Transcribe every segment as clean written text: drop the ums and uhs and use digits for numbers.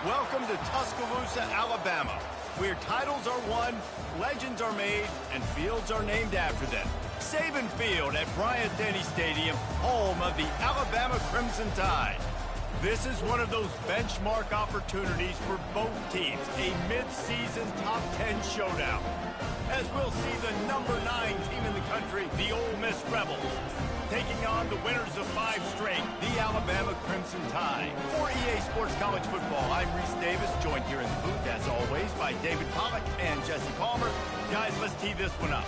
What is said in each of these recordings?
Welcome to Tuscaloosa, Alabama, where titles are won, legends are made, and fields are named after them. Saban Field at Bryant-Denny Stadium, home of the Alabama Crimson Tide. This is one of those benchmark opportunities for both teams, a mid-season top 10 showdown. As we'll see the number 9 team in the country, the Ole Miss Rebels, taking on the winners of 5 straight, the Alabama Crimson Tide. For EA Sports College Football, I'm Reese Davis, joined here in the booth, as always, by David Pollack and Jesse Palmer. Guys, let's tee this one up.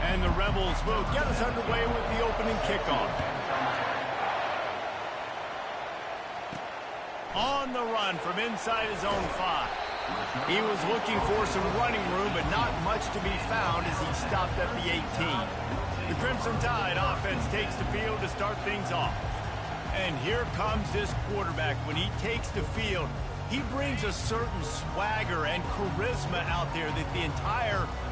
And the Rebels will get us underway with the opening kickoff. On the run from inside his own 5. He was looking for some running room, but not much to be found as he stopped at the 18. The Crimson Tide offense takes the field to start things off. And here comes this quarterback. When he takes the field, he brings a certain swagger and charisma out there that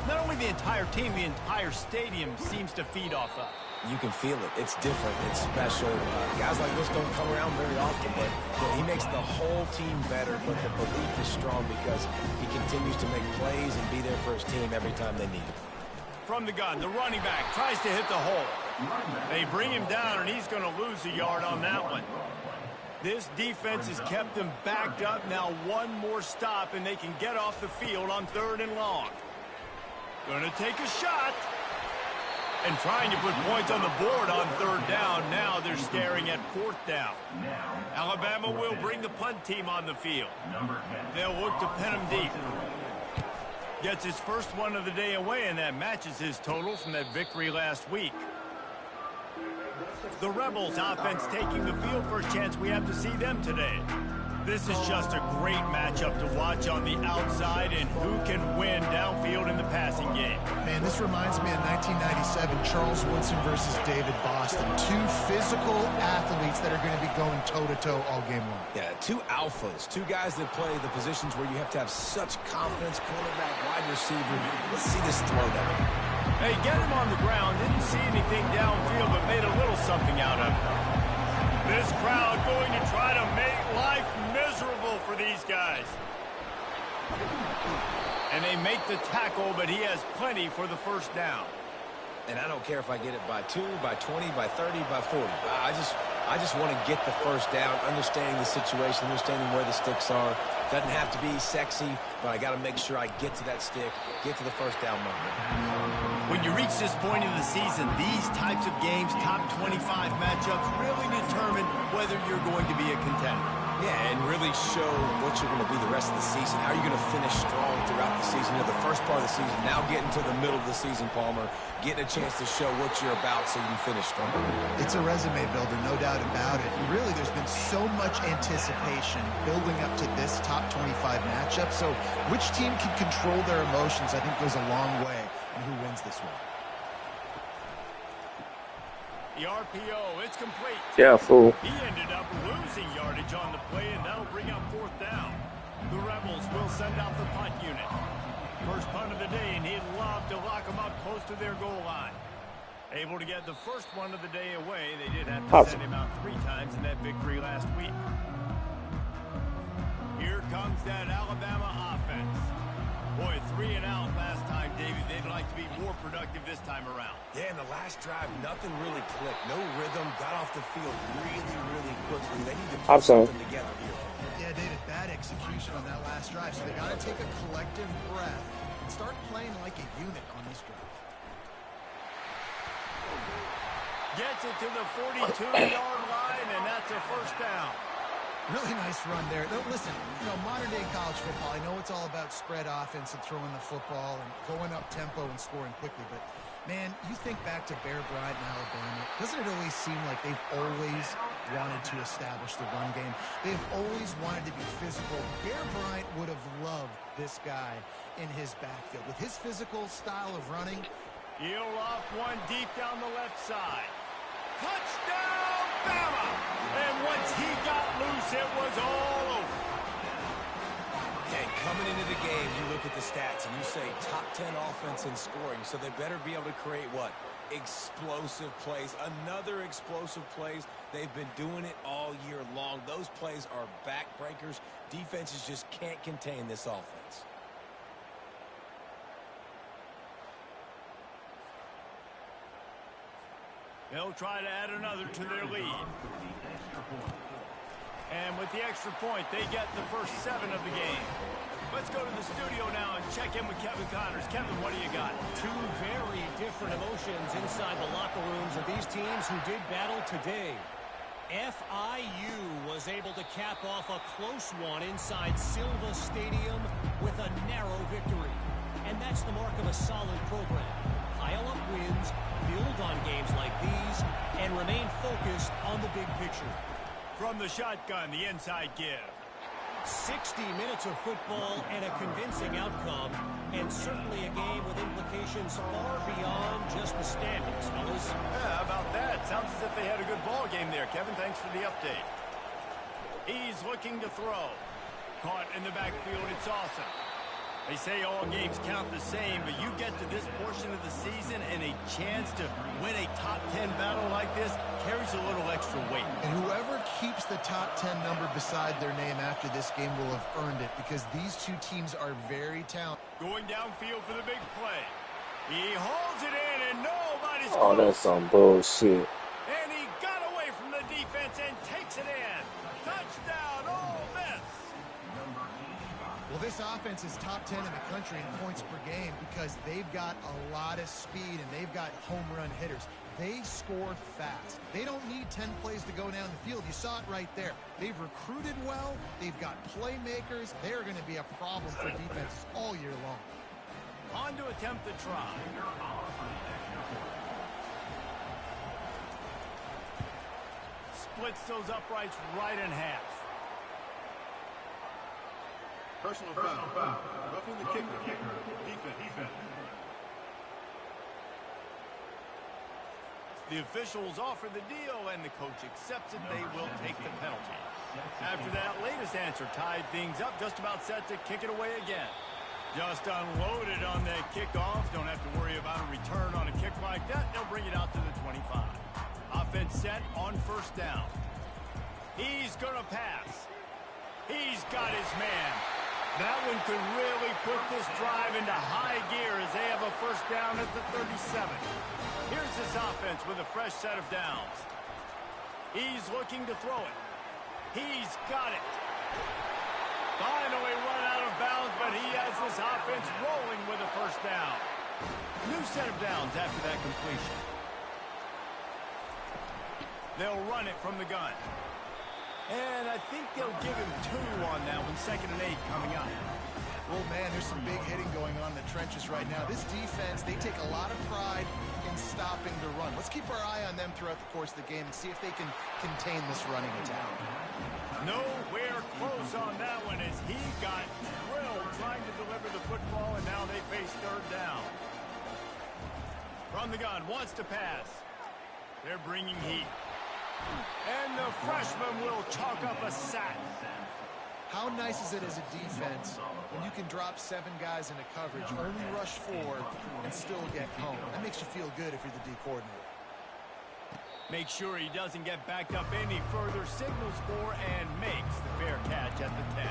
not only the entire team, the entire stadium seems to feed off of. You can feel it. It's different. It's special. Guys like this don't come around very often, but he makes the whole team better. But the belief is strong because he continues to make plays and be there for his team every time they need him. From the gun, the running back tries to hit the hole. They bring him down, and he's going to lose a yard on that one. This defense has kept them backed up. Now one more stop, and they can get off the field on 3rd and long. Going to take a shot. And trying to put points on the board on 3rd down. Now they're staring at 4th down. Alabama will bring the punt team on the field. They'll look to pin him deep. Gets his first one of the day away, and that matches his total from that victory last week. The Rebels offense taking the field for a chance. We have to see them today. This is just a great matchup to watch on the outside, and who can win downfield in the passing game. Man, this reminds me of 1997, Charles Woodson versus David Boston. 2 physical athletes that are going to be going toe-to-toe all game long. Yeah, 2 alphas, 2 guys that play the positions where you have to have such confidence, cornerback, wide receiver. Let's see this throwdown. Hey, get him on the ground. Didn't see anything downfield, but made a little something out of it. This crowd going to try to make life miserable for these guys. And they make the tackle, but he has plenty for the first down. And I don't care if I get it by 2, by 20, by 30, by 40. I just want to get the first down, understanding the situation, understanding where the sticks are. Doesn't have to be sexy, but I got to make sure I get to that stick, get to the first down moment. When you reach this point in the season, these types of games, top 25 matchups, really determine whether you're going to be a contender. Yeah, and really show what you're going to be the rest of the season. How are you going to finish strong throughout the season? You know, the first part of the season, now getting to the middle of the season, Palmer, getting a chance to show what you're about so you can finish strong. It's a resume builder, no doubt about it. And really, there's been so much anticipation building up to this top 25 matchup. So which team can control their emotions, I think, goes a long way in who wins this one. The RPO, it's complete. Yeah, fool. He ended up losing yardage on the play, and that'll bring up 4th down. The Rebels will send out the punt unit. First punt of the day, and he'd love to lock them up close to their goal line. Able to get the first one of the day away. They did have to send him out 3 times in that victory last week. Here comes that Alabama offense. Boy, 3 and out last time, David. They'd like to be more productive this time around. Yeah, in the last drive, nothing really clicked. No rhythm. Got off the field really quickly. They need to put something together here. Yeah, David, bad execution on that last drive. So they got to take a collective breath and start playing like a unit on this drive. Gets it to the 42-yard line, and that's a first down. Really nice run there. Listen, modern-day college football, I know it's all about spread offense and throwing the football and going up tempo and scoring quickly, but, man, you think back to Bear Bryant in Alabama, doesn't it always seem like they've always wanted to establish the run game? They've always wanted to be physical. Bear Bryant would have loved this guy in his backfield. With his physical style of running, he'll off one deep down the left side. Touchdown, Bama! And once he got loose, it was all over. And coming into the game, you look at the stats and you say top 10 offense in scoring, so they better be able to create what? explosive plays. Another explosive plays. They've been doing it all year long. Those plays are backbreakers. Defenses just can't contain this offense. They'll try to add another to their lead. And with the extra point, they get the first 7 of the game. Let's go to the studio now and check in with Kevin Connors. Kevin, what do you got? Two very different emotions inside the locker rooms of these teams who did battle today. FIU was able to cap off a close one inside Silva Stadium with a narrow victory. And that's the mark of a solid program. Pile up wins, build on games like these, and remain focused on the big picture. From the shotgun, the inside give. 60 minutes of football and a convincing outcome, and certainly a game with implications far beyond just the standings, fellas. Yeah, how about that? Sounds as if they had a good ball game there. Kevin, thanks for the update. He's looking to throw. Caught in the backfield, it's awesome. They say all games count the same, but you get to this portion of the season and a chance to win a top 10 battle like this carries a little extra weight. And whoever keeps the top 10 number beside their name after this game will have earned it, because these two teams are very talented. Going downfield for the big play. He hauls it in and nobody's Oh, close. that's some bullshit. And he got away from the defense and takes it in. Touchdown, Ole Miss. Well, this offense is top 10 in the country in points per game because they've got a lot of speed and they've got home run hitters. They score fast. They don't need 10 plays to go down the field. You saw it right there. They've recruited well. They've got playmakers. They're going to be a problem for defenses all year long. On to attempt the try. Splits those uprights right in half. Personal foul. Roughing the kicker. Defense. The officials offer the deal, and the coach accepts it. They will take the penalty. After that latest answer tied things up, just about set to kick it away again. Just unloaded on that kickoff. Don't have to worry about a return on a kick like that. They'll bring it out to the 25. Offense set on first down. He's going to pass. He's got his man. That one could really put this drive into high gear as they have a first down at the 37. Here's this offense with a fresh set of downs. He's looking to throw it. He's got it. Finally run out of bounds, but he has this offense rolling with a first down. New set of downs after that completion. They'll run it from the gun. And I think they'll give him 2 on that one. 2nd and 8 coming up. Oh, man, there's some big hitting going on in the trenches right now. This defense, they take a lot of pride in stopping the run. Let's keep our eye on them throughout the course of the game and see if they can contain this running attack. Nowhere close on that one as he got drilled trying to deliver the football, and now they face 3rd down. From the gun, wants to pass. They're bringing heat. And the freshman will chalk up a sack. How nice is it as a defense when you can drop 7 guys into coverage, only rush 4, and still get home? That makes you feel good if you're the D coordinator. Make sure he doesn't get backed up any further, signals for and makes the fair catch at the 10.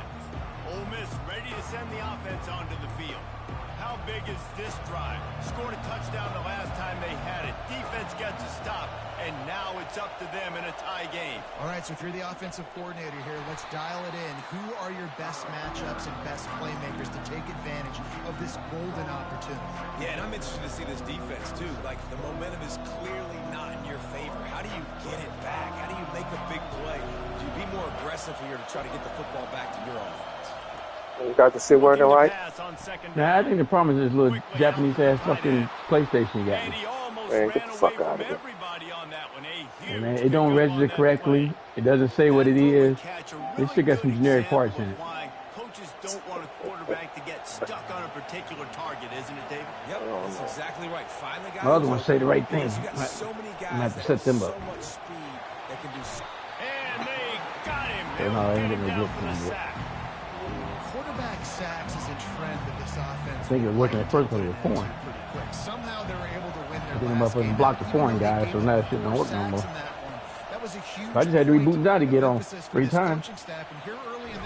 Ole Miss ready to send the offense onto the field. How big is this drive? Scored a touchdown the last time they had it. Defense gets a stop, and now it's up to them in a tie game. All right, so if you're the offensive coordinator here, let's dial it in. Who are your best matchups and best playmakers to take advantage of this golden opportunity? Yeah, and I'm interested to see this defense, too. Like, the momentum is clearly not in your favor. How do you get it back? How do you make a big play? Do you be more aggressive here to try to get the football back to your offense? You got to sit where they're right. Nah, I think the problem is this little Japanese-ass fucking PlayStation you got. Man, get the fuck out of here. Hey, man, it don't register correctly. It doesn't say what it is. This shit got some generic parts in it. Coaches don't want a quarterback to get stuck on a particular target, isn't it, David? Yep, that's exactly right. Finally got My other ones say the right thing. You got so many guys I'm gonna have to set them up. so much speed that can do. And they got him. So, no, I ain't Get him gonna down look for the for him yet. sack. quarterback sacks is a trend that this offense. I think it was working at first, but it was porn. Somehow they were able to win their then the motherfuckers blocked the porn guy, so now that shit don't work no more. That was a huge I just had to reboot down to get on 3 times.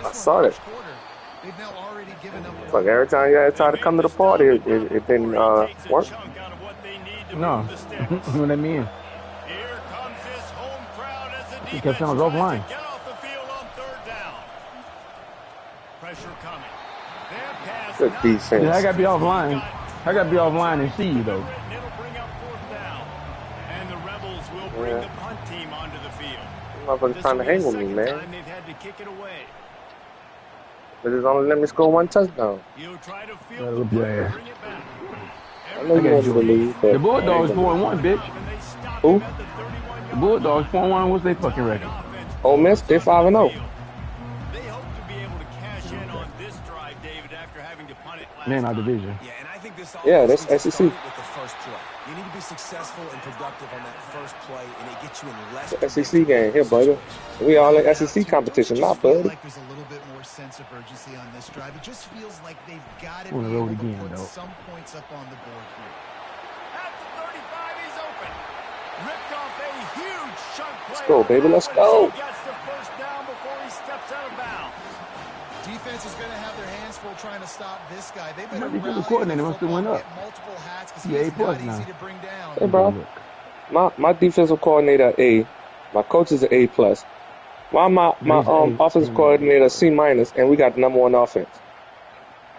I saw it. Like every time you guys try to come to the party, it didn't work. No, what I mean. He kept saying I was offline. Good defense. Yeah, I gotta be offline. I gotta be offline and see you though. And the Rebels will bring the punt team onto the field. Motherfuckers trying to hang with me, man. But it's only let me score 1 touchdown. You'll try to Yeah, look your ass. I know you want me to leave, but The Bulldogs 4-1, bitch. Who? The Bulldogs 4-1. What's their fucking record? Ole Miss, they're 5-0. They hope to be able to cash in on this drive, David, after having to punt it last Man, our division. Yeah, and I think this Yeah, that's offense SEC. started with the first play. You need to be successful and productive on that first play, and it gets you in less. It's the SEC game here, buddy. We all in SEC competition, not buddy. Like there's a little bit more sense of urgency on this drive. It just feels like they've got to On the be road able to again, put though. some points up on the board here. At the 35, he's open. Ripped off a huge chunk play. Let's go, baby. Let's go. He gets the first down before he steps out of bounds. Defense is going to have their hands full trying to stop this guy. They better My defensive rally coordinator the must have went football, up. get multiple hats because He A he's plus not now. easy to bring down. Hey, bro. My defensive coordinator A. My coach is an A plus. Why my offensive coordinator C minus, and we got the #1 offense?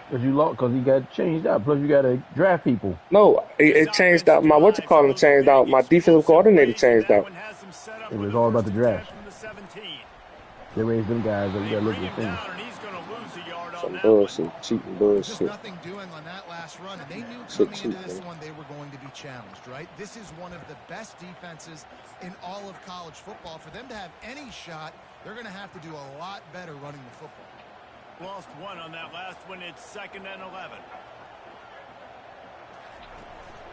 Because you lost, because he got changed out. Plus, you got to draft people. No, it changed out. My changed out. My defensive coordinator changed out. It was all about the draft. They raised them guys, but you got to look at the things. Some bullshit, cheating Just bullshit. nothing doing on that last run, and they knew Shit coming into cheap, this man. one they were going to be challenged, right? This is one of the best defenses in all of college football. For them to have any shot, they're going to have to do a lot better running the football. Lost one on that last one. It's 2nd and 11.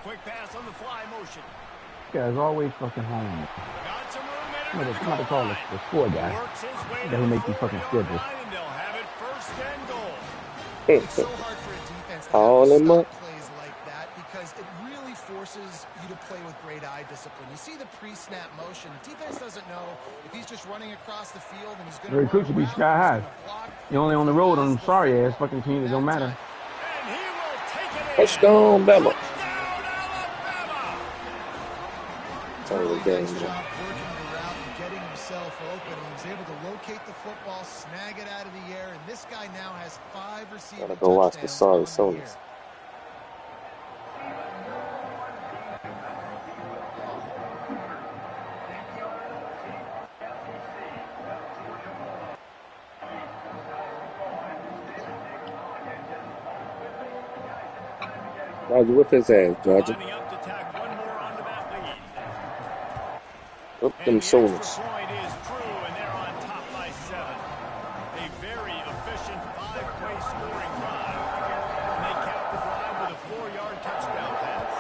Quick pass on the fly motion. This guy's always fucking home. Got some room I'm in going it. to call the score guy. Works his way He to doesn't the make these fucking 4-yard schedules. line, and they'll have it 1st and goal. It's so hard for a defense to All have to in stop my- plays like that because it really forces you to play with great eye discipline. You see the pre-snap motion. Defense doesn't know if he's just running across the field and he's going to Very quick to be sky high. You're only on the road on sorry ass fucking team. It don't matter. And he will take it in. Touchdown, Bama. Touchdown, Alabama. Totally Nice game, job man. working the route and getting himself open. He was able to locate the football, snag it out of the air, and this guy now has 5 receiving Gotta go watch the touchdowns sorry on the year. Sonys. Georgia, whip his ass, Georgia. Lining up to tack one more onto that lead. Whip And them the extra Sonys. point is true, and they're on top by 7. A very efficient 5-play scoring drive. And they cap the drive with a 4-yard touchdown pass.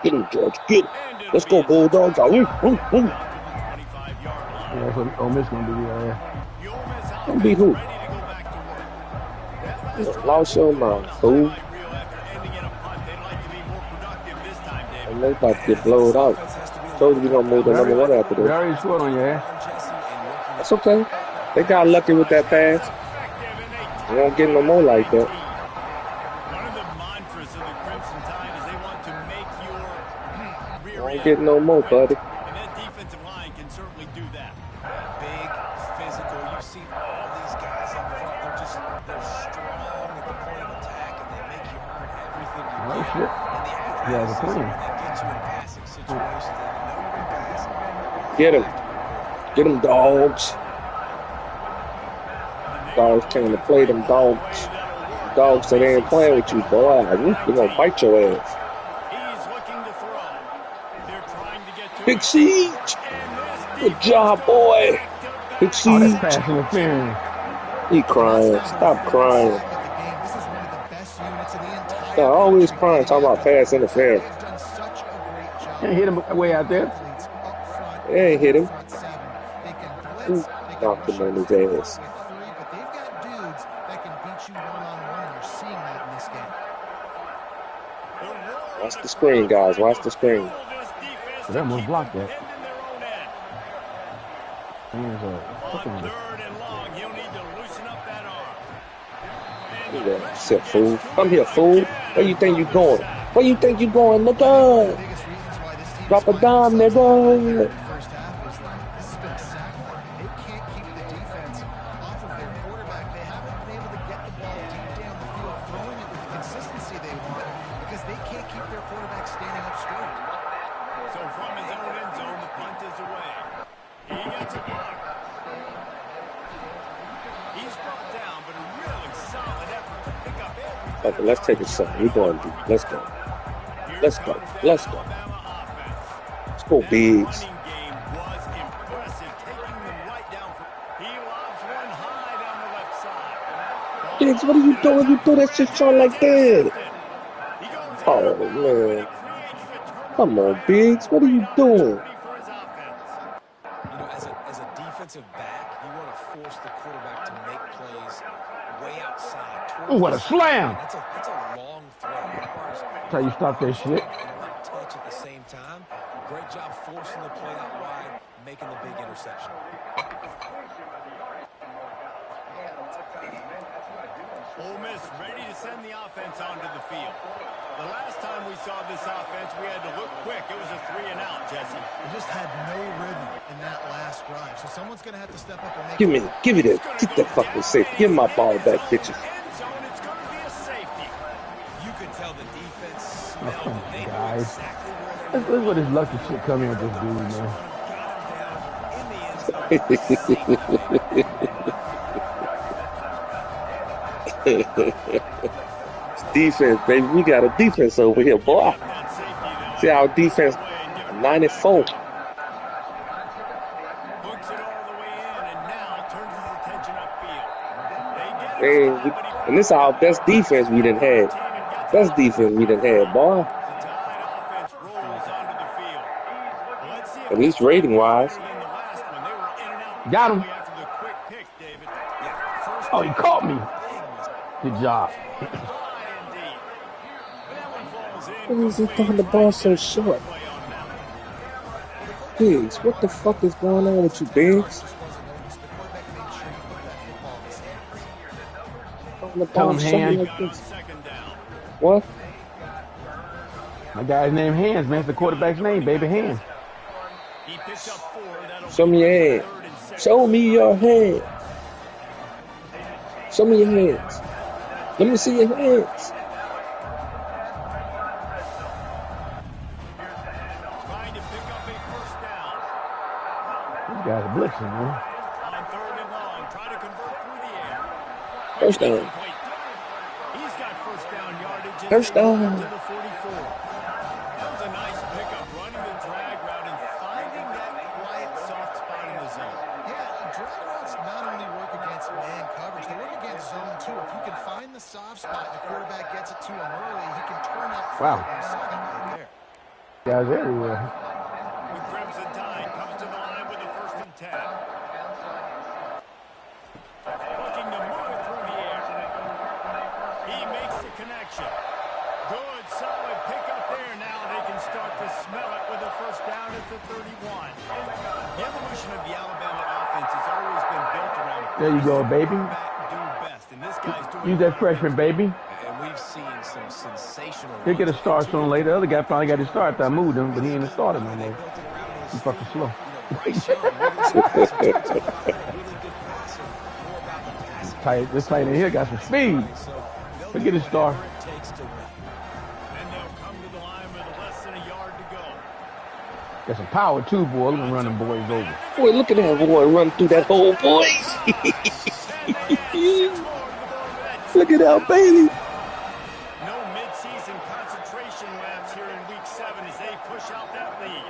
Get him, George. Get him. And it'll Let's be go, a Bulldogs. touchdown Woo, woo, down woo. to the 25-yard line. Yeah, that's what Ole Miss going to do. The Ole Miss Don't beat offense who? ready to go back to work. That last drive Lost your was mind, on a fool. highlight reel after ending in a punt. They'd like to be more productive this time, David. And they about to get blowed out. Told you we gonna move to #1 after They this. already scored on your ass. That's okay. They got lucky with that pass. They won't get no more like that. One of the mantras of the Crimson Tide is they want to make your rear Won't end get no more, buddy. and that defensive line can certainly do that. Big, physical. You've seen all these guys up front. They're strong at the point of attack, and they make you earn everything you Oh, get. shit. And the Yeah, the athleticism plan. that gets you in passing situations that you know you're passing. Get him. Get them, dogs. Dogs came to play them dogs. Dogs that ain't playing with you, boy. They're gonna bite your ass. He's looking to throw. They're trying to get to Big it. Siege. And this Good job, boy. Big Oh, that's Siege. pass interference. He crying. Stop crying. This is one of the best units in the entire They're always country. crying, talking about pass interference. They've done such a great job. Can't hit him way out there. Athletes up front, They ain't hit him. front 7. They can blitz, they Knocked him on his ass. But they've got dudes that can beat you one-on-one, and you're seeing that in this game. Watch the screen, guys. Watch the screen. They almost blocked that. Hands up. Shit, fool. Come here, fool. Where you think you going? Where you think you going, nigga? Drop a dime, nigga. First half is like, this has been a sack market. They can't keep the defense off of their quarterback. They haven't been able to get the ball deep down the field, throwing it with the consistency they want because they can't keep their quarterback standing up straight. So from his own end zone, the punt is away. He gets a block. He's brought down, but a really solid effort to pick up everything. Okay, let's take a shot. We're going deep. Let's go. Let's go. Let's go. Let's go, Biggs. Biggs, what are you doing? You throw that shit short like that. Oh, man. Come on, Biggs. What are you doing? As a defensive back, you want to force the quarterback to make plays way outside. Oh, what a slam! That's a long throw. That's how you stop that shit. Touch at the same time. Great job forcing the play out wide, making the big interception. Ole Miss ready to send the offense onto the field. The last time we saw this offense, we had to look quick. It was a 3-and-out, Jesse. They just had no rhythm in that last drive. So someone's going to have to step up and make Give me that. Get that fucking safe. Give my ball back, bitches. It's going to be a safety. You could tell the defense Oh, smelled it. They knew guys. exactly where they Look what this lucky shit coming with this dude, man. Defense, baby. We got a defense over here, boy. See our defense, 94. Hooks it all the way in and now turns his attention upfield. They get it. And this is our best defense we done had. Best defense we done had, boy. At least rating-wise. Got him. Oh, he caught me. Good job. Why is he throwing the ball so short? Biggs, what the fuck is going on with you, Biggs? Tell him, Hand. Like this. What? My guy's name Hands, man. It's the quarterback's name, baby. Hands. Show me your hand. Show me your hand. Show me your hands. Let me see your hands. These guys are blitzing, man. First down. He's got first down yardage. First down. To the 44. That was a nice pickup, running the drag route and finding that quiet, soft spot in the zone. Yeah, drag routes not only work against man coverage, they work against zone too. If you can find the soft spot and the quarterback gets it to him early, he can turn up. Wow. Right there. Guys everywhere. The Crimson Tide comes to the line with a 1st and 10. Looking to move it through the air. He makes the connection. Good, solid pickup there. Now they can start to smell it with a first down at the 31. The evolution of the Alabama offense has always been built around. There you go, baby. Do best, and this guy's doing Use that freshman, baby. And we've seen some sensational. He'll get a start sooner or later. The other guy finally got his start after I moved him, but he ain't a starter no more. He's fucking slow. This tight end here got some speed. He'll get his start. And they'll come to the line with less than a yard to go. Got some power too, boy. Look at him running boys over. Boy, look at that boy run through that hole, boy. Look at that, baby. No mid-season concentration laps here in Week 7 as they push out that lead.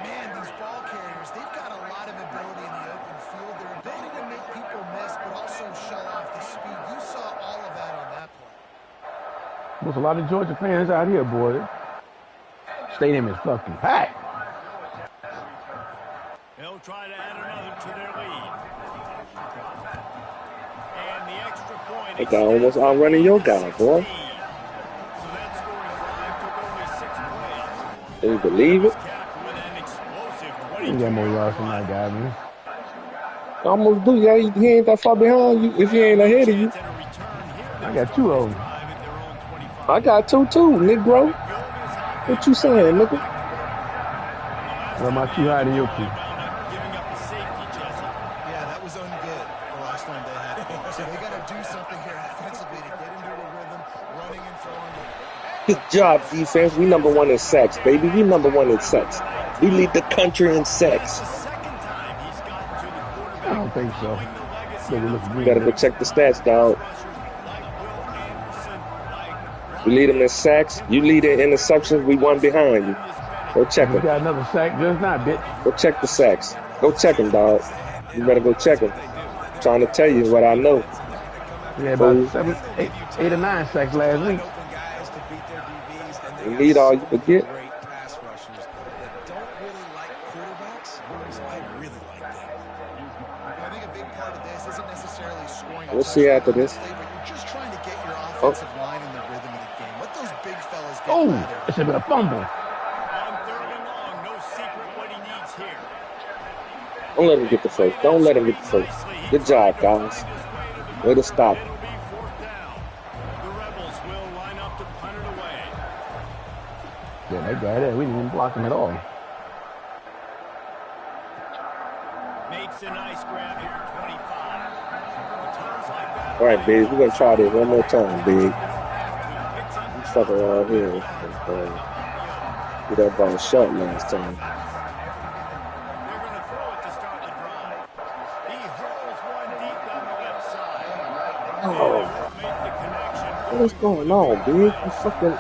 Man, these ball carriers, they've got a lot of ability in the open field. Their ability to make people miss, but also show off the speed. You saw all of that on that play. There's a lot of Georgia fans out here, boy. Stadium is fucking packed. They'll try to add another to their lead. And the extra point. That guy almost outrunning your guy, boy. So that scoring drive took only 6 plays. Can you believe it? You got more yards than that guy, man. Almost do. Yeah, he ain't that far behind you if he ain't ahead of you. I got 2 of them. I got 2 too, Negro. What you saying, nigga? Or am I too high than your 2? Yeah, that was ungood the last time they had it. So they got to do something here offensively to get into a rhythm, running and throwing. Good job, defense. We number 1 in sacks, baby. We number 1 in sacks. We lead the country in sacks. I don't think so. You gotta go check the stats, dog. We lead them in sacks. You lead in interceptions. We one behind you. Go check them. You got another sack just now, bitch. Go check the sacks. Go check them, dog. You better go check them. I'm trying to tell you what I know. We had about 7, 8 or 9 sacks last week. You need all you can get. We'll see after this. Oh, it's a bit of fumble. Don't let him get the first. Don't let him get the first. Good job, guys. Way to stop. Yeah, that guy there, we didn't even block him at all. Makes a nice grab here, 25. All right, Big. We're going to try this one more time, Big. You fuck around here. Get that ball short last time. They're going to throw it to start the drive. He hurls one deep down the left side. Oh. What is going on, Big? You fucking...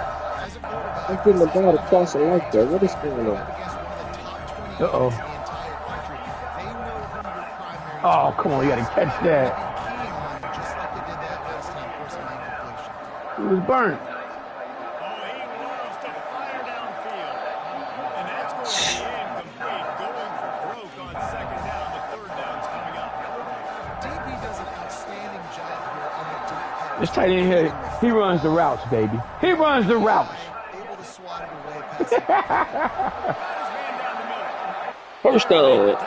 I'm getting the ball across it like that. What is going on? Uh-oh. Oh, come on. You got to catch that. He was burnt. This tight end here, he runs the routes, baby. He runs the routes. First down.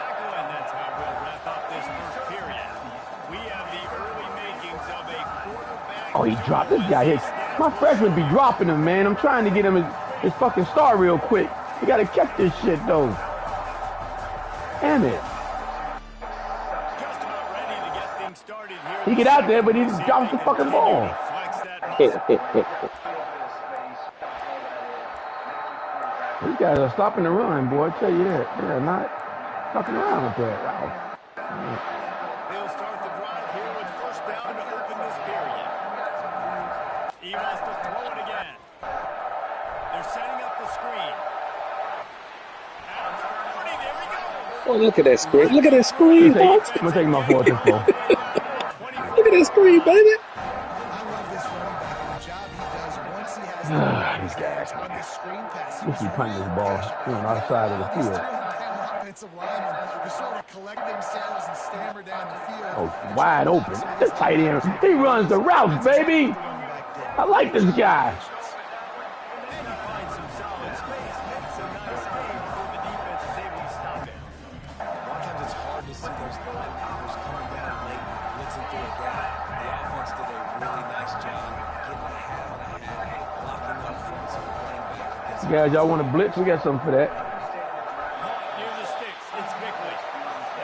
Oh, he dropped this guy here. My freshman be dropping him, man. I'm trying to get him his fucking star real quick. You gotta catch this shit, though. Damn it. He get out there, but he just drops the fucking ball. These guys are stopping the run, boy. I tell you that. They're not fucking around with that. Wow. They'll start the drive here with first down to open this period. He wants to throw it again. They're setting up the screen. At 40, there he goes. Oh, look at that screen. Look at that screen, boy. I'm going to take my 4th and 4. Look at that screen, baby. These guys. We should punt this ball on our side of the field. Oh, wide open. This tight end, he runs the routes, baby. I like this guy. Guys, y'all want to blitz? We got something for that. Near the sticks, it's Bickley.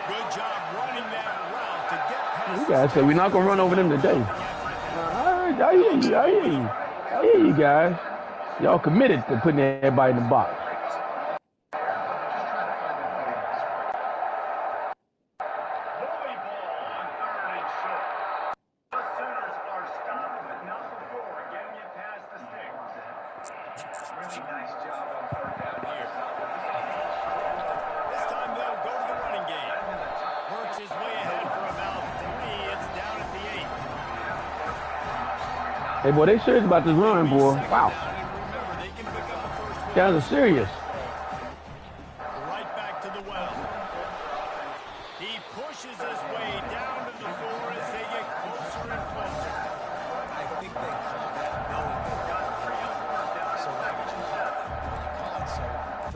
Good job running that route to get past. You guys say we're not going to run over them today. All right, I hear you. I hear you guys. Y'all committed to putting everybody in the box. Hey, boy, they serious about this run, boy. Wow. Guys are serious. Right back to the well. pushes his way down to the floor as they get closer and closer. I think they call that knowing they've got so language is when you call it so,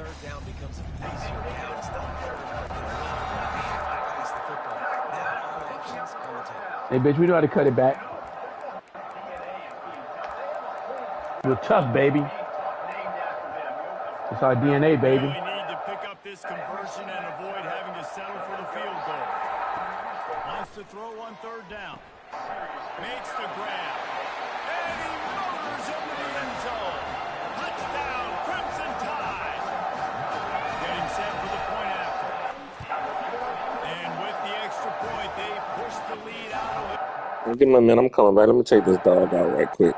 third down becomes an easier down. It's not third down. They have to pass the football. Now all options on the table. Hey, bitch, we know how to cut it back. We're tough, baby. It's our DNA, baby. Really need to pick up this conversion and avoid having to settle for the field goal. Wants to throw on third down. Makes the grab. And he motors into the end zone. Touchdown, Crimson Tide. Getting set for the point after. And with the extra point, they push the lead out of it. Give me a minute. I'm coming back. Let me take this dog out right quick.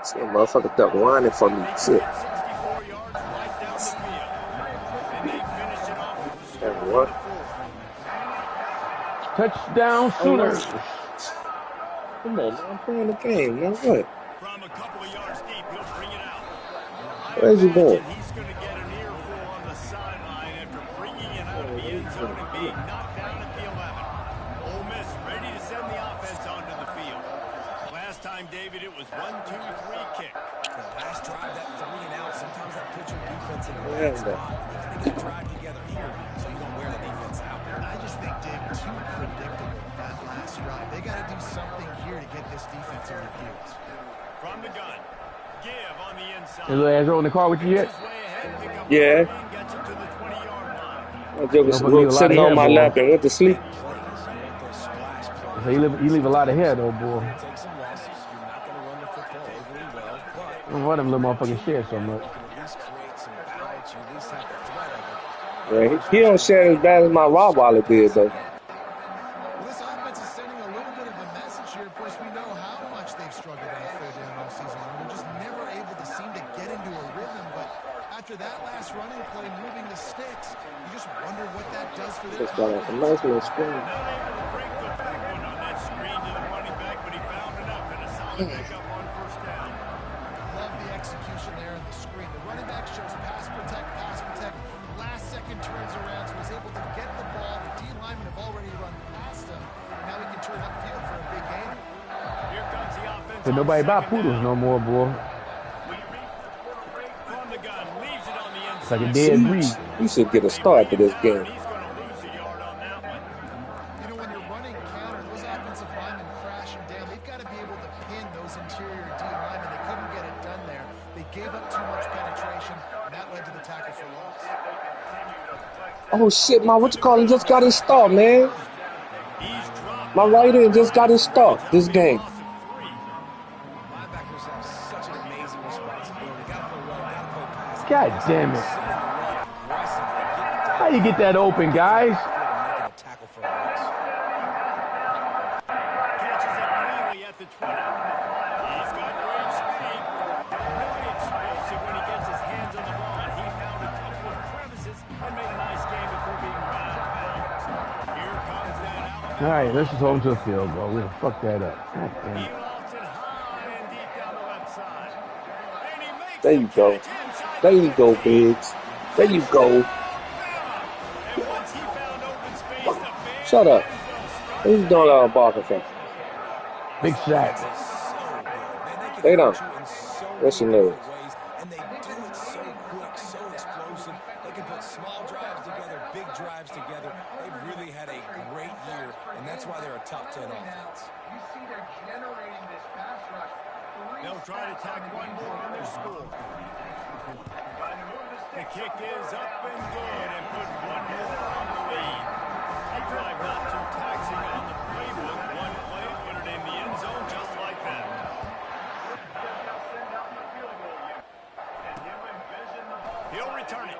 This motherfucker kept whining for me. Shit. 64 yards right down the field. And they finish it off with the score. And what? Touchdown Sooners. Come on, man. I'm playing the game. Now what? From a couple of yards deep, he'll bring it out. Where's he going? He's going to get an earful on the sideline after bringing it out of the end zone and being knocked down at the 11. Ole Miss ready to send the offense onto the field. Last time, David, it was 1-2-3 kick. The last drive, that 3 and out, sometimes that puts your defense in a bad spot. You got to get drive together here so you don't wear the defense out. I just think, David, too predictable that last drive. They got to do something here to get this defense on their heels. From the gun, Give on the inside. Hey, little ass roll in the car with you yet? Yeah. My joke was sitting on my lap and went to sleep. So you leave a lot of hair, though, boy. I don't want them little motherfucking shit so much. Yeah, he don't share as bad as my Rottweiler did, though. Well, this offense is sending a little bit of a message here. Of course, we know how much they've struggled on third down all season long. They're just never able to seem to get into a rhythm. But after that last running play, moving the sticks, you just wonder what that does for their Just got a nice little screen. Not able to break the big one on that screen to the running back, but he found enough and a solid pickup on first down. Love the execution there in the screen. The running back shows pass protect, pass protect. Last second turns around, so he's able to get the ball. The D linemen have already run past him. Now he can turn upfield for a big gain. Here comes the offense. But nobody buy poodles no more, boy. From the gun, leaves it on the inside. It's like a dead breed. He should get a start to this game. He's going to lose a yard on that one. You know, when you're running counter, those offensive linemen crashing down, they've got to be able to pin those interior D linemen. They couldn't get it done there. They gave up too much penetration, and that led to the tackle for loss. Oh shit, my just got his start, man. My right end just got his start this game. Linebackers have such an amazing responsibility. Gotta play run, gotta play pass. God damn it. How you get that open, guys? Tackle for a loss. Catches it cleanly at the 20. He's got great speed. Really explosive when he gets his hands on the ball, and he found a couple of crevices and made a nice game before being run out of bounds. Here comes that out. All right, let's just hold him to a field goal. We'll fuck that up. God damn He it. lofts it high and deep down the left side. And he makes There you go. There you go, Biggs. There you go. Shut up. Who's doing a ball confession? Big sack. They don't. What's your nose? And they do it so quick, so explosive. They can put small drives together, big drives together. They've really had a great year, and that's why they're a top 10 offense. They'll try to tack one more on their score. The kick is up and good and put one more on the lead. A drive not too taxing on the playbook. One play, put it in the end zone just like that. He'll return it.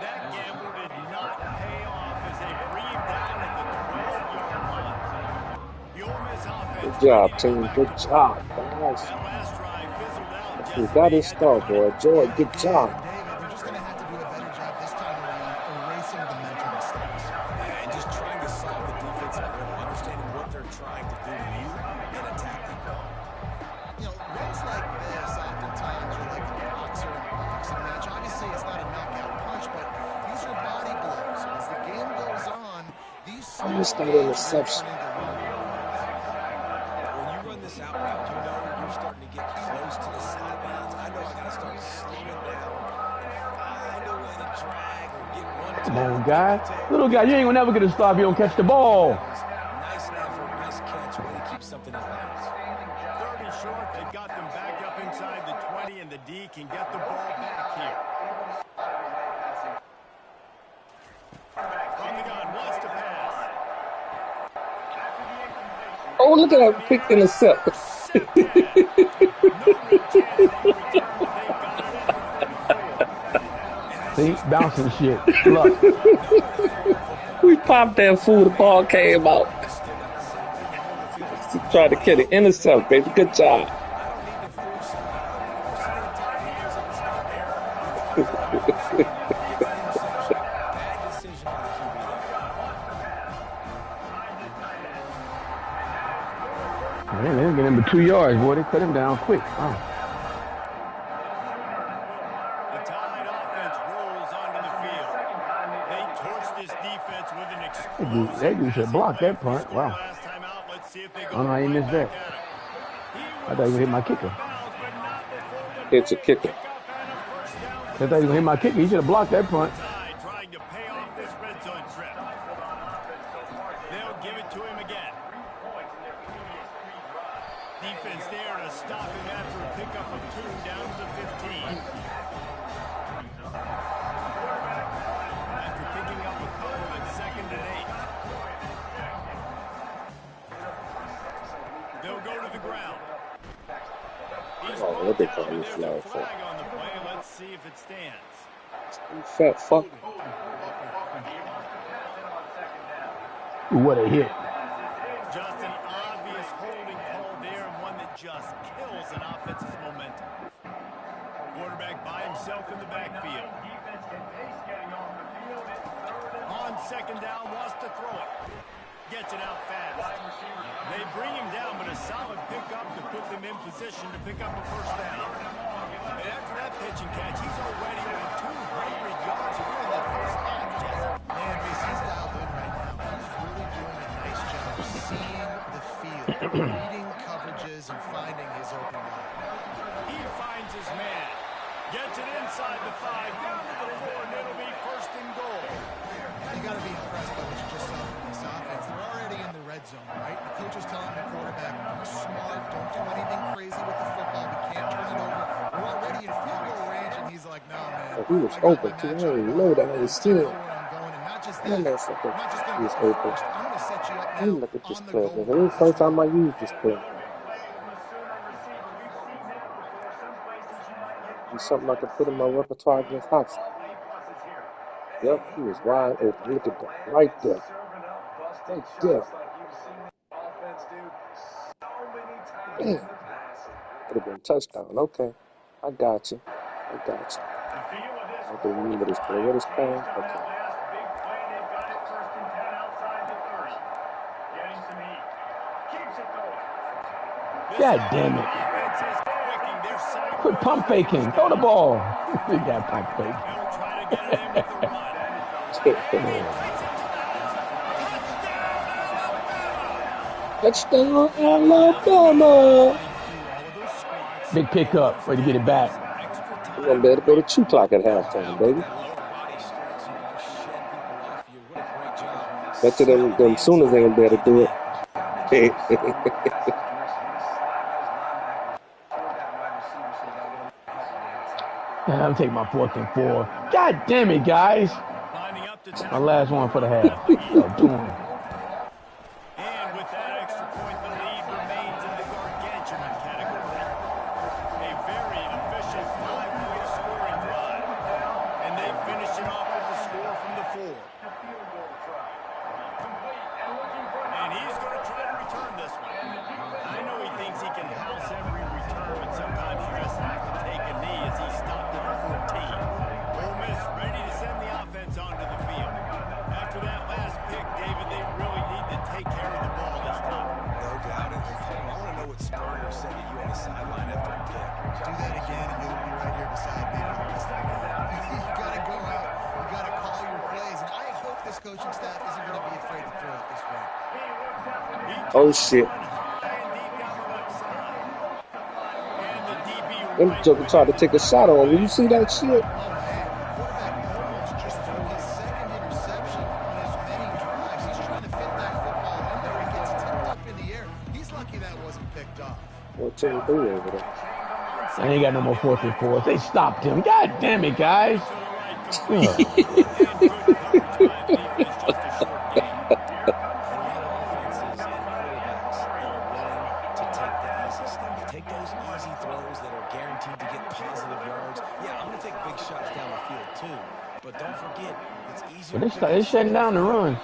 That gamble did not pay off as they breathed down at the 12-yard line. The Ole Miss offense. Good job, team. Good job, guys. That last drive fizzled out. You got his start, boy. Joy, good job. David, they're just going to have to do a better job this time around erasing the mental mistakes. And just trying to solve the defensive rhythm, understanding what they're trying to do to you and attack them. You know, runs like this oftentimes are like a boxer in a boxing match. Obviously, it's not a knockout punch, but these are body blows. And as the game goes on, these I missed that interception. When you run this out route, you know you're starting to get close to the sidelines. I know I got to start slowing down and find a way to drag or get one. Come on, guy. Little guy, you ain't gonna never get a stop if you don't catch the ball. Nice effort, nice catch, way to keep something in bounds. 30 short, they've got them back up inside the 20, and the D can get the ball back here. From the gun, wants to pass. Oh, look at that quick intercept. See, bouncing shit. Look. We popped that fool. The ball came out. He tried to kill it. Intercept, baby. Good job. Man, they didn't get him but 2 yards, boy. They cut him down quick. Wow. The Tide offense rolls onto the field. They torch this defense with an explosive. That dude should block that punt. Wow. Last time out, let's see if they I go don't know how he missed that. I thought he would hit my kicker. It's a kicker. I thought he was gonna hit my kicker. He should have blocked that punt. Tide trying to pay off this red zone trip. They'll give it to him again. Defense there to stop him after a pickup of 2 down to the 15. After picking up a couple at 2nd and 8. They'll go to the ground. Oh, what they call this flag for? Flag on the play. Let's see if it stands. You fat fuck. What a hit. Just an obvious holding call there, and one that just kills an offense's momentum. Quarterback by himself in the backfield. On 2nd down, wants to throw it. Gets it out fast. They bring him down, but a solid pickup to put them in position to pick up a 1st down. And after that pitch and catch, he's already over 200 yards away that 1st half. Man, he's dialed in right now. He's really doing a nice job of seeing the field, reading coverages, and finding his open guy. He finds his man. Gets it inside the 5, down to the 4, and it'll be 1st and goal. You got to be impressed by what you just saw from this offense. They're already in the red zone, right? The coach is telling the quarterback, be smart, don't do anything crazy with the football. We can't turn it over. We're already Oh, he was open too. I didn't even know that. I didn't see know him. where I'm going, and not just Damn, that. that sucker. I'm not just He going to was get the open. first. I'm going to set you up Hey, now look at this on the play, goal man. This line is the first as well. time I used this play. It's something I could put in my repertoire against Hudson. Yep, he was wide open. Look at that. Right there. Right there. Damn. Could have been a touchdown. Okay. I got you. I got you. I have to remember this play. What is called? Okay. God damn it. Quit pump faking. Throw the ball. You got pump fake. Touchdown, Alabama. Big pickup. Way to get it back. We're going to be able to go to 2 o'clock at halftime, baby. Bet you them Sooners ain't going to be able to do it. I'm taking my 4th and 4. God damn it, guys. My last one for the half. What y'all doing? And with that extra point, the lead remains in the gargantuan category. A very efficient 5-point scoring drive. And they finish it off with the score from the 4. And he's going to try to return this one. I know he thinks he can house every return, but sometimes you just have to take a knee as he stopped at the 14. Ole Miss ready to send the offense onto the field. After that last pick, David, they really need to take care of the ball this time. No doubt. And I want to know what Spurrier said to you on the sideline after a pick. Do that again, and you'll be right here beside me for the rest of the game. You got to go out. You got to call your plays, and I hope this coaching staff isn't going to be afraid to throw it this way. Oh, shit. Them joker tried to take a shot on me. You see that shit? Oh, man. The quarterback almost just threw his second interception on as many drives. He's trying to fit that football in there. It gets tipped up in the air. He's lucky that wasn't picked off. What team three over there? I ain't got no more 4th and 4s. They stopped him. God damn it, guys. Take those easy throws that are guaranteed to get positive yards. Yeah, I'm going to take big shots down the field too. But don't forget, it's easier But they're shutting down the run.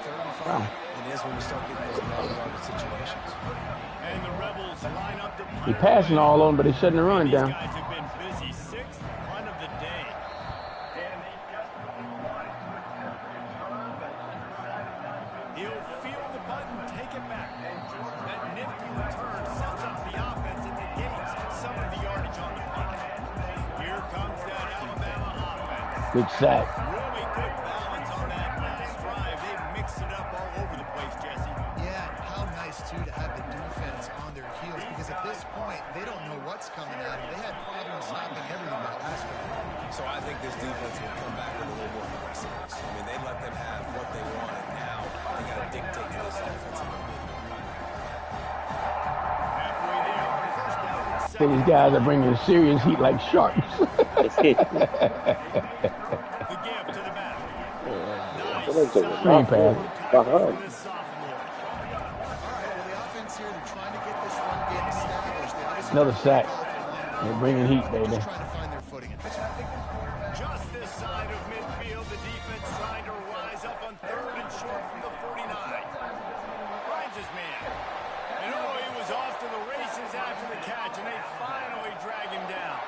Wow. It is when we start getting those long-yarded situations. And the Rebels line up to He passing all on, but they're shutting the run down. These guys have been busy. 6th punt of the day. He'll field the punt and take it back. That nifty return sets up the offense and negates some of the yardage on the punt. Here comes that Alabama offense. Good sack. Really good balance on that last drive. They mixed it up all over the place, Jesse. Yeah, how nice, too, to have the defense on their heels, because at this point, they don't know what's coming at them. They had problems stopping everything that last week. So I think this defense will come back with a little more aggressiveness. I mean, they let them have what they wanted. Now they got to dictate to this offense a little bit. Halfway there on first down and I think second. these guys are bringing serious heat like sharks. The give to the back. Screen pass. Behind. All right, well, the offense here, they're trying to get this run game established. They obviously Another sack. called for a long run. They're bringing heat, baby. Just trying to find their footing at this point. Just this side of midfield, the defense trying to rise up on 3rd and short from the 49. Finds his man. And oh, he was off to the races after the catch, and they finally drag him down.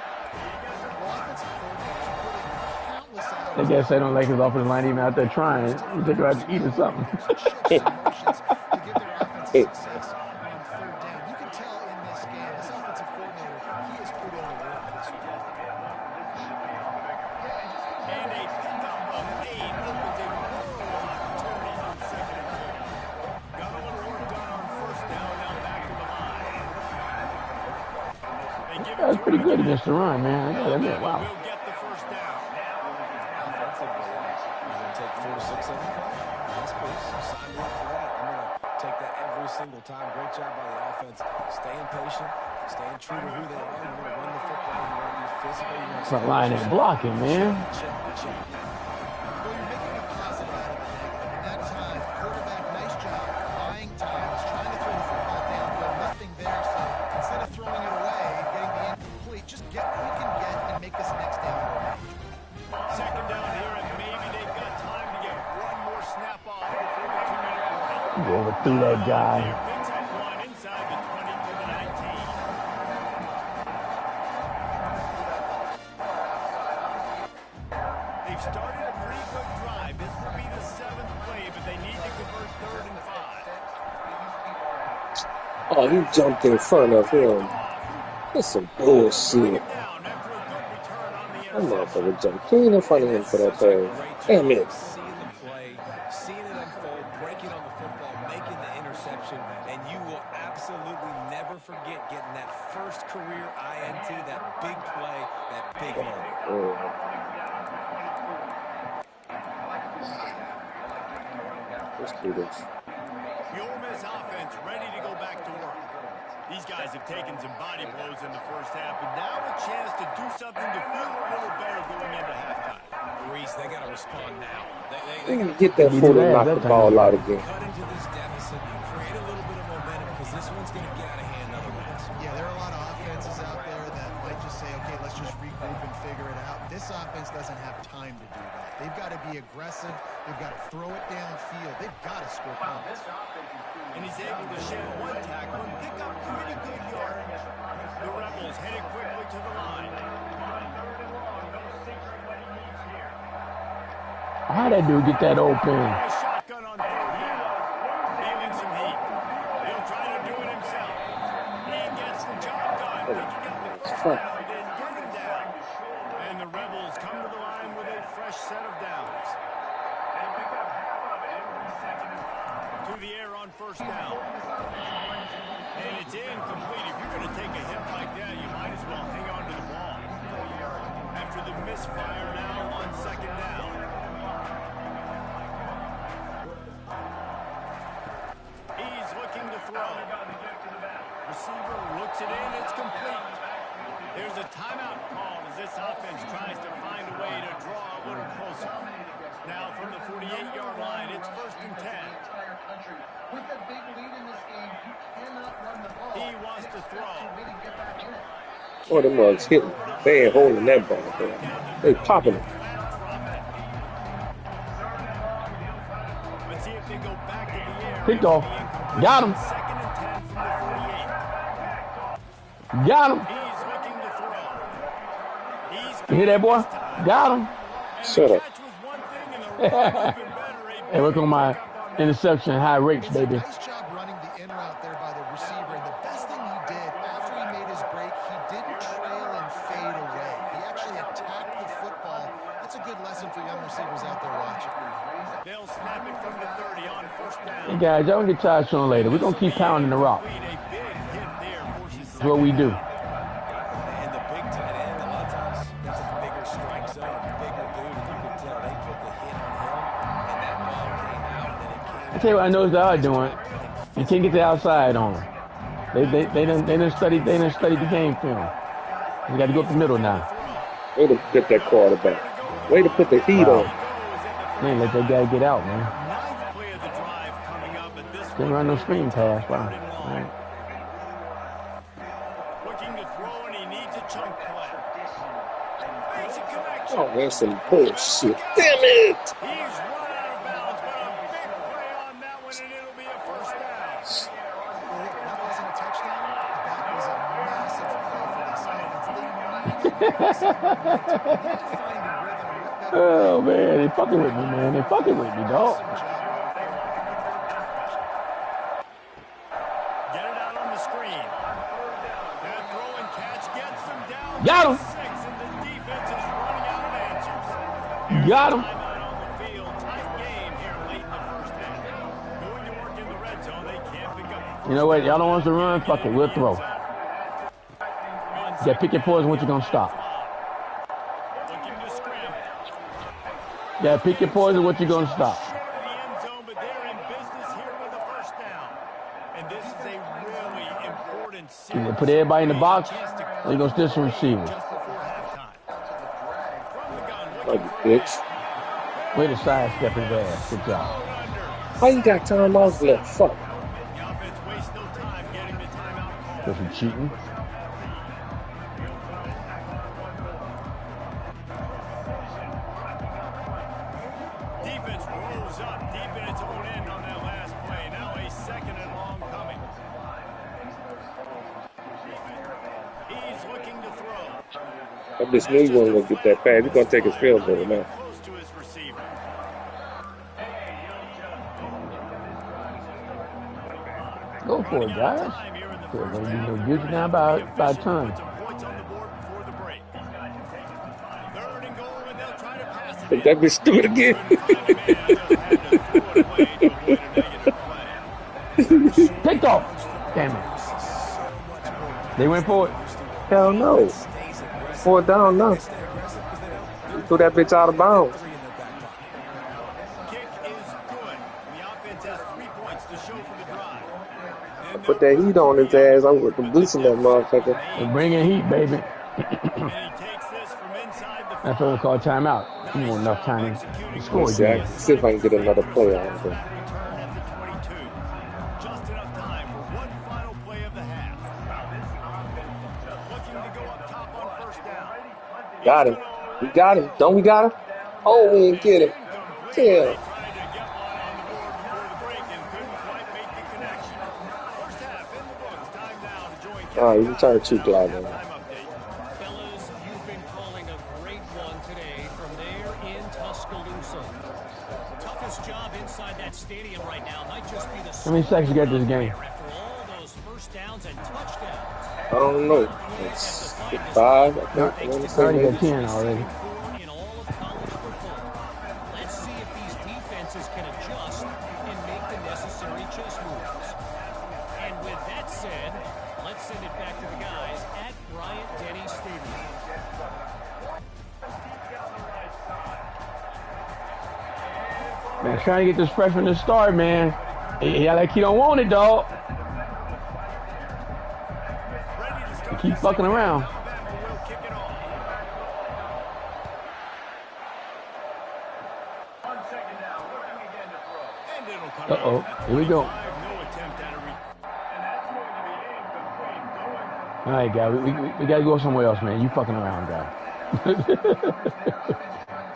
Well, offensive coordinators put in countless hours. I guess they don't like his offensive line even out there trying. They go out to eat or something. Shifts and motions to give their offense success on 3rd down. You can tell in this game, this offensive coordinator, he has put in the work this week. And a pickup of 8 opens a world of opportunities on 2nd and 2. Got a little work done on 1st down, now back to the line. They give That was pretty good against the run, man. I gotta admit, wow. Will get the 1st down. Offensively, you're going to take 4 to 6 of them? Yes, please. Sign me up for that. I'm going to take that every single time. Great job by the offense. Staying patient, staying true to who they are. You want to run the football. You want to be physical. You want Front line ain't blocking, man. Well, you're making a positive out of the negative. And that time, quarterback, nice job, buying time, was trying to throw the football downfield, nothing there. So instead of throwing it away and getting the incomplete, just get what you can get and make this next down more manageable. Second down here, and maybe they've got time to get one more snap off before the 2-minute break. You overthrew that guy. Picks up one inside the 20 to the 19. They've started a pretty good drive. This will be the 7th play, but they need to convert 3rd and 5. Oh, he jumped in front of him. That's some bullshit. Down after a good return on the That interception. motherfucker jumped clean in front of him for that pass. Damn it. seeing the play, seeing it unfold, breaking on the football, making the interception, and you will absolutely never forget getting that first career INT, that big play, that big moment. Let's do this. The Ole Miss offense ready to go back to work. These guys have taken some body blows in the first half, but now a chance to do something to feel a little better going into halftime. Reese, they got to respond now. They can get that foot and knock the ball out again. Cut into this deficit, create a little bit of momentum, because this one's going to get out of hand otherwise. Yeah, there are a lot of offenses out there that might just say, okay, let's just regroup and figure it out. This offense doesn't have time to do that. They've got to be aggressive. They've got to throw it downfield. They've got to score points. And he's able to shed one tackle and pick up pretty good yardage. The Rebels headed quickly to the line. How'd that dude get that open? A shotgun on 3rd down. Feeling some heat. He'll try to do it himself. He gets the job done. Picking up the first down and getting down. And the Rebels come to the line with a fresh set of downs. To the air on 1st down. And it's incomplete. If you're going to take a hit like that, you might as well hang on to the ball. After the misfire now on 2nd down. He's looking to throw. Receiver looks it in. It's complete. There's a timeout call as this offense tries to find a way to draw a little closer. Now from the 48-yard line, it's 1st and 10. With a big lead in this game, you cannot run the ball. He wants to throw. Oh, them mugs hitting. They ain't holding that ball, bro. They popping it. Let's see if they go back to the air. Picked off. Got him. 2nd and 10 from the 48. Got him. He's looking to throw. He's You hear that, boy? Got him. Shut up. catch was one thing and the run even better. Hey, look on my interception high rates, It's a baby. nice job running the in route there by the receiver. And the best thing he did after he made his break, he didn't trail and fade away. He actually attacked the football. That's a good lesson for young receivers out there watching. They'll snap it from the 30 on 1st down. Hey, guys, y'all get tired sooner or later. We're going to keep pounding the rock. A big hit there forces That's what we do. And the big tight end, a lot of times, that's a bigger strike zone, a bigger dude, and you can tell they put the hit on him, and that ball came out, and then it came I tell you what I noticed they are doing. You can't get the outside on them. They done studied the game film. You got to go up the middle now. Way to get that quarterback. Way to put the heat on. Man, let that guy get out, man. 9th play of the drive coming up at this Didn't run no screen pass. Wow. All right. Looking to throw and he needs a chunk play. There's a connection. Oh, that's some bullshit. Damn it! He's run out of bounds, but a big play on that one, and it'll be a 1st down. Well, that wasn't a touchdown. That was a massive play for this offense. They needed to find a rhythm. Oh, man. They fucking with me, man. They fucking with me, dog. Get it out on the screen. That throw and catch gets them down. Got him. 6, and the defense is running out of answers. Got him. Timeout on the field. Tight game here late in the 1st half. Going to work in the red zone. They can't pick up. You know what? Y'all don't want us to run? Fuck it. We'll throw. Yeah, pick your poison when you're going to stop. Looking to scramble. Yeah, pick your poison what you're going to stop. Short of the end zone, but they're in business here with a 1st down. And this is a really important You series. put everybody in the box, or you going to still some receivers. Just before halftime. Oh, you bitch. Way to sidestep his ass. Good job. How you got timeouts left? Fuck. The offense wastes no time getting the timeout call. Because he's cheating. Defense rolls up deep in its own end on that last play. Now a second and long coming. He's looking to throw. That bitch knew he wasn't going to get that pass. He's going to take his field goal now. Close to his receiver. Go for it, guys. We're going to be no good now by time. Some points on the board before the break. Third and goal, and they'll try to pass it. If that bitch do it again. Picked off. Damn it. They went for it. Hell no. 4th down now. Threw that bitch out of bounds. Kick is good. The offense has 3 points to show for the drive. And Put that heat on his ass. I'm going to blitzing that motherfucker. They're bringing heat, baby. he takes this from inside the That's what we call timeout. You want enough time to score See, again. see if I can get another play out of it. return at the 22. Just enough time for one final play of the half. Looking to go up top on first down. Got him. We got him. Don't we got him? Oh, we didn't get him. Yeah. Tried to get one on the board before the break and couldn't quite make the connection. First half in the books. Time now to join All right, you turned 2 Clyde. Time update. Fellas, you've been calling a great one today from there in Tuscaloosa. Toughest job inside that stadium right now might just be the How many seconds you got this game? after all those first downs and touchdowns. I don't know. It's 5, I think. I want to say Already got maybe. 10 already. In all of college football. Let's see if these defenses can adjust and make the necessary chess moves. And with that said, let's send it back to the guys at Bryant-Denny Stadium. Man, trying to get this freshman to start, man. Yeah, like he don't want it, dog. He keep fucking around. Alabama will kick it off. And it'll come Uh-oh. out at Here we go. 25. No attempt at a All right, guy. We got to go somewhere else, man. You fucking around, guy.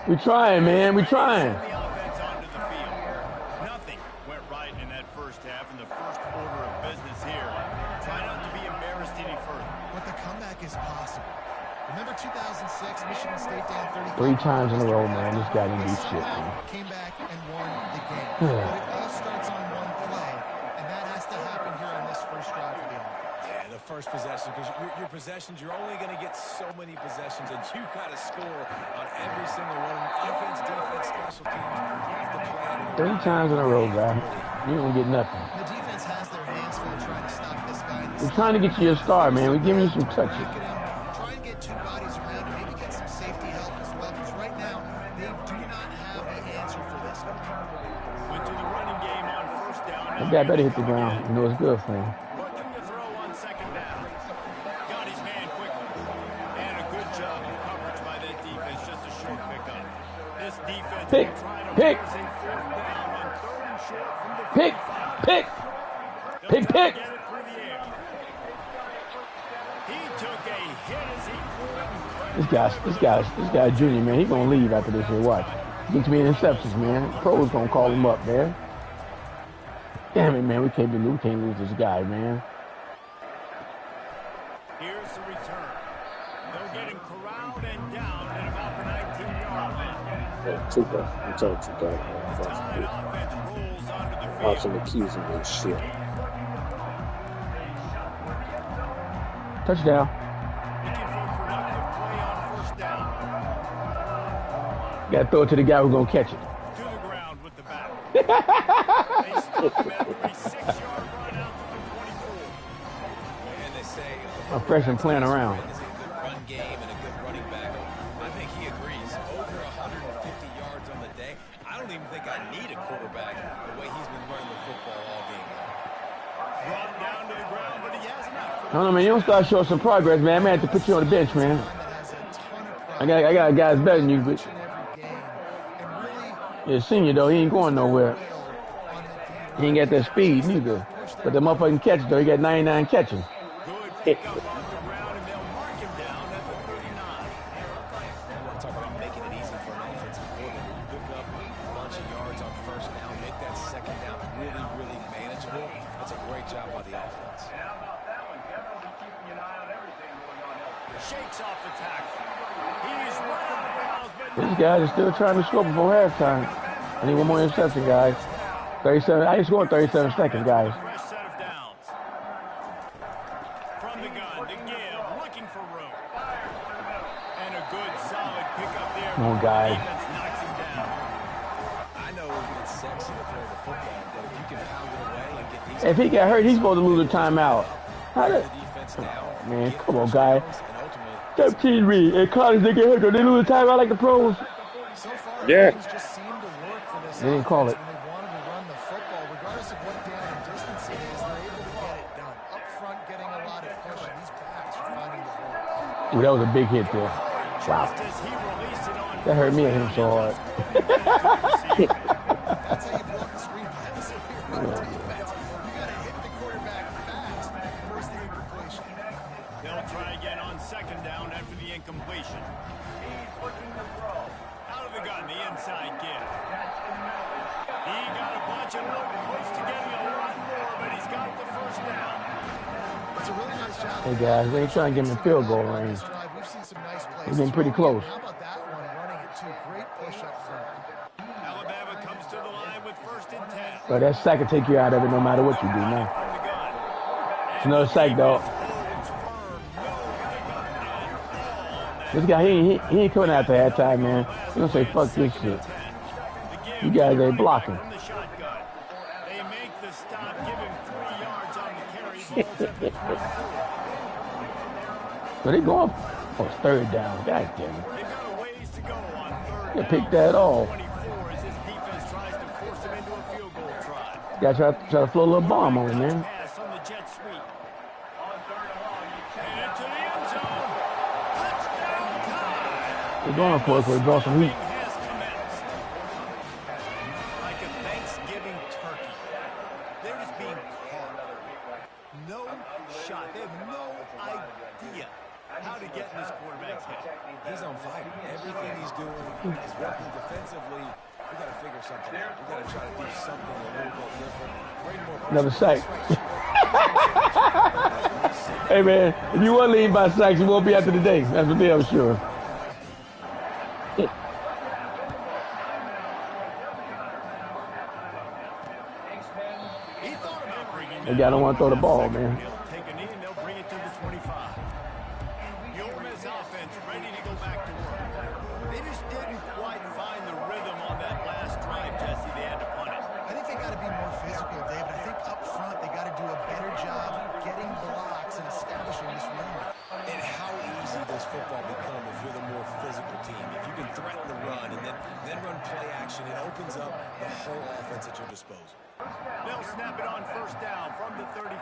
We trying, man. We trying. the offense onto the field. Nothing went right in that first half in the first order of business here. Try not to be embarrassed any further. But the comeback is possible. Remember 2006, Michigan State down 3 35. times in a row, man. This guy didn't do They shit, somehow man. came back and won the game. But it all starts on one play, and that has to happen here on this first drive for the offense. Yeah, the first possession, because your possessions, you're only going to get so many possessions, and you got to score on every single one. Offense, defense, special teams, you have to play. 3 times in a row, guy. You don't get nothing. The defense has their hands full trying to stop this guy. We're trying to get you a star, man. We're giving you some touches. Look at him. Try and get 2 bodies around him. Maybe get some safety help as well. Because right now, they do not have the answer for this guy. Went to the running game on first down. That guy better hit the ground. You know it's good for him. Looking to throw on second down. Got his man quickly. And a good job of coverage by that defense. Just a short pickup. This defense Pick, will try to pick. force a fourth down on third and short from the Pick, 45. pick, They'll pick, try to pick. get it through the air. He took a hit as he pulled. This guy Junior, man. He gonna leave after this year. Watch. Get to me interceptions, man. Pros gonna call him up, man. Damn it, man. We can't lose this guy, man. Here's the return. They'll get him corralled and down at about the 19-yard line. Yeah, 2 guys. I'm telling 2 guys. Time offense rolls onto the field. Watching the keys and this shit. Touchdown. Looking for a productive play on first down. Got to throw it to the guy who's gonna catch it. To the ground with the back. They stop him after a 6-yard run out to the 24. And they say A freshman playing around. is a good run game and a good running back. I think he agrees. Over 150 yards on the day. I don't even think I need a quarterback the way he's been running the football all game long. Brought down to the ground, but he has enough. No, man. You don't start showing some progress, man. I may have to put you on the bench, man. That has a ton of pride. I got guys better than you, but Each and every Yeah, senior though, he ain't going nowhere. He ain't got that speed neither. But the motherfucking catch though, he got 99 catching. Good pickup on the ground, and they'll mark him down at the 39. You want to talk about making it easy for an offensive coordinator. You pick up a bunch of yards on first down, make that second down really, really manageable. That's a great job by the offense. Shakes off the tackle. He's run out of bounds, but These guys are still trying to score before halftime. I need one more interception, guys. 37. I ain't scored 37 seconds, guys. fresh set of downs. From the gun to give, looking for room. And a good, solid pickup there. Come on, guys. Defense knocks him down. I know it's sexy to throw the football, but if you can pound it away and get these If he got hurt, he's supposed to lose a timeout. How the did? defense down, Man, get come on, first guy. downs, and ultimately 13 read. And college, they get hurt. Do they lose a timeout like the pros? So far, Yeah. things just seem to work for this They didn't call offense it. when they wanted to run the football. Regardless of what down and distance it is, they're able to get it done. Up front, getting a lot of push, and these backs are finding the hole. Ooh, that was a big hit there. Wow. Just as he released it on That hurt me and him so hard. That's how you block the screen pass. If you're on defense, you got to hit the quarterback fast. Force the incompletion. They'll try again on second down after the incompletion. He's looking to throw. Out of the gun, the inside give. He got a bunch and looked close to getting a lot more, but he's got the first down. It's a really nice job. Hey, guys, they ain't trying to get him in field goal range. We've seen some nice plays. He's been pretty close. How about that one running it too? Great push up front. Alabama comes to the line with first and 10. But that sack will take you out of it no matter what you do now. From the gun. It's another sack, dog. This guy, he ain't coming out to halftime, man. He's going to say, fuck this shit. You guys ain't blocking. From the shotgun. They make the stop, give him 3 yards on the carry. Ball's at the 24. But they going for third down. God damn it. They've got a ways to go on third You down. pick that off. 24 as this defense tries to force him into a field goal try. Got to try to float a little bomb on him, man. Pass on the jet sweep. On third and long, and into the end zone. Touchdown time. They're going for it so they draw some heat. Has commenced. Like a Thanksgiving turkey. They're just being caught. No shot. They have no idea how to get in this quarterback's head. he's on fire. Everything he's doing is working defensively. We got to figure something out. We got to try to do something a little bit different. Bring more pressure. Another sack. Hey, man, if you want to lead by sacks, you won't be after the day. That's for me, I'm sure. He thought about bringing They don't want to throw the ball, man. He'll take a knee and they'll bring it to the 25. The Ole Miss offense ready to go back to work. They just didn't quite find the rhythm on that last drive, Jesse. They had to punt it. I think they got to be more physical, David. I think up front they got to do a better job getting blocks and establishing this run. And how easy does football become if you're the more physical team? If you can threaten the run and then run play action, it opens up the whole offense at your disposal. They'll snap it on first down from the 35.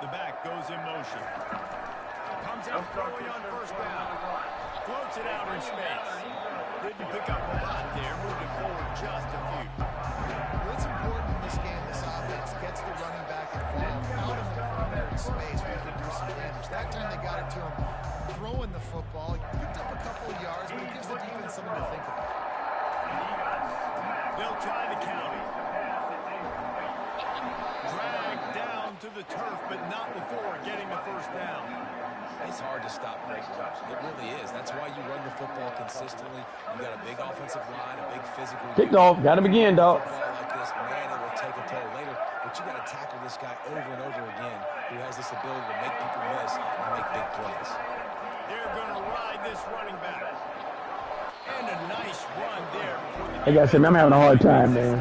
The back goes in motion. Comes out throwing on first down. Floats it out in space. Didn't pick up a lot there. Moving forward just a few. What's important in this game, this offense gets the running back involved out in the perimeter in space where he can do some damage. That time they got it to him throwing the football. He picked up a couple of yards, but it gives the defense something to think about. They'll try the county. Dragged down to the turf, but not before getting the first down. It's hard to stop great rush. It really is. That's why you run the football consistently. You got a big offensive line, a big physical. Kicked off. Got him again, dog. Football like this, man, it will take a toll later. But you got to tackle this guy over and over again, who has this ability to make people miss and make big plays. They're going to ride this running back. And a nice run there for the Like I said, man, I'm having a hard time, man.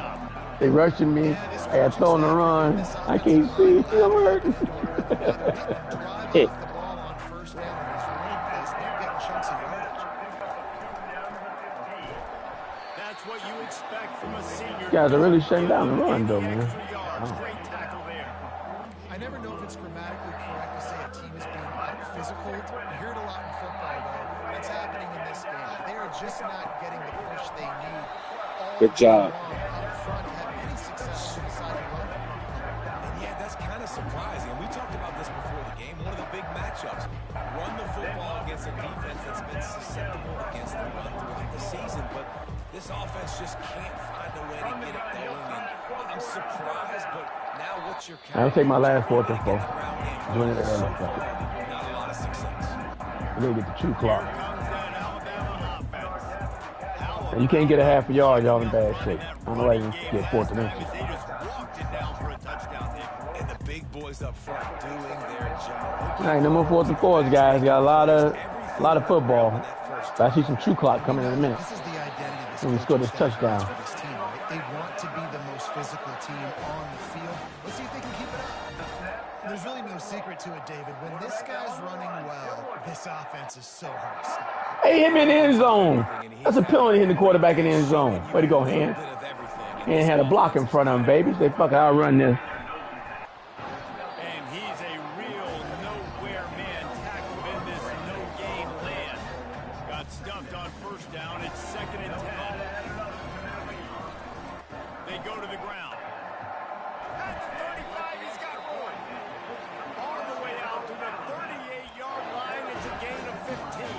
They rushing me. I got thrown the run. I can't see. I'm hurting. Drive off the ball on first down on these running plays. They're getting chunks of yardage. That's what you expect from a senior. Guys are really shutting down the run, though, man. Extra yards. Great tackle there. I never know if it's grammatically correct to say a team is being out physical. You hear it a lot in football, though. What's happening in this game? They are just not getting the push they need. Good job. Up front, have any success on the side of the run. And yeah, that's kind of surprising. And we talked about this before the game. One of the big matchups. Run the football against a defense that's been susceptible against the run throughout the season. But this offense just can't find a way to get it going. And I'm surprised, but now what's your count? I'll take my last 4th and 4. Doing it early. Not a lot of success. We're going to get the 2 clock. Comes that Alabama offense. And you can't get a half a yard, y'all in bad shape. I don't know why you get 4th and inches. They just walked it down for a touchdown there. And the big boys up front doing their job. All right, no more 4th and 4s, guys. Got a lot of football. I see some 2 clock coming in a minute. This is the identity of this When we score this coaching staff touchdown. for this team, right? They want to be the most physical team on the field. Let's see if they can keep it up. There's really no secret to it, David. When this guy's running well, this offense is so hard to stop. Hey, him in the end zone. That's a penalty hitting the quarterback in the end zone. Way to go, Hand. Hand had a block in front of him, baby. They fuck, I'll run this. And he's a real nowhere man tackled in this no-gain land. Got stuffed on first down. It's 2nd and 10. They go to the ground. At the 35, he's got one. All the way out to the 38-yard line. It's a gain of 15.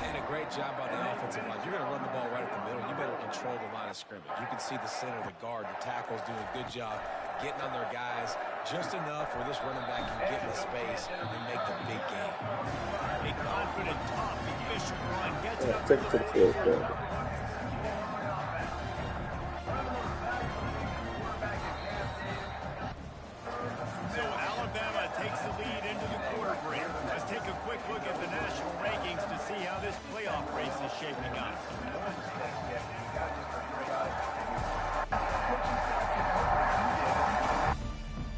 And a great job by the offensive line. You're going to run the ball right at the middle. You better control the line of scrimmage. You can see the center, the guard, the tackles doing a good job getting on their guys just enough where this running back can get in the space and make the big game. A confident, tough, efficient run gets it up Take it to the field, bro. So Alabama takes the lead into the quarter break. Let's take a quick look at the national rankings to see how this playoff race is shaping up.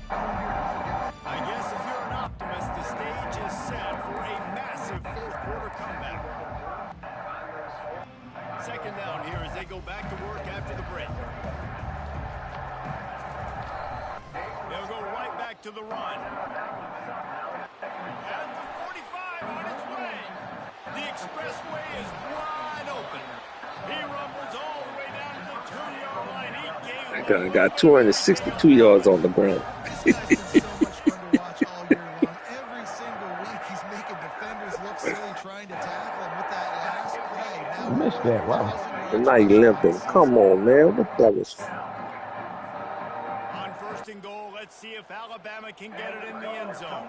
I guess if you're an optimist, the stage is set for a massive fourth-quarter comeback. 2nd down here as they go back to work after the break. They'll go right back to the run. And the 45 on its way. The expressway is wide open. He rumbles all the way down to the 2-yard line. He gained That guy got 262 yards on the ground. This guy's been so much fun to watch all year long. Every single week, he's making defenders look silly trying to tackle him with that last play. I missed that. Wow. And now he limping. Come on, man. What that was? on 1st and goal. Let's see if Alabama can get it in the end zone.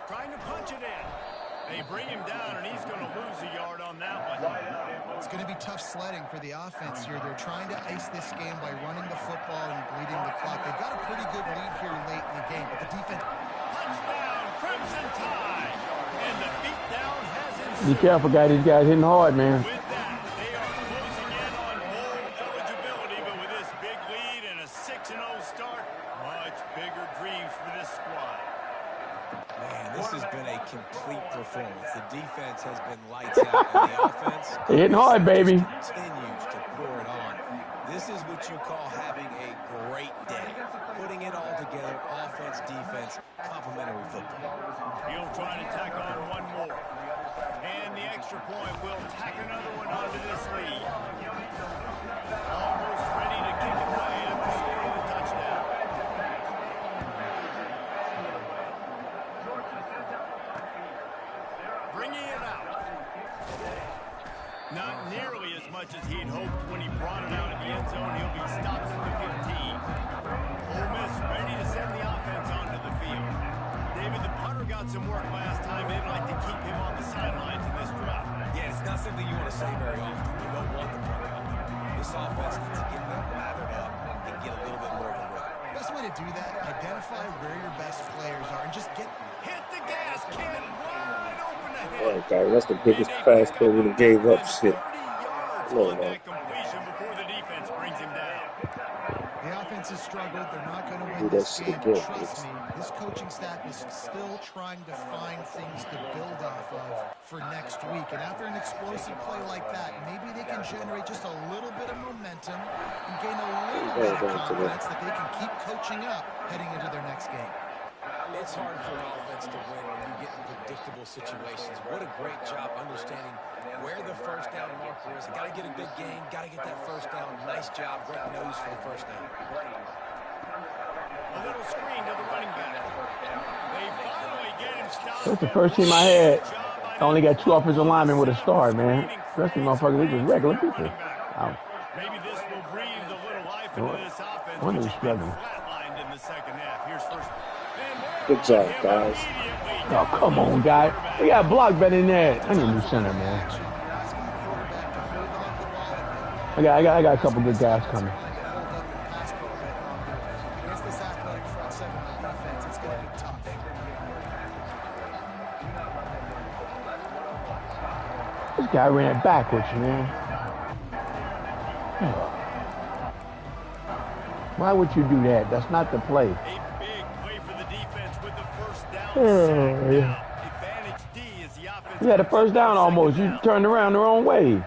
Trying to punch it in. They bring him down, and he's going to lose a yard on that one. It's going to be tough sledding for the offense here. They're trying to ice this game by running the football and bleeding the clock. They've got a pretty good lead here late in the game, but the defense... Touchdown, Crimson Tide. And the beatdown has ensued. Be careful, guys. These guys hitting hard, man. With that, they are closing in on bowl eligibility, but with this big lead and a 6-0 start, much bigger dreams for this squad. Man, this has been a complete performance. The defense has been lights out, and the offense They hitting hard, baby. continues to pour it on. This is what you call having a great day. Putting it all together, offense, defense, complementary football. He'll try to tack on one more. And the extra point will tack another one onto this lead. Almost ready to kick it away after scoring the touchdown. Bringing it out. Not nearly as much as he'd hoped when he brought it out in the end zone. He'll be stopped at the 15. Ole Miss ready to send the offense onto the field. David, the punter got some work last time. They'd like to keep him on the sidelines in this drive. Yeah, it's not something you want to say very often. You don't want the punter out there. This offense needs to get them lathered up and get a little bit more of a run. Best way to do that, identify where your best players are and just get... Hit the gas, kid. Wide open ahead. Oh, God, that's the biggest pass they would have gave up. Shit. 30 yards No, on no. that completion before the defense brings him down. The offense has struggled. They're not going to Do win that this shit game. again, Trust please. me, this coaching staff is still trying to find things to build off of for next week. And after an explosive play like that, maybe they can generate just a little bit of momentum and gain a little bit of confidence that they can keep coaching up heading into their next game. It's It's hard for an offense to win when you get in predictable situations. What a great job understanding where the first down marker is. Got to get a good game. Got to get that first down. Nice job. Great nose for the first down. A little screen to the running back. They finally get him stopped. That's the first team I had. I only got 2 offensive linemen with a star, man. The rest of these motherfuckers, they just regular people. Wow. Maybe this will breathe a little life into this offense. One is struggling. Flatlined in the second half. Here's first. Good job, guys. Oh, come on, guy. We got block better than that. I need a new center, man. I got a couple good guys coming. Against this athletic front seven on defense, it's going to be tough. This guy ran it backwards, man. Why would you do that? That's not the play. A big play for the defense with the first down. Oh, yeah. Advantage D is the offense. You had a first down almost. You turned around the wrong way.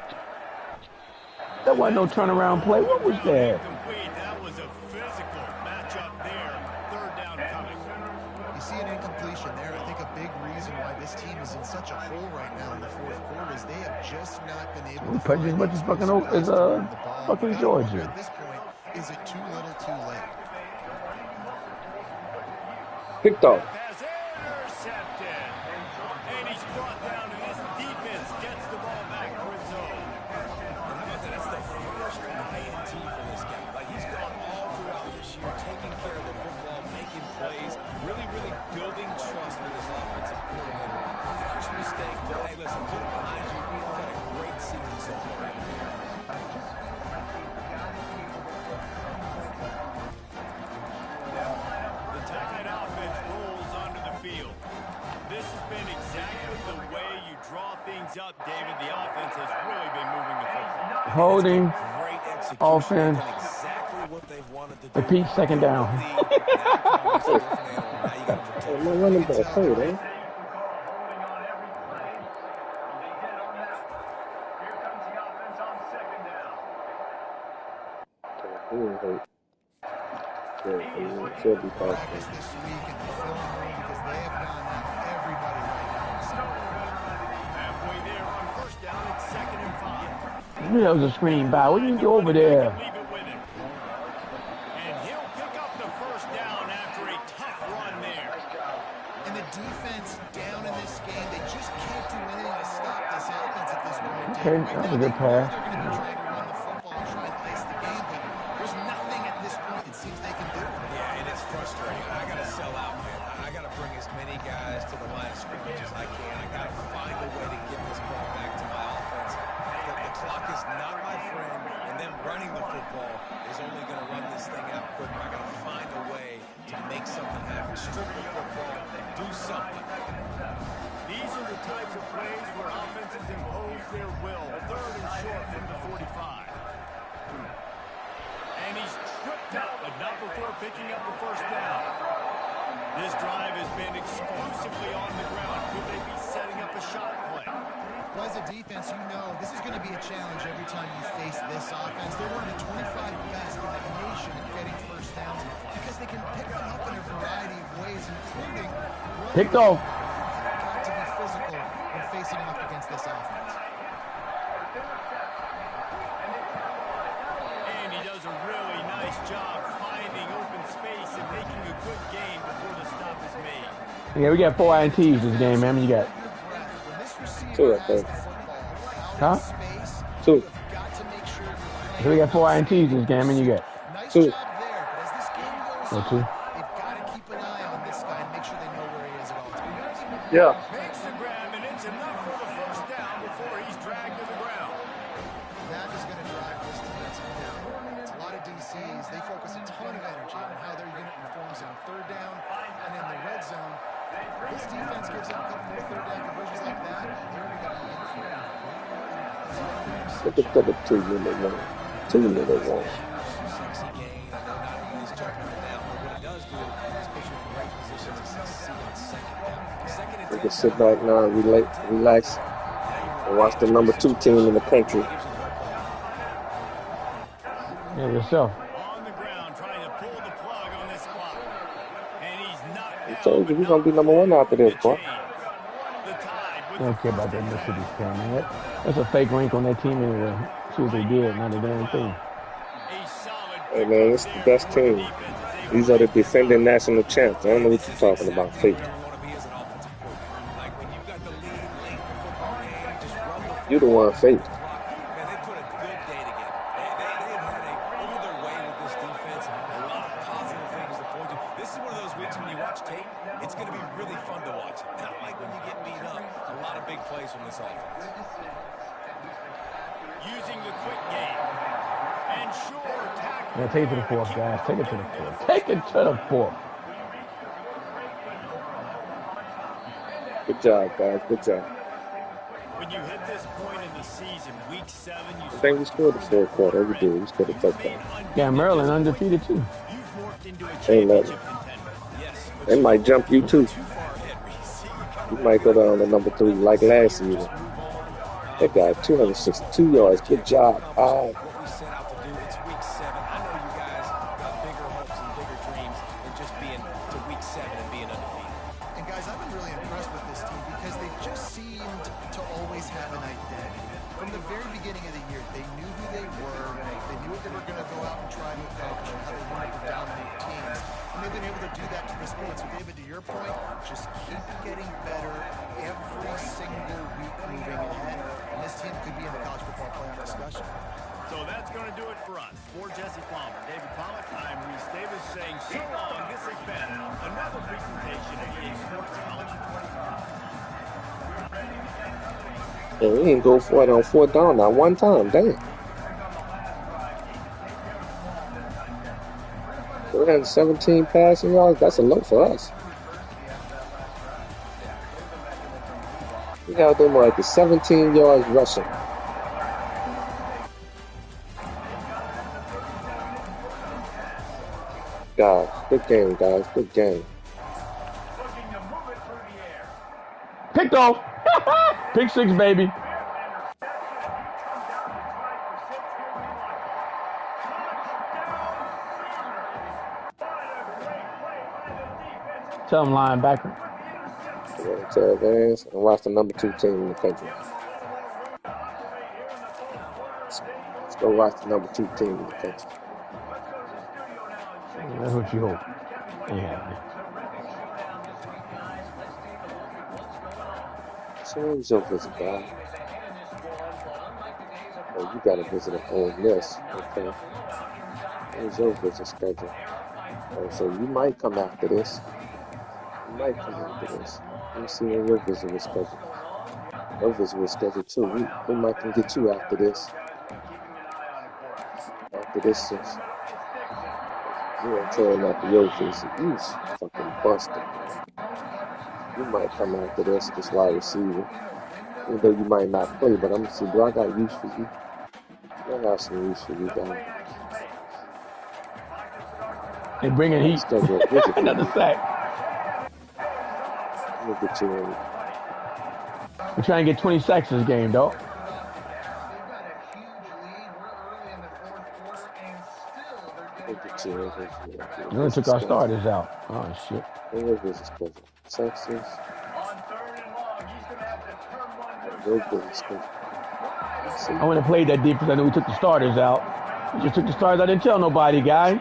That wasn't no turnaround play. What was that? That was a physical matchup there. Third down coming. You see an incompletion there. I think a big reason why this team is in such a hole right now in the fourth quarter is they have just not been able to Punch as much as fucking fucking Georgia. At this point, is it too little, too late? Picked off. Pass intercepted. And he's brought down, and this defense gets the ball back for his own. How about that? That's the first INT for this guy. Like, he's gone all throughout this year, taking care of the football, making plays, really, really building trust with his offensive coordinator. First mistake, but hey, listen, put it behind you. You've had a great season so far. The Tech offense rolls onto the field. This has been exactly the way you draw things up, David. The offense has really been moving the football. Holding, Great execution. offense, Exactly what they've wanted to do. repeat second down. Now you got to protect. My running back hurt, eh? He ain't hurt. Yeah, he should be Practice possible. this week in the film room because they have gone at everybody right now. Halfway there on first down, it's 2nd and 5. I knew that was a screen by. What did you go over there? Leave it with him. And he'll pick up the first down after a tough run there. And the defense down in this game, they just can't do anything to stop this offense at this point. Okay, that was a good pass. They're going to be trying to run the football and try and ice the game, but there's nothing at this point it seems they can do. Yeah, and it's frustrating. I got to sell out, man. I got to bring as many guys to the line of scrimmage as I can. I got to find a way to get this ball back to my offense. The clock is not my friend, and them running the football is only going to run this thing out quicker. I got to find a way to make something happen. Strip the football, do something. These are the types of plays where offenses impose their will. 3rd and short from the 45. And he's tripped up, but not before picking up the first down. This drive has been exclusively on the ground. Could they be setting up a shot play? Well, as a defense, you know this is going to be a challenge every time you face this offense. They're one of the 25 best in the nation at getting first downs because they can pick them up in a variety of ways, including Picked off. got to be physical when facing off against this offense. And he does a really nice job finding open space and making a good gain before the stop is made. Yeah, we got 4 INTs this game, man. You got When this receiver 2, I has think. the football, Huh? out in space, 2. you've got to make sure you're so we got 4 INTs this game, and you got nice 2. job there, but as this game goes Oh, on, 2. they've got to keep an eye on this guy and make sure they know where he is at all times. Yeah. Makes the grab, and it's enough for the first down before he's dragged to the ground. That is going to drive this defensive down. It's a lot of DCs. They focus a ton of energy on how their unit performs on 3rd down and in the red zone. This defense gives up a couple more 3rd down conversions like that. They're going to be in for it. Look at the 2-minute one. 2-minute one. Sexy gain. I know not only is jumping it down, but what it does do is put you in the right position to succeed on second down. Second and We 10. can sit back now and relax and watch the number 2 team in the country. yeah, yourself. On the ground, trying to pull the plug on this clock. And he's knocked You down told you we're gonna be number one after this, boy. I don't care about that Mississippi State, man. That's a fake rank on that team anyway. See what they did, not a damn thing. Hey man, it's the best team. These are the defending national champs. I don't know what you're talking about, fake. You the one fake. Man, they put a good day together. They've had over their way with this defense. A lot of positive things to point to. This is one of those weeks when you watch tape, it's going to be really fun to watch. Not like when you get beat up. A lot of big plays from this offense. Using the quick game. And sure, tackle. Yeah, take it to the fourth, guys. Take it to the fourth. Take it to the fourth. Good job, guys. Good job. When you hit this point in the season, week 7, you I think we scored the fourth quarter. We did. We scored a touchdown. Yeah, Maryland undefeated too. You've morphed into a Ain't nothing. championship contender. They might jump you too. You might go down to number 3 like last season. That guy, 262 yards. Good job. What we set out to do, it's week 7. I know you guys got bigger hopes and bigger dreams than just being to week 7 and being undefeated. And guys, I've been really impressed with this team because they just seemed to always have an identity. From the very beginning of the year, they knew who they were. They knew what they were going to go out and try to accomplish and how they wanted to dominate teams. And they've been able to do that to this point. So, David, to your point, just keep getting better every single week moving ahead. And this team could be in the college football playoff discussion. So that's going to do it for us. For Jesse Palmer, David Pollack, I'm Reese Davis saying so long. This has been another presentation of EA Sports College. Yeah, we didn't go for it on 4th down not one time. Damn. 317 passing yards. That's a low for us. We got them like the 17 yards rushing. Guys, good game, guys. Good game. Picked off. Pick 6, baby. Tell them linebacker. Tell Vance and watch the number 2 team in the country. Let's go watch the number 2 team in the country. That's what you hope. Yeah. So when's your visit, guy? Oh, you got to visit on this. Okay. When's your visit schedule? Oh, so you might come after this. You might come after this. Let me see when your visit was scheduled. Your visit was scheduled too. We might can get you after this. After this, sis. You ain't tearing after your visit. You fucking busted. You might come after this wide receiver. Even though you might not play, but I'm gonna see, bro, I got use for you. I got some use for you, guys. They bringing heat. Another sack. Look at you in. We're trying to get 20 sacks this game, dog. Look at you. We only took our starters out. Oh, shit. Where is this schedule? Texas. I wouldn't have played that defense. I knew we took the starters out. We just took the starters. I didn't tell nobody, guys.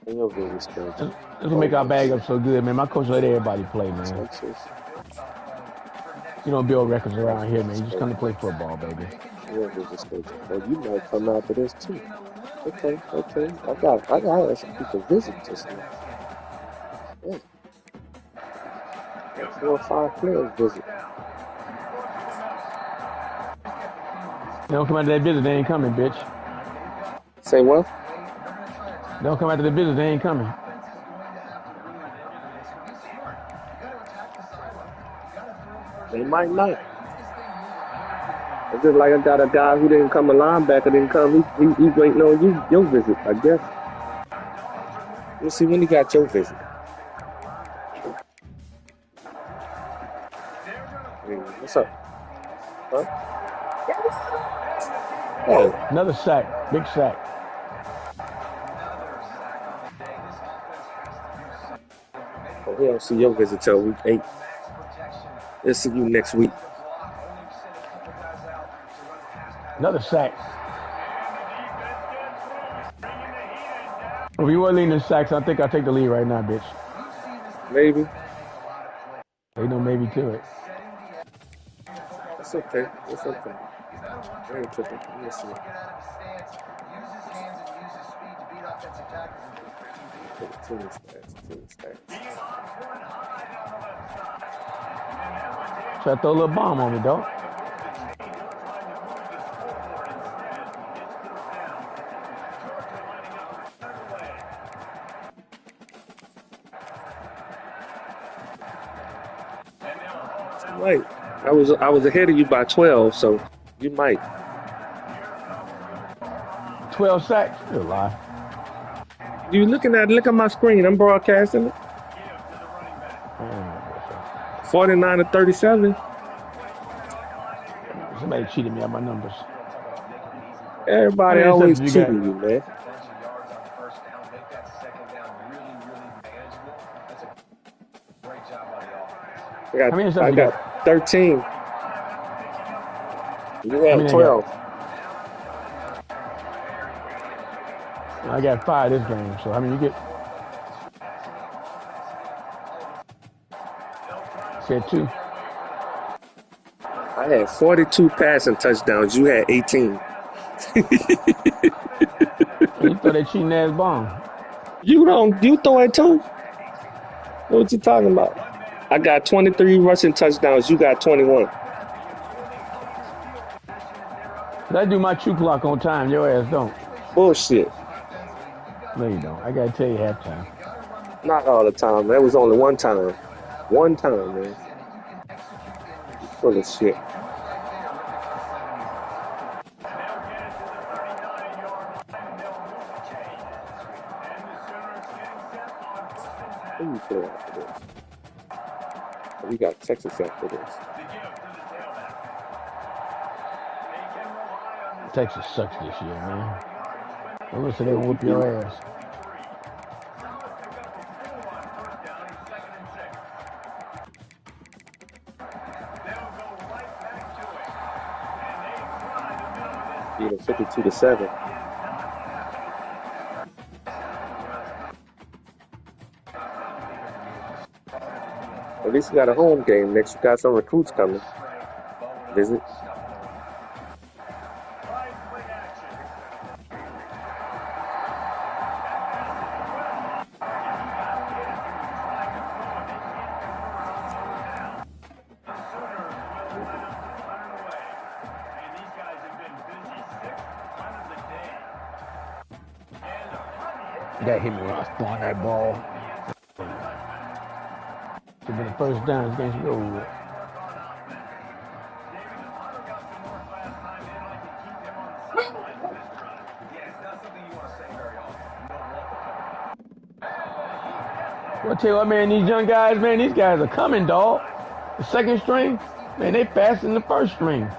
This will make our bag up so good, man. My coach let everybody play, man. You don't build records around here, man. You just come to play football, baby. Well, you might come out for this too. Okay. I got some people visit just now. Yeah. 4 or 5 players visit. They don't come out to that visit, they ain't coming, bitch. Say what? Don't come out to the visit, they ain't coming. They might not. It's just like I got a guy who didn't come, a linebacker didn't come. He waiting on you, your visit, I guess. We'll see when he got your visit. Hey, what's up? Huh? Hey. Another sack. Big sack. Oh, we don't see your visit till week 8. We'll see you next week. Another sack. If you were leading in sacks, I think I'll take the lead right now, bitch. Maybe. Ain't no maybe to it. It's okay. It's okay. I ain't tripping. We'll see. 15 stats. Try to throw a little bomb on me, dog. Right. I was ahead of you by 12, so you might. 12 sacks? You're a lie. You look at my screen. I'm broadcasting it. 49 to 37. Somebody cheated me on my numbers. Everybody always cheating you, man. I got 13. You had 12. I got 5 this game, so how many you get? Said 2. I had 42 passing touchdowns. You had 18. You throw that cheating ass bomb. You throw it too? What you talking about? I got 23 rushing touchdowns. You got 21. I do my true clock on time. Your ass don't. Bullshit. No, you don't. I gotta tell you halftime. Not all the time. That was only one time. One time, man. You full of shit. Who you play after this? We got Texas after this. Texas sucks this year, man. Listen, they'll whoop your ass. Beat them 52-7. At least we got a home game next. We got some recruits coming. Visit. That hit me when I was throwing that ball. Should have been the first down. This game should be over with. Well, I tell you what, man, these young guys, man, these guys are coming, dog. The second string, man, they faster than the first string.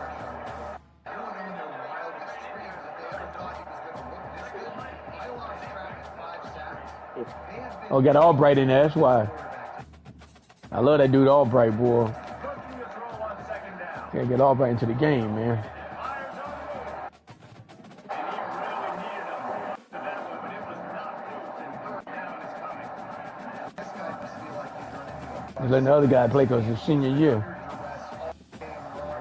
Oh, got Albright in there, that's why. I love that dude Albright, boy. Can't get Albright into the game, man. He's letting the other guy play because it's his senior year.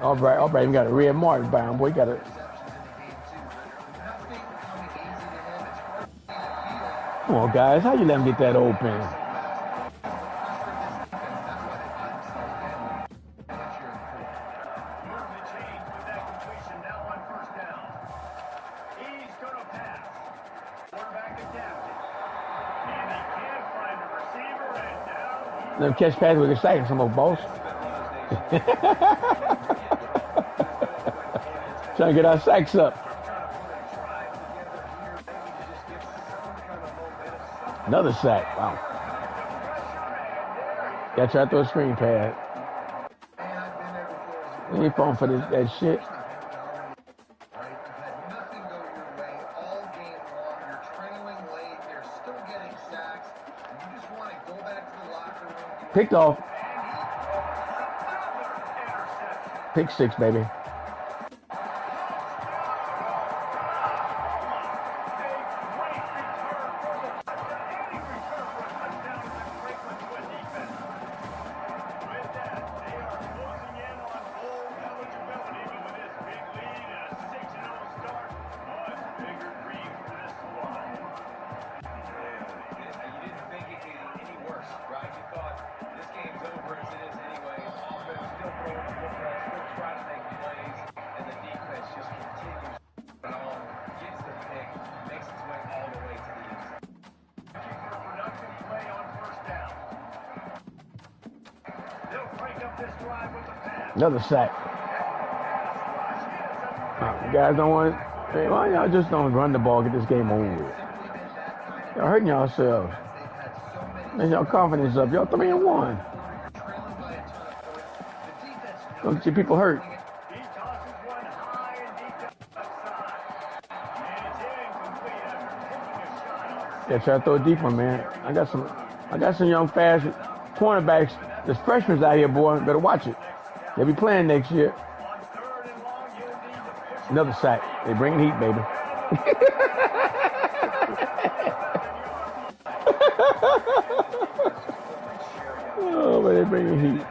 Albright even got a red mark by him, boy. He got a... Come on, guys. How you let him get that open? Let him catch pass with a sack some more, boss. Trying to get our sacks up. Another sack. Wow. Gotta try to throw a screen pass. We ain't falling for that shit. sacks. And you just want to go back to the locker room. Picked off. Pick 6, baby. Another sack. You guys don't want it? Hey, why y'all just don't run the ball, get this game over with? Y'all hurting yourselves. Get y'all confidence up. Y'all 3-1. Don't get your people hurt. Yeah, try to throw a deep one, man. I got some young fast cornerbacks. There's freshmen out here, boy. Better watch it. They'll be playing next year. Another sack. They bringing heat, baby. Oh, but they bringing heat.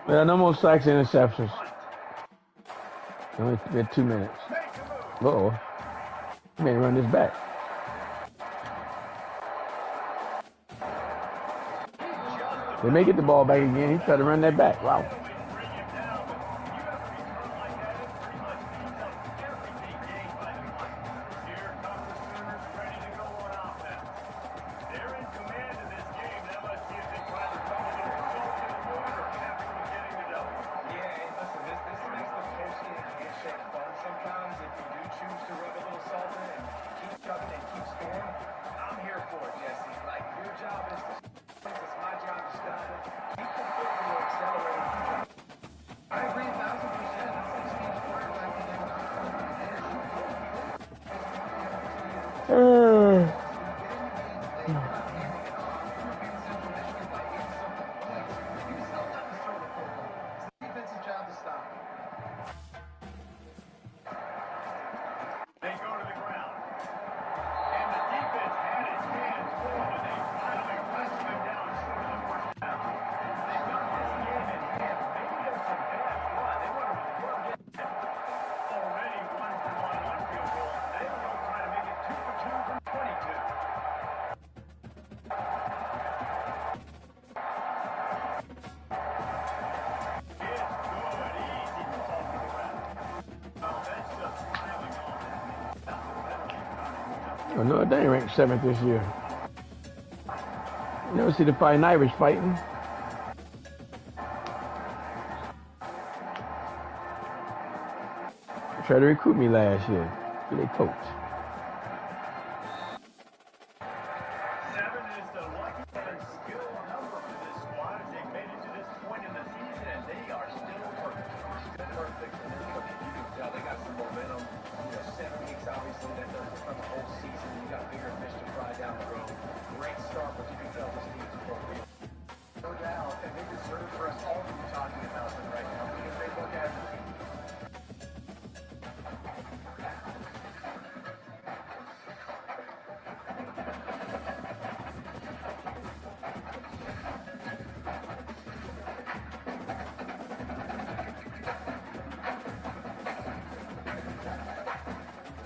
Yeah, no more sacks and interceptions. Only been 2 minutes. Uh-oh. He may run this back. They may get the ball back again. He tried to run that back. Wow. Oh, no, they ain't ranked 7th this year. You never see the Fighting Irish fighting. They tried to recruit me last year. Be their coach. 7 is the lucky and skill number for this squad as they've made it to this point in the season, and they are still perfect. Still perfect. You can tell they got some momentum. 7 weeks, obviously, that doesn't come the whole season. You got bigger fish to fry down the road. Great start, but you can tell this team's appropriate. No doubt, and they deserve for us all to be talking about them right now because they look at it.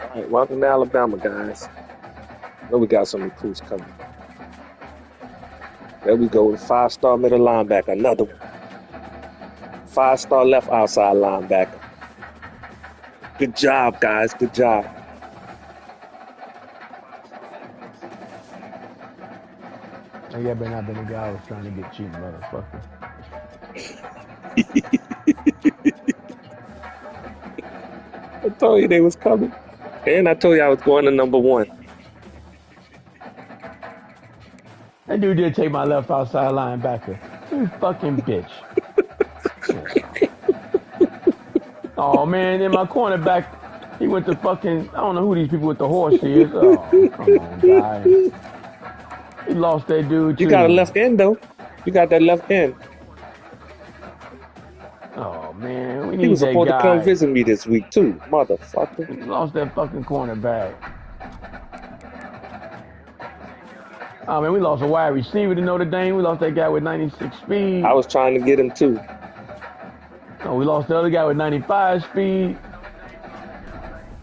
All right, welcome to Alabama, guys. I know we got some recruits coming. There we go with 5-star middle linebacker, another one. 5-star left outside linebacker. Good job, guys. Good job. I got better not been the guy who was trying to get cheap, motherfucker. I told you they was coming. And I told you I was going to number 1. That dude did take my left outside linebacker. You fucking bitch. Oh man, then my cornerback, he went to fucking, I don't know who these people with the horse is. Oh, come on, guys. He lost that dude too. You got a left end though. You got that left end. Oh man, we He need was that supposed to come guy. visit me this week too, motherfucker. We lost that fucking cornerback. Oh man, we lost a wide receiver to Notre Dame. We lost that guy with 96 speed. I was trying to get him too. Oh, we lost the other guy with 95 speed.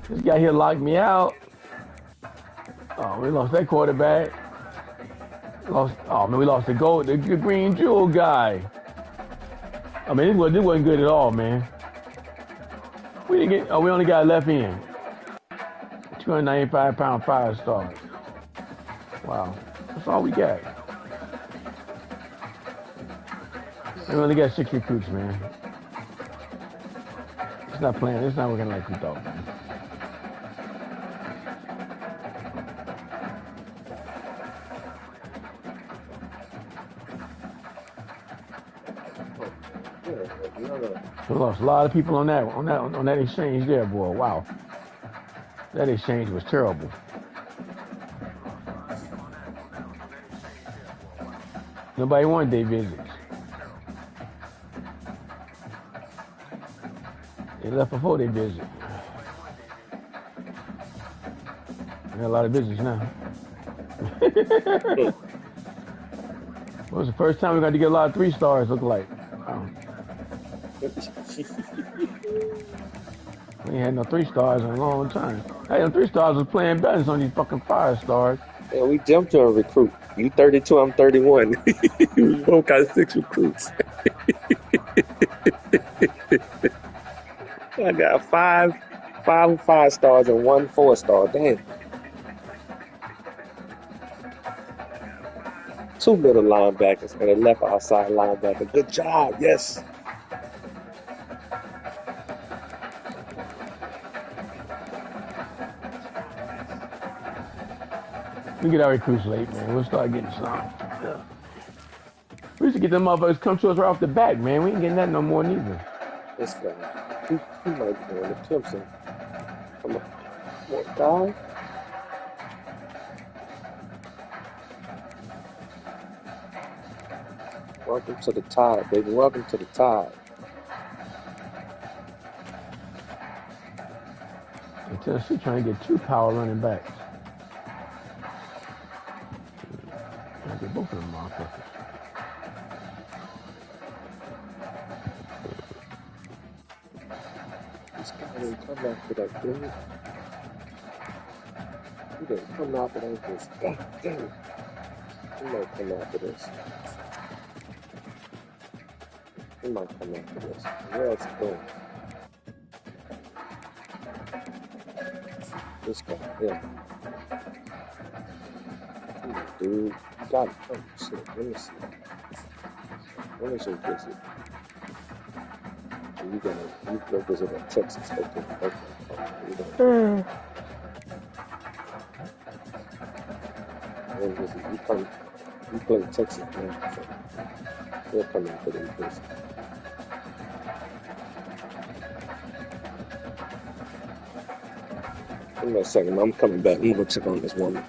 This guy here locked me out. Oh, we lost that quarterback. Oh man, we lost the green jewel guy. I mean, this wasn't good at all, man. We didn't get. Oh, we only got a left end. 295-pound 5-star. Wow, that's all we got. We only got 6 recruits, man. It's not playing. It's not working like we thought, man. We lost a lot of people on that exchange there, boy. Wow, that exchange was terrible. Nobody wanted their visits. They left before they visit. We got a lot of visits now. It was the first time we got to get a lot of 3 stars, look like. Wow. We ain't had no 3 stars in a long time. Hey, them 3 stars was playing better than some of these fucking 5 stars. Yeah, we jumped to a recruit. You 32, I'm 31. We both got 6 recruits. I got 5 5-stars and 1 4-star. Damn. 2 middle linebackers and a left outside linebacker. Good job, yes. We get our recruits late, man. We'll start getting some. Yeah. We used to get them motherfuckers come to us right off the bat, man. We ain't getting that no more neither. This guy. He might be on the Clemson. Come on. What guy? Welcome to the Tide, baby. Welcome to the Tide. And Tennessee trying to get 2 power running backs. Trying to get both of them motherfuckers. This guy didn't come after that, dude. He didn't come after that. God damn it. He might come after this. He might come after this. Where else is going? This guy, yeah. Come on, dude. You got it. Oh, shit. Let me see. When is your visit? You go visit in Texas. Okay. When visit? You play Texas, man. So they're coming for them visit. Give me a second. I'm coming back. I'm gonna check on this woman.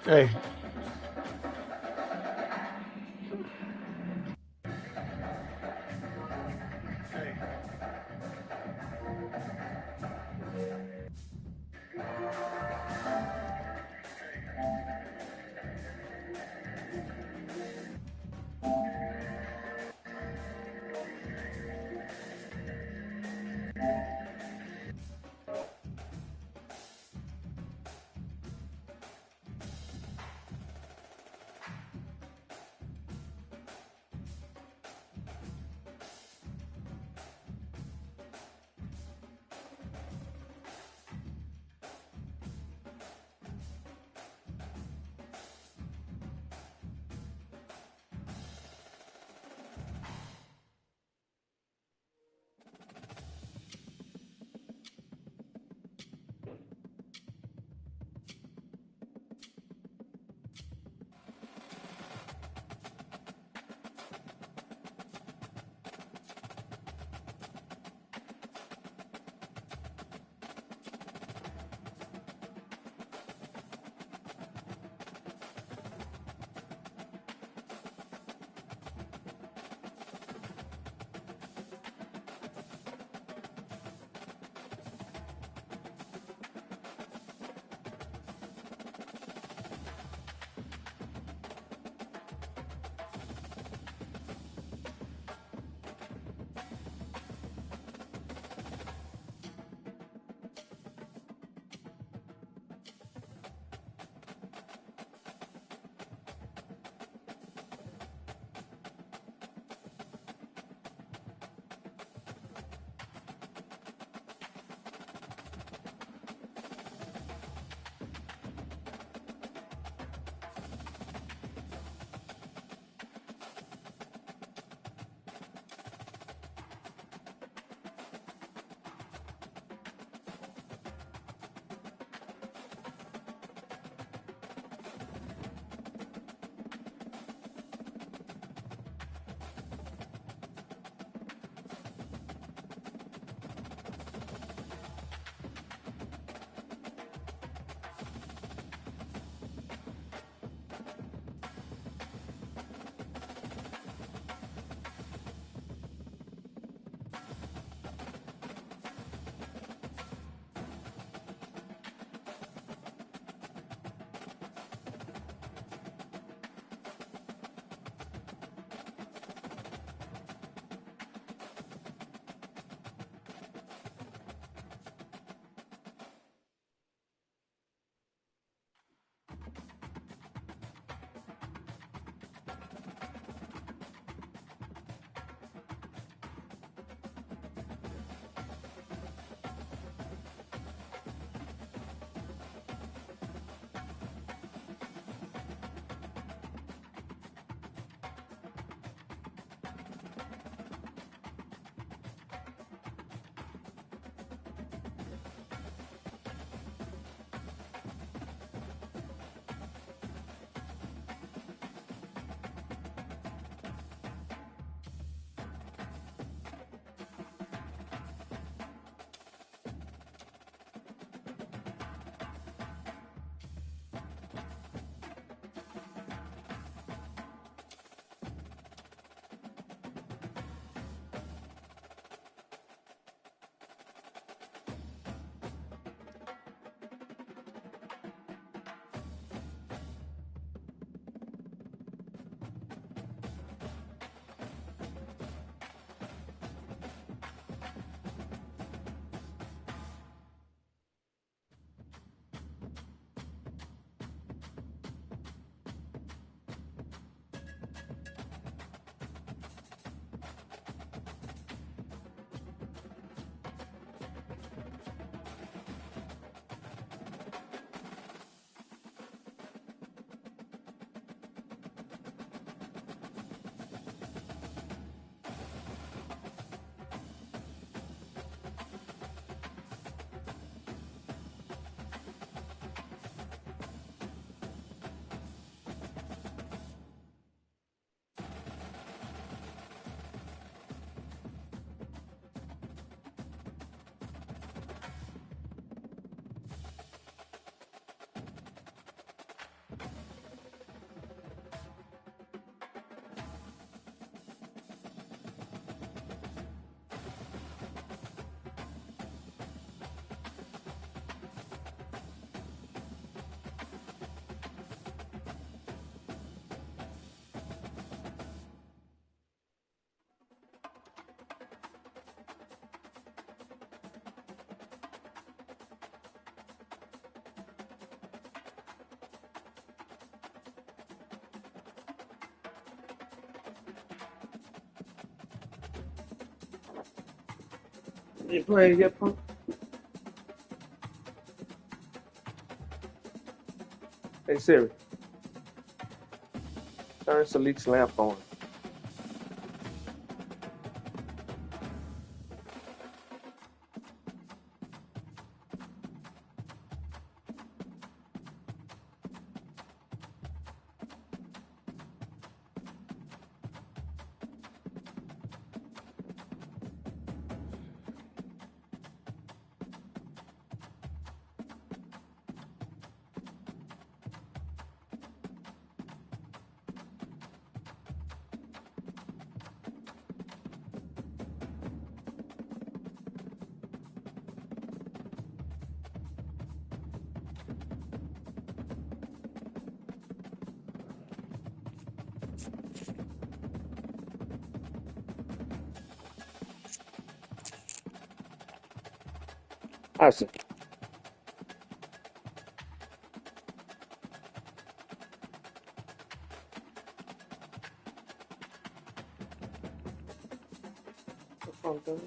Hey. You playing yet, Punk? Hey Siri, turn Salik's lamp on. I see. What's wrong with that?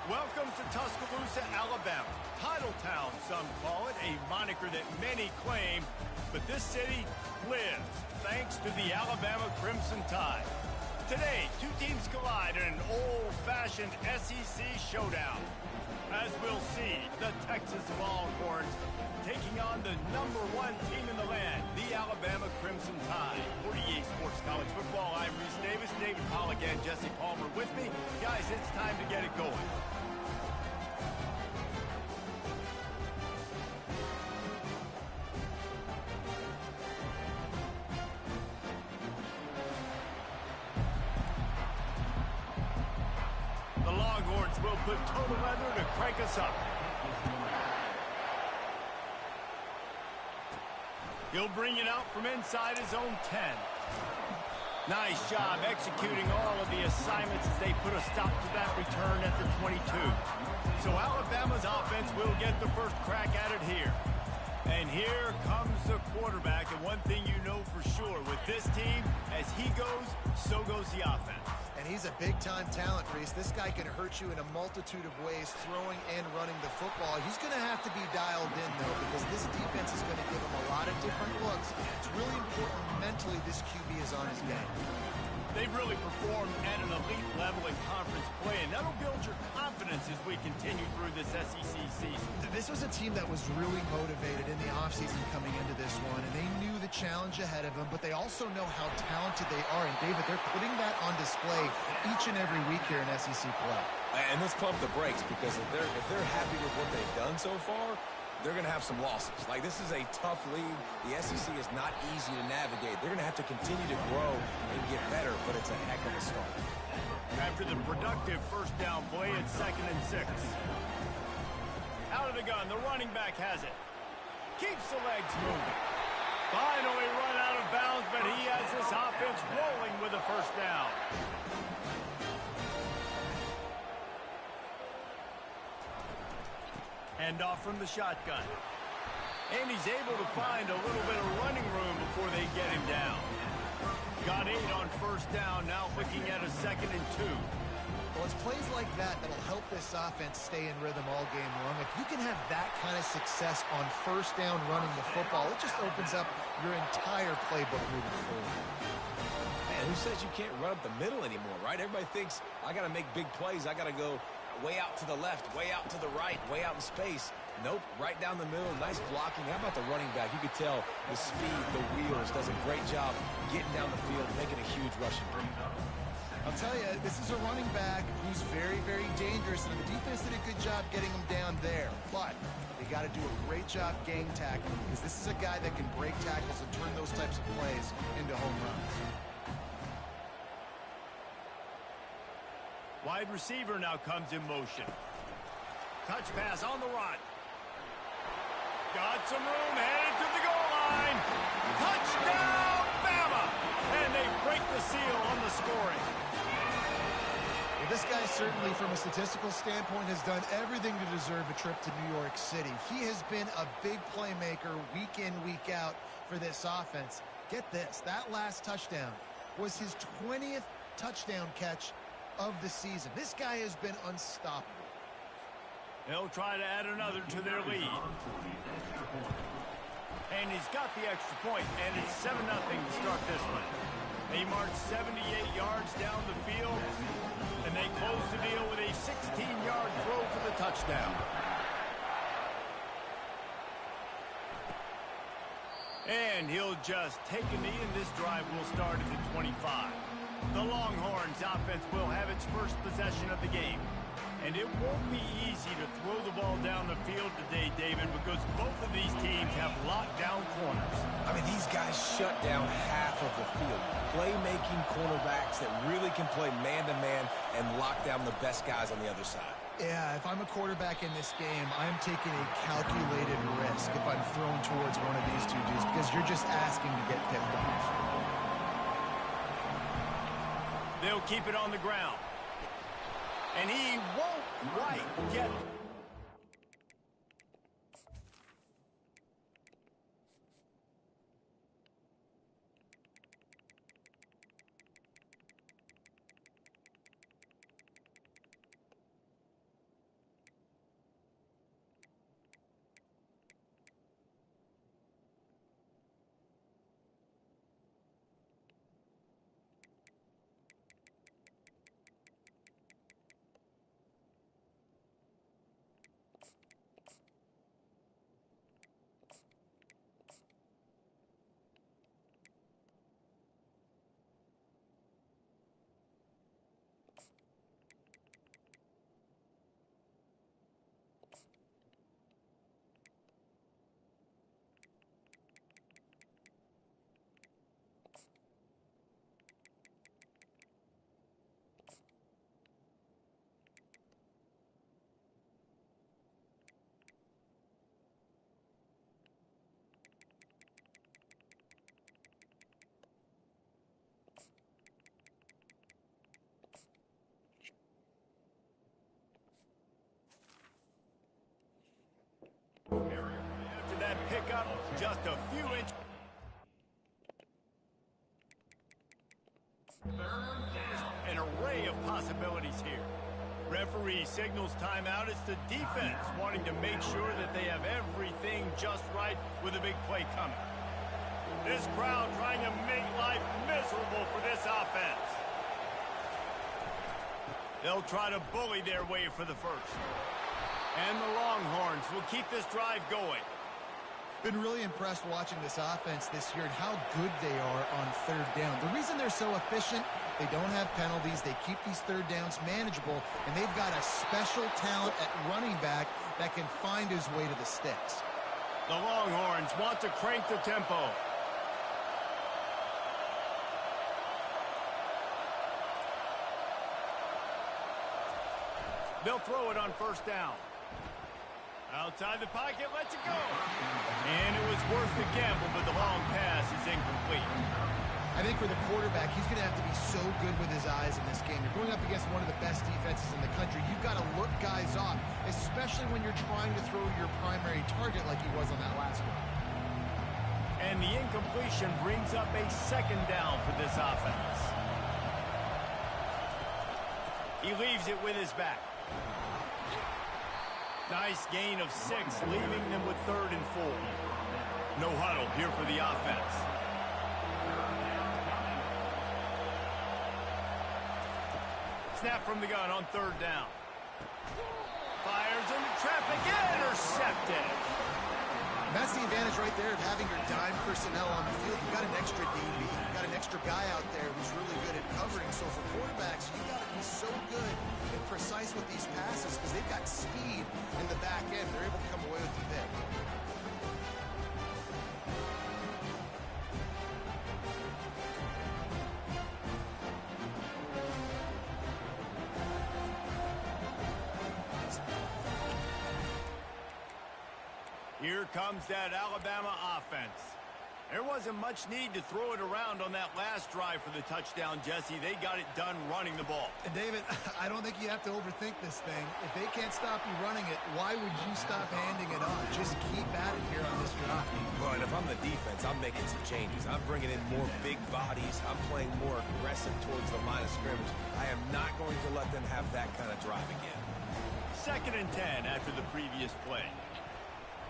Welcome to Tuscaloosa, Alabama. Titletown, some call it, a moniker that many claim, but this city lives thanks to the Alabama Crimson Tide. Today, two teams collide in an old-fashioned SEC showdown. As we'll see, the Texas Longhorns taking on the #1 team in the land, the Alabama Crimson Tide. 48 Sports College Football, I'm Reese Davis, David Pollock and Jesse Palmer with me. Guys, it's time to get it going. The Longhorns will put total leather to crank us up. He'll bring it out from inside his own 10. Nice job executing all of the assignments as they put a stop to that return at the 22. So Alabama's offense will get the first crack at it here. And here comes the quarterback. And one thing you know for sure with this team, as he goes, so goes the offense. And he's a big-time talent, Reese. This guy can hurt you in a multitude of ways, throwing and running the football. He's going to have to be dialed in, though, because this defense is going to give him a lot of different looks. It's really important mentally this QB is on his game. They've really performed at an elite level in conference play, and that'll build your confidence as we continue through this SEC season. This was a team that was really motivated in the offseason coming into this one, and they knew the challenge ahead of them, but they also know how talented they are. And, David, they're putting that on display each and every week here in SEC play. And let's pump the brakes, because if they're happy with what they've done so far, they're going to have some losses. Like, this is a tough league. The SEC is not easy to navigate. They're going to have to continue to grow and get better, but it's a heck of a start. After the productive first down play, it's 2nd and 6. Out of the gun, the running back has it. Keeps the legs moving. Finally run out of bounds, but he has this offense rolling with a first down. Hand off from the shotgun. And he's able to find a little bit of running room before they get him down. Got 8 on first down, now looking at a 2nd and 2. Well, it's plays like that that'll help this offense stay in rhythm all game long. If you can have that kind of success on first down running the football, it just opens up your entire playbook moving forward. Man, who says you can't run up the middle anymore, right? Everybody thinks, I got to make big plays. I got to go way out to the left, way out to the right, way out in space. Nope, right down the middle, nice blocking. How about the running back? You could tell the speed, the wheels, does a great job getting down the field, making a huge rushing play. I'll tell you, this is a running back who's very, very dangerous, and the defense did a good job getting him down there. But they got to do a great job game tackling, because this is a guy that can break tackles and turn those types of plays into home runs. Wide receiver now comes in motion. Touch pass on the run. Got some room, headed to the goal line. Touchdown, Bama! And they break the seal on the scoring. Well, this guy certainly, from a statistical standpoint, has done everything to deserve a trip to New York City. He has been a big playmaker week in, week out for this offense. Get this, that last touchdown was his 20th touchdown catch of the season. This guy has been unstoppable. They'll try to add another to their lead. And he's got the extra point, and it's 7-0 to start this one. They march 78 yards down the field, and they close the deal with a 16-yard throw for the touchdown. And he'll just take a knee, and this drive will start at the 25. The Longhorns offense will have its first possession of the game. And it won't be easy to throw the ball down the field today, David, because both of these teams have locked down corners. I mean, these guys shut down half of the field. Playmaking cornerbacks that really can play man-to-man and lock down the best guys on the other side. Yeah, if I'm a quarterback in this game, I'm taking a calculated risk if I'm thrown towards one of these two dudes, because you're just asking to get picked off. They'll keep it on the ground. And he won't quite get it. After that pickup, just a few inches. An array of possibilities here. Referee signals timeout. It's the defense wanting to make sure that they have everything just right with a big play coming. This crowd trying to make life miserable for this offense. They'll try to bully their way for the first. And the Longhorns will keep this drive going. Been really impressed watching this offense this year and how good they are on third down. The reason they're so efficient, they don't have penalties, they keep these third downs manageable, and they've got a special talent at running back that can find his way to the sticks. The Longhorns want to crank the tempo. They'll throw it on first down. Now Outside the pocket, lets it go. And it was worth the gamble, but the long pass is incomplete. I think for the quarterback, he's going to have to be so good with his eyes in this game. You're going up against one of the best defenses in the country. You've got to look guys off, especially when you're trying to throw your primary target like he was on that last one. And the incompletion brings up a second down for this offense. He leaves it with his back. Nice gain of 6, leaving them with 3rd and 4. No huddle here for the offense. Snap from the gun on 3rd down. Fires into traffic, intercepted. That's the advantage right there of having your dime personnel on the field. You've got an extra DB. You've got an extra guy out there who's really good at covering. So for quarterbacks, you've got to be so good and precise with these passes because they've got speed in the back end. They're able to come away with the pick. Here comes that Alabama offense. There wasn't much need to throw it around on that last drive for the touchdown, Jesse. They got it done running the ball. And David, I don't think you have to overthink this thing. If they can't stop you running it, why would you stop handing it on? Just keep at it here on this drive. Well, and if I'm the defense, I'm making some changes. I'm bringing in more big bodies. I'm playing more aggressive towards the line of scrimmage. I am not going to let them have that kind of drive again. 2nd and 10 after the previous play.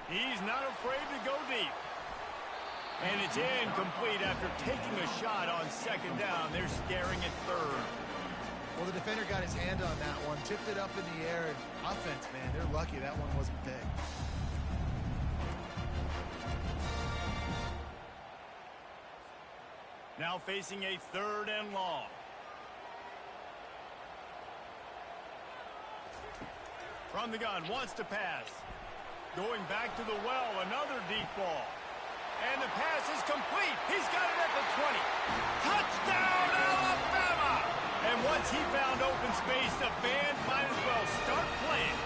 He's not afraid to go deep. And it's incomplete after taking a shot on 2nd down. They're staring at 3rd. Well, the defender got his hand on that one, tipped it up in the air. And offense, man, they're lucky that one wasn't big. Now facing a 3rd and long. From the gun, wants to pass. Going back to the well, another deep ball. And the pass is complete. He's got it at the 20. Touchdown, Alabama! And once he found open space, the band might as well start playing.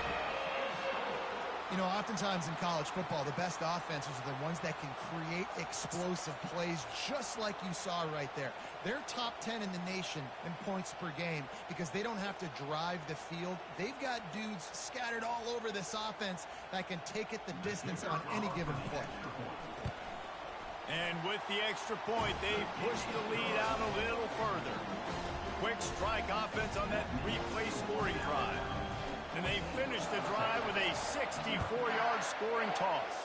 You know, oftentimes in college football, the best offenses are the ones that can create explosive plays just like you saw right there. They're top 10 in the nation in points per game because they don't have to drive the field. They've got dudes scattered all over this offense that can take it the distance on any given play. And with the extra point, they push the lead out a little further. Quick strike offense on that 3-play scoring drive. And they finish the drive with a 64-yard scoring toss.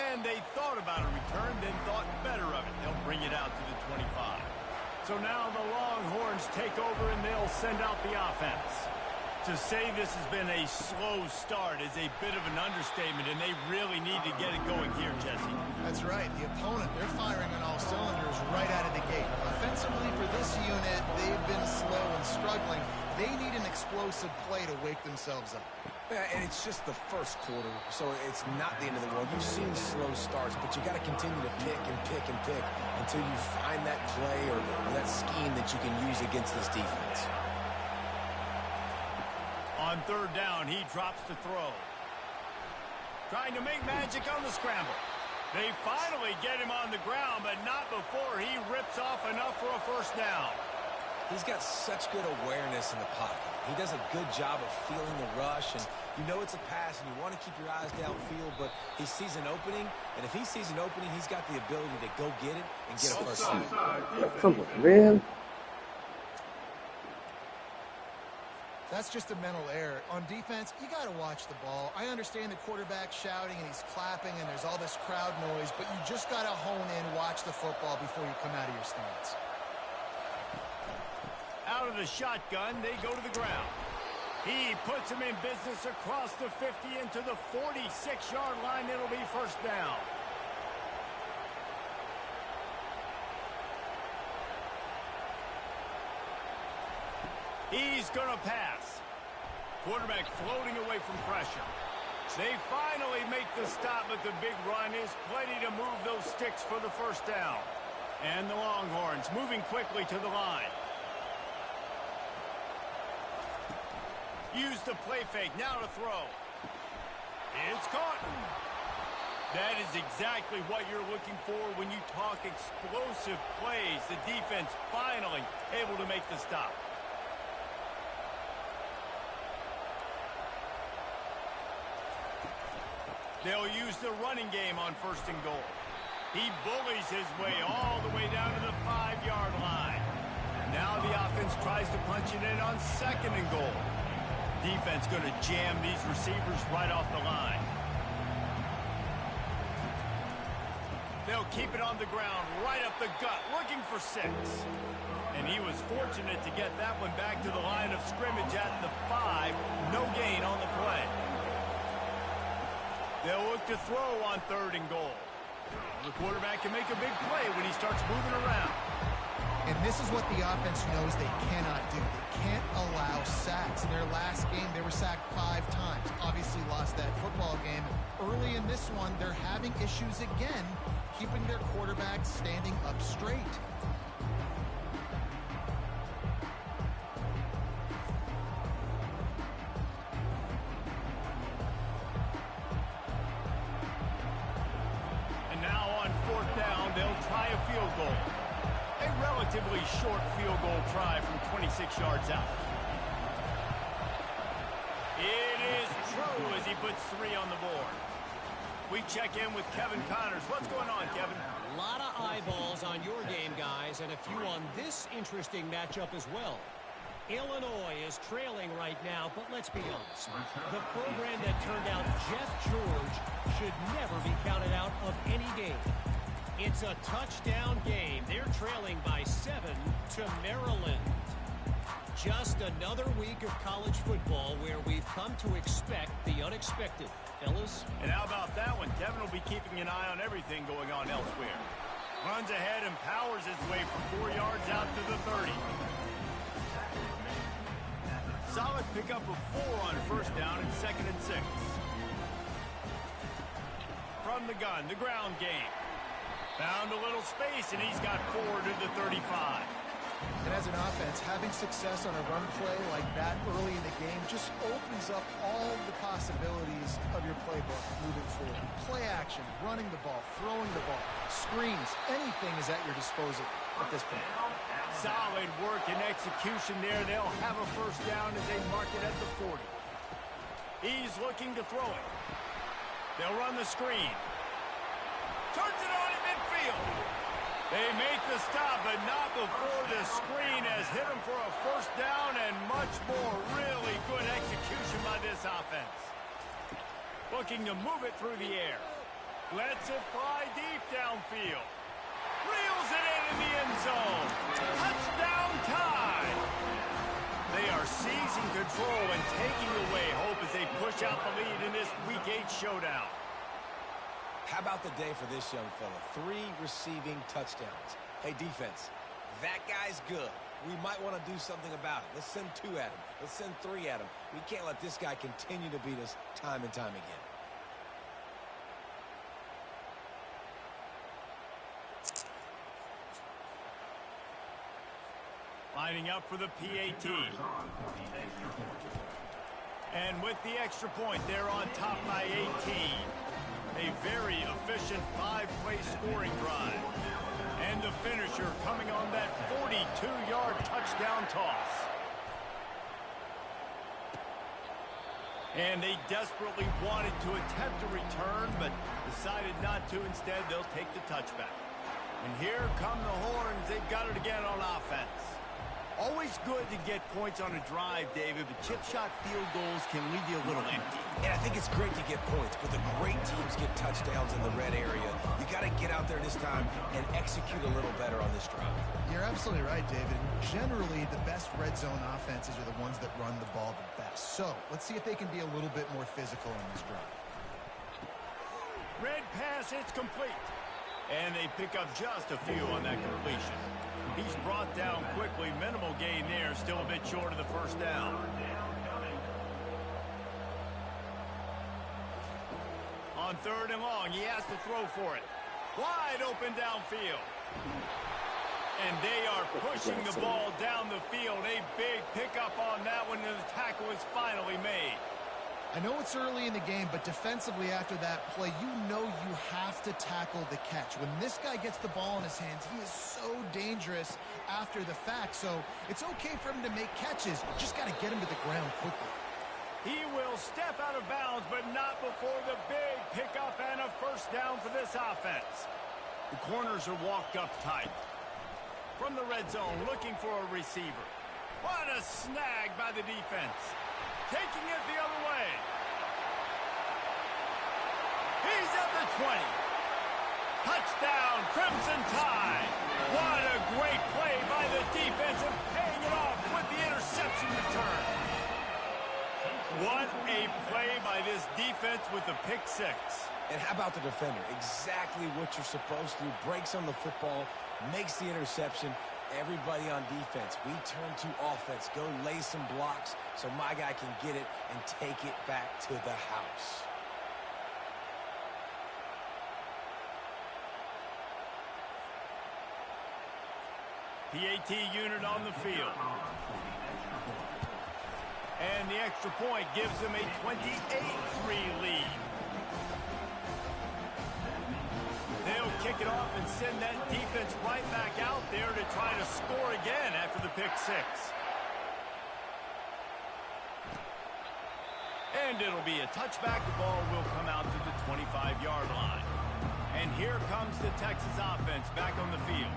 And they thought about a return, then thought better of it. They'll bring it out to the 25. So now the Longhorns take over and they'll send out the offense. To say this has been a slow start is a bit of an understatement, and they really need to get it going here, Jesse. That's right. The opponent, they're firing on all cylinders right out of the gate. Offensively for this unit, they've been slow and struggling. They need an explosive play to wake themselves up. Yeah, and it's just the first quarter, so it's not the end of the world. You've seen slow starts, but you got to continue to pick and pick and pick until you find that play or that scheme that you can use against this defense. On 3rd down, he drops to throw. Trying to make magic on the scramble. They finally get him on the ground, but not before he rips off enough for a 1st down. He's got such good awareness in the pocket. He does a good job of feeling the rush, and you know it's a pass, and you want to keep your eyes downfield, but he sees an opening, and if he sees an opening, he's got the ability to go get it and get a 1st down. Come on, man. That's just a mental error. On defense, you got to watch the ball. I understand the quarterback shouting and he's clapping and there's all this crowd noise, but you just got to hone in, watch the football before you come out of your stance. Out of the shotgun, they go to the ground. He puts him in business across the 50 into the 46-yard line. It'll be 1st down. He's going to pass. Quarterback floating away from pressure. They finally make the stop, but the big run is plenty to move those sticks for the 1st down. And the Longhorns moving quickly to the line. Use the play fake. Now to throw. It's caught. That is exactly what you're looking for when you talk explosive plays. The defense finally able to make the stop. They'll use the running game on 1st and goal. He bullies his way all the way down to the 5-yard line. Now the offense tries to punch it in on 2nd and goal. Defense going to jam these receivers right off the line. They'll keep it on the ground, right up the gut, looking for 6. And he was fortunate to get that one back to the line of scrimmage at the 5. No gain on the play. They'll look to throw on 3rd and goal. The quarterback can make a big play when he starts moving around. And this is what the offense knows they cannot do. They can't allow sacks. In their last game, they were sacked 5 times. Obviously lost that football game. Early in this one, they're having issues again, keeping their quarterback standing up straight. And now on 4th down, they'll try a field goal. A relatively short field goal try from 26 yards out. It is true as he puts 3 on the board. We check in with Kevin Connors. What's going on, Kevin? A lot of eyeballs on your game, guys, and a few on this interesting matchup as well. Illinois is trailing right now, but let's be honest. The program that turned out Jeff George should never be counted out of any game. It's a touchdown game. They're trailing by 7 to Maryland. Just another week of college football where we've come to expect the unexpected. Fellas? And how about that one? Kevin will be keeping an eye on everything going on elsewhere. Runs ahead and powers his way for 4 yards out to the 30. Solid pickup of 4 on 1st down and 2nd and 6. From the gun, the ground game. Found a little space, and he's got 4 to the 35. And as an offense, having success on a run play like that early in the game just opens up all the possibilities of your playbook moving forward. Play action, running the ball, throwing the ball, screens, anything is at your disposal at this point. Solid work and execution there. They'll have a 1st down as they mark it at the 40. He's looking to throw it. They'll run the screen. Turns it on in midfield. They make the stop, but not before the screen has hit him for a 1st down and much more. Really good execution by this offense. Looking to move it through the air. Lets it fly deep downfield. Reels it in the end zone. Touchdown tie. They are seizing control and taking away hope as they push out the lead in this Week 8 showdown. How about the day for this young fella? 3 receiving touchdowns. Hey, defense, that guy's good. We might want to do something about it. Let's send 2 at him. Let's send 3 at him. We can't let this guy continue to beat us time and time again. Lining up for the PAT. And with the extra point, they're on top by 18. A very efficient 5-play scoring drive. And the finisher coming on that 42-yard touchdown toss. And they desperately wanted to attempt a return, but decided not to. Instead, they'll take the touchback. And here come the horns. They've got it again on offense. Always good to get points on a drive, David, but chip shot field goals can leave you a little empty. And I think it's great to get points, but the great teams get touchdowns in the red area. You got to get out there this time and execute a little better on this drive. You're absolutely right, David. Generally, the best red zone offenses are the ones that run the ball the best. So let's see if they can be a little bit more physical on this drive. Red pass, it's complete. And they pick up just a few on that completion. He's brought down quickly. Minimal gain there. Still a bit short of the 1st down. On 3rd and long, he has to throw for it. Wide open downfield. And they are pushing the ball down the field. A big pickup on that one, and the tackle is finally made. I know it's early in the game, but defensively after that play, you know you have to tackle the catch. When this guy gets the ball in his hands, he is so dangerous after the fact. So it's okay for him to make catches. You just got to get him to the ground quickly. He will step out of bounds, but not before the big pickup and a first down for this offense. The corners are walked up tight. From the red zone, looking for a receiver. What a snag by the defense. Taking it the other way. He's at the 20. Touchdown, Crimson Tide. What a great play by the defense and paying it off with the interception return. What a play by this defense with the pick six. And how about the defender? Exactly what you're supposed to do. Breaks on the football, makes the interception. Everybody on defense, we turn to offense. Go lay some blocks so my guy can get it and take it back to the house. PAT unit on the field. And the extra point gives them a 28-3 lead. They'll kick it off and send that defense right back out there to try to score again after the pick six. And it'll be a touchback. The ball will come out to the 25-yard line. And here comes the Texas offense back on the field.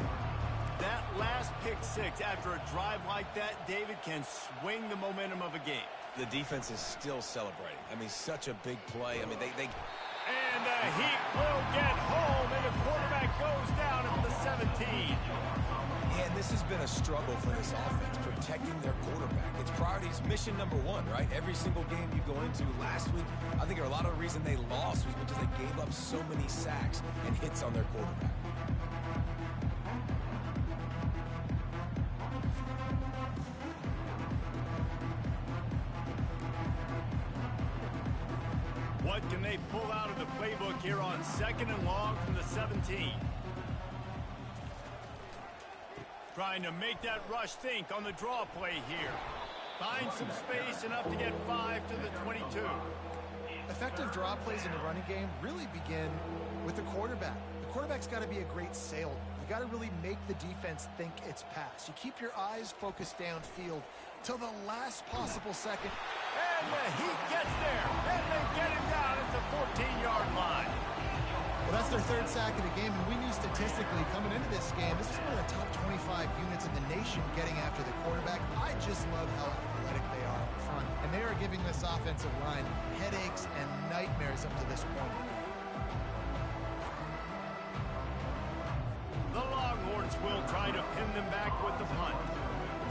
That last pick six after a drive like that, David, can swing the momentum of a game. The defense is still celebrating. I mean, such a big play. I mean, they And the Heat will get home, and the quarterback goes down at the 17. And this has been a struggle for this offense, protecting their quarterback. It's priorities, mission number one, right? Every single game you go into last week, I think a lot of the reason they lost was because they gave up so many sacks and hits on their quarterback. What can they pull out of the playbook here on 2nd and long from the 17? Trying to make that rush think on the draw play here. Find some space enough to get 5 to the 22. Effective draw plays in the running game really begin with the quarterback. The quarterback's got to be a great salesman. You got to really make the defense think it's pass. You keep your eyes focused downfield till the last possible second. And the Heat gets there, and they get him down at the 14-yard line. Well, that's their third sack of the game, and we knew statistically coming into this game, this is one of the top 25 units in the nation getting after the quarterback. I just love how athletic they are up front, and they are giving this offensive line headaches and nightmares up to this point. The Longhorns will try to pin them back with the punt.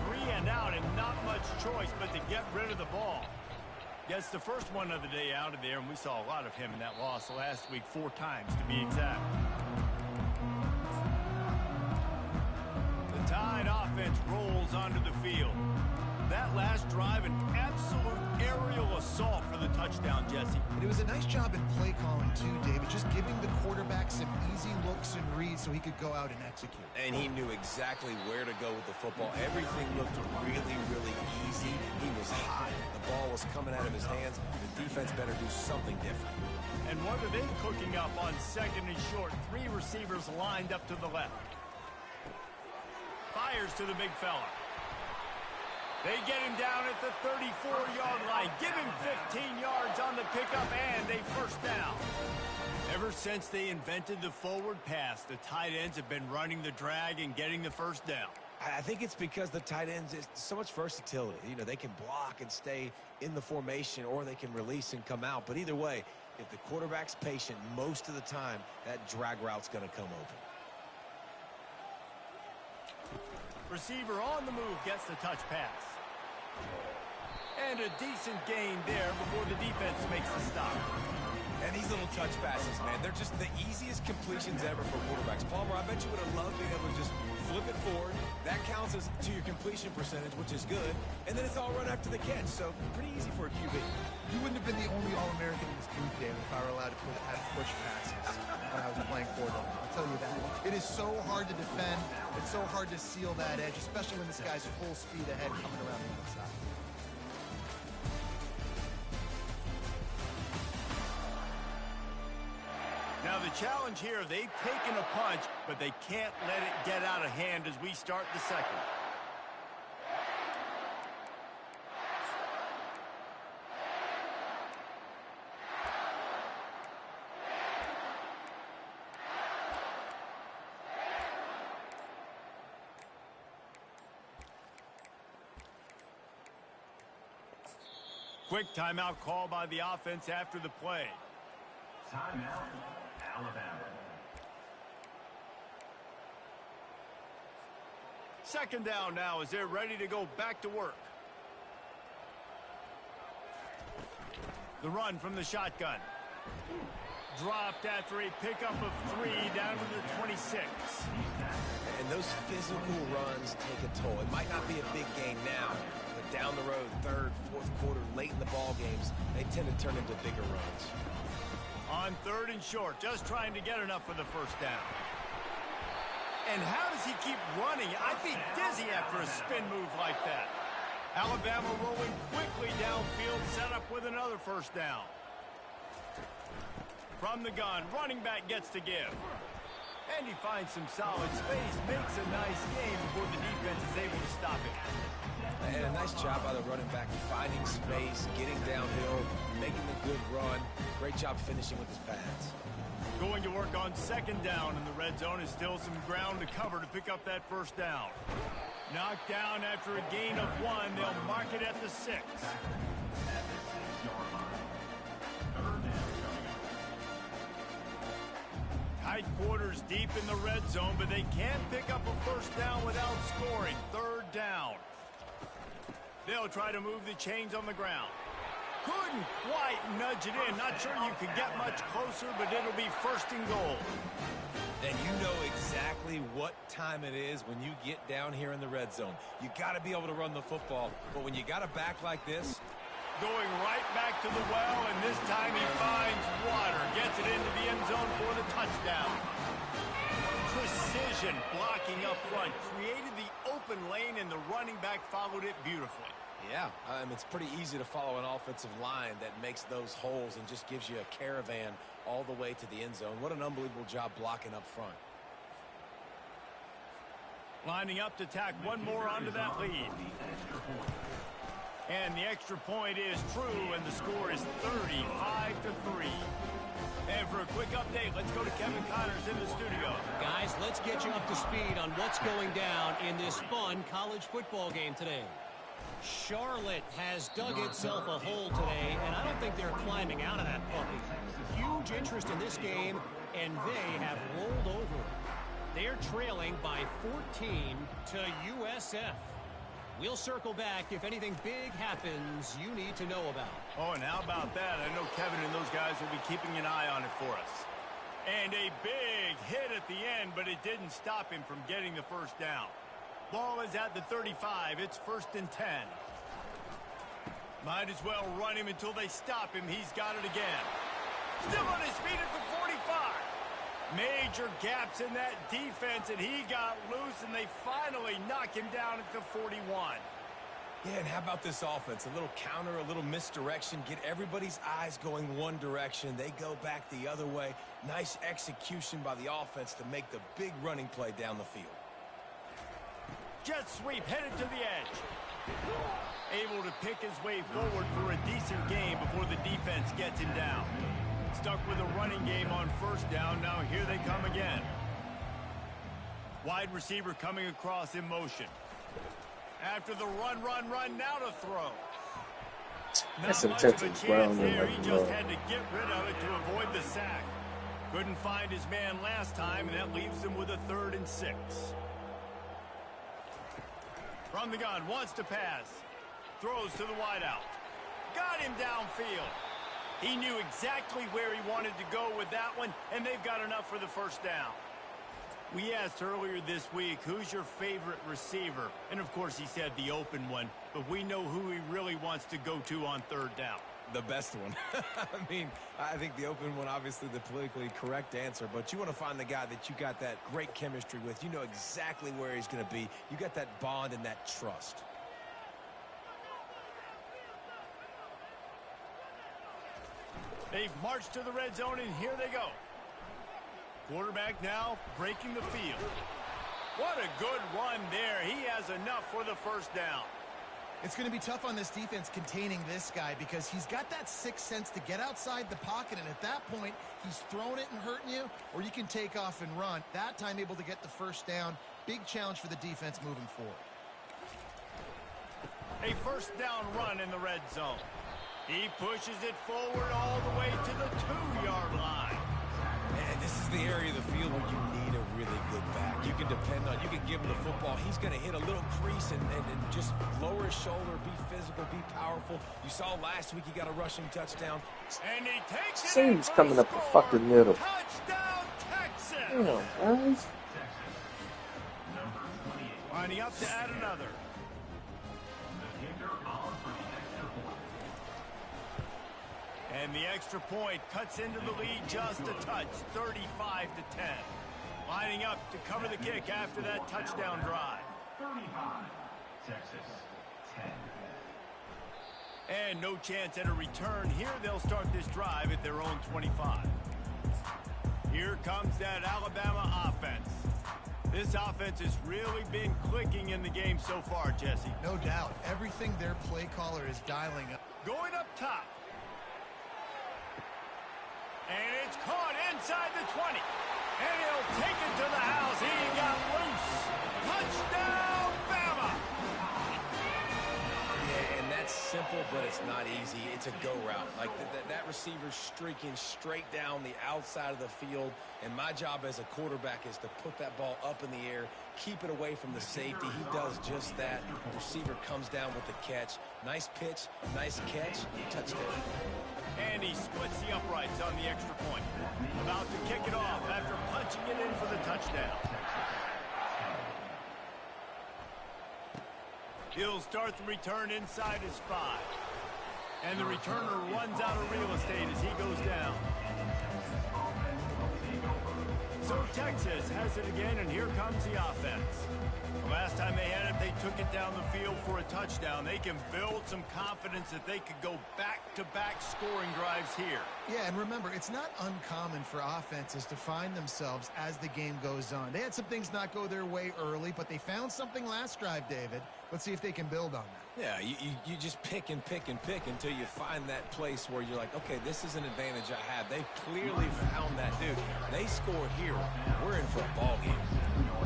3 and out, and not much choice but to get rid of the ball. Gets the first one of the day out of there, and we saw a lot of him in that loss last week, 4 times to be exact. The Tide offense rolls onto the field. That last drive, an absolute aerial assault for the touchdown, Jesse. And it was a nice job in play calling too, David, just giving the quarterback some easy looks and reads so he could go out and execute. And he knew exactly where to go with the football. Everything looked really, really easy. He was hot. The ball was coming out of his hands. The defense better do something different. And what are they cooking up on 2nd and short? 3 receivers lined up to the left. Fires to the big fella. They get him down at the 34-yard line. Give him 15 yards on the pickup and a first down. Ever since they invented the forward pass, the tight ends have been running the drag and getting the first down. I think it's because the tight ends is so much versatility. You know, they can block and stay in the formation, or they can release and come out. But either way, if the quarterback's patient most of the time, that drag route's going to come open. Receiver on the move gets the touch pass. And a decent gain there before the defense makes the stop. And these little touch passes, man, they're just the easiest completions ever for quarterbacks. Palmer, I bet you would have loved being able to just flip it forward. That counts as to your completion percentage, which is good. And then it's all run after the catch, so pretty easy for a QB. You wouldn't have been the only All-American in this booth, David, if I were allowed to have push passes when I was playing quarterback. I'll tell you that. It is so hard to defend. It's so hard to seal that edge, especially when this guy's full speed ahead coming around the outside. Now the challenge here, they've taken a punch, but they can't let it get out of hand as we start the second. Quick timeout call by the offense after the play. Timeout, Alabama. Second down now as they're ready to go back to work. The run from the shotgun. Dropped after a pickup of 3 down to the 26. And those physical runs take a toll. It might not be a big game now, but down the road, third, fourth quarter, late in the ball games, they tend to turn into bigger runs. On 3rd and short, just trying to get enough for the first down. And how does he keep running? I'd be dizzy after a spin move like that. Alabama rolling quickly downfield, set up with another first down. From the gun, running back gets to give. And he finds some solid space, makes a nice game before the defense is able to stop it. And a nice job by the running back, finding space, getting downhill, making a good run. Great job finishing with his pads. Going to work on 2nd down, and the red zone is still some ground to cover to pick up that first down. Knocked down after a gain of 1. They'll mark it at the 6. Tight quarters deep in the red zone, but they can't pick up a first down without scoring. 3rd down. They'll try to move the chains on the ground. Couldn't quite nudge it in. Not sure you could get much closer, but it'll be 1st and goal. And you know exactly what time it is when you get down here in the red zone. You got to be able to run the football, but when you got a back like this, going right back to the well, and this time he finds water. Gets it into the end zone for the touchdown. Precision blocking up front. Created the open lane, and the running back followed it beautifully. Yeah, it's pretty easy to follow an offensive line that makes those holes and just gives you a caravan all the way to the end zone. What an unbelievable job blocking up front. Lining up to tack one more onto that lead. And the extra point is true, and the score is 35-3. And for a quick update, let's go to Kevin Connors in the studio. Guys, let's get you up to speed on what's going down in this fun college football game today. Charlotte has dug itself a hole today, and I don't think they're climbing out of that puppy. Huge interest in this game, and they have rolled over. They're trailing by 14 to USF. We'll circle back if anything big happens you need to know about. Oh, and how about that? I know Kevin and those guys will be keeping an eye on it for us. And a big hit at the end, but it didn't stop him from getting the first down. Ball is at the 35. It's 1st and 10. Might as well run him until they stop him. He's got it again. Still on his feet at the 45. Major gaps in that defense, and he got loose, and they finally knock him down at the 41. Yeah, and how about this offense? A little counter, a little misdirection, get everybody's eyes going one direction. They go back the other way. Nice execution by the offense to make the big running play down the field. Jet sweep headed to the edge. Able to pick his way forward for a decent game before the defense gets him down. Stuck with a running game on 1st down. Now here they come again. Wide receiver coming across in motion. After the run, now to throw. That's Not much some of a Texas chance ground there. He just had to get rid of it to avoid the sack. Couldn't find his man last time, and that leaves him with a 3rd and 6. From the gun, wants to pass. Throws to the wideout. Got him downfield. He knew exactly where he wanted to go with that one, and they've got enough for the first down. We asked earlier this week, who's your favorite receiver? And, of course, he said the open one, but we know who he really wants to go to on third down. The best one. I mean, I think the open one, obviously the politically correct answer, but you want to find the guy that you got that great chemistry with. You know exactly where he's going to be. You got that bond and that trust. They've marched to the red zone, and here they go. Quarterback now breaking the field. What a good run there. He has enough for the first down. It's going to be tough on this defense containing this guy because he's got that sixth sense to get outside the pocket, and at that point, he's throwing it and hurting you, or you can take off and run. That time able to get the first down. Big challenge for the defense moving forward. A first down run in the red zone. He pushes it forward all the way to the 2-yard line. And this is the area of the field where you need a really good back. You can depend on, you can give him the football. He's going to hit a little crease and just lower his shoulder, be physical, be powerful. You saw last week he got a rushing touchdown. And he takes it. Saints coming up the fucking middle. Touchdown, Texas. Damn, guys. Lining up to add another. And the extra point cuts into the lead just a touch, 35-10. Lining up to cover the kick after that touchdown drive. 35, Texas, 10. And no chance at a return here. They'll start this drive at their own 25. Here comes that Alabama offense. This offense has really been clicking in the game so far, Jesse. No doubt. Everything their play caller is dialing up. Going up top. And it's caught inside the 20. And he'll take it to the house. He got loose. Touchdown, Bama! Yeah, and that's simple, but it's not easy. It's a go route. Like that receiver's streaking straight down the outside of the field. And my job as a quarterback is to put that ball up in the air, keep it away from the safety. He does just that. The receiver comes down with the catch. Nice pitch, nice catch, touchdown. And he splits the uprights on the extra point. About to kick it off after punching it in for the touchdown. He'll start the return inside his 5. And the returner runs out of real estate as he goes down. So Texas has it again, and here comes the offense. The last time they had it, they took it down the field for a touchdown. They can build some confidence that they could go back-to-back scoring drives here. Yeah, and remember, it's not uncommon for offenses to find themselves as the game goes on. They had some things not go their way early, but they found something last drive, David. Let's see if they can build on that. Yeah, you just pick and pick and pick until you find that place where you're like, okay, this is an advantage I have. They clearly found that, dude. They score here. We're in for a ball game.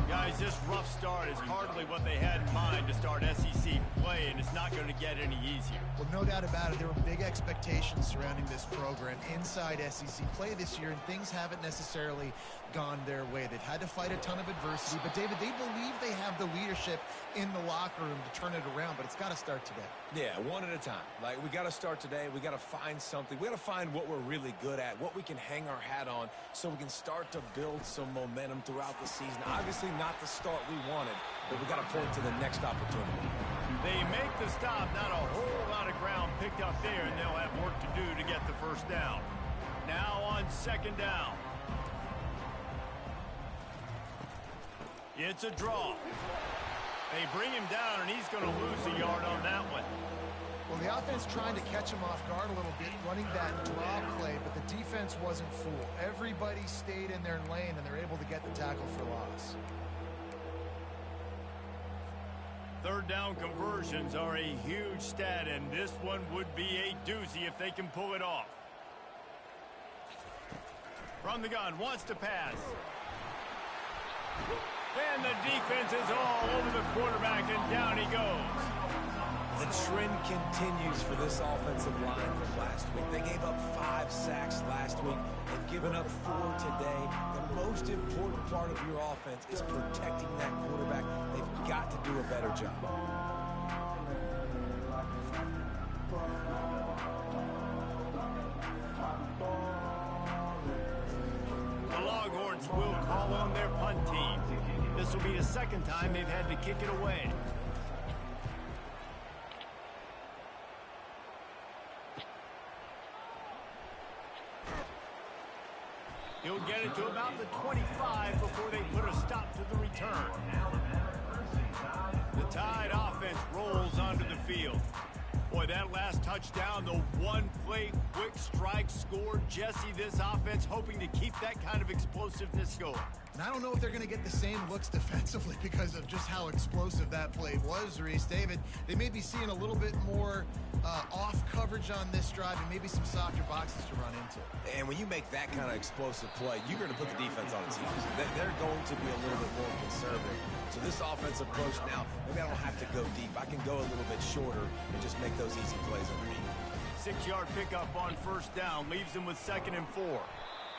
Guys, this rough start is hardly what they had in mind to start SEC play, and it's not going to get any easier. Well, no doubt about it. There were big expectations surrounding this program inside SEC play this year, and things haven't necessarily gone their way. They've had to fight a ton of adversity, but, David, they believe they have the leadership in the locker room to turn it around, but it's got to start today. Yeah, one at a time. Like, we got to start today. We got to find something. We got to find what we're really good at, what we can hang our hat on so we can start to build some momentum throughout the season. Obviously not the start we wanted, but we got to point to the next opportunity. They make the stop, not a whole lot of ground picked up there, and they'll have work to do to get the first down. Now on second down. It's a draw. They bring him down, and he's going to lose a yard on that one. Well, the offense trying to catch him off guard a little bit, running that draw play, but the defense wasn't fooled. Everybody stayed in their lane, and they're able to get the tackle for loss. Third down conversions are a huge stat, and this one would be a doozy if they can pull it off. From the gun, wants to pass. And the defense is all over the quarterback, and down he goes. The trend continues for this offensive line from last week. They gave up 5 sacks last week. They've given up 4 today. The most important part of your offense is protecting that quarterback. They've got to do a better job. foul on their punt team. This will be the second time they've had to kick it away. He'll get it to about the 25 before they put a stop to the return. The Tide offense rolls onto the field. Boy, that last touchdown, the one-play quick strike scored. Jesse, this offense hoping to keep that kind of explosiveness going. And I don't know if they're going to get the same looks defensively because of just how explosive that play was, Reese. David, they may be seeing a little bit more off coverage on this drive and maybe some softer boxes to run into. And when you make that kind of explosive play, you're going to put the defense on its heels. They're going to be a little bit more conservative. So this offensive approach now, maybe I don't have to go deep. I can go a little bit shorter and just make those easy plays underneath. 6-yard pickup on first down leaves them with 2nd and 4.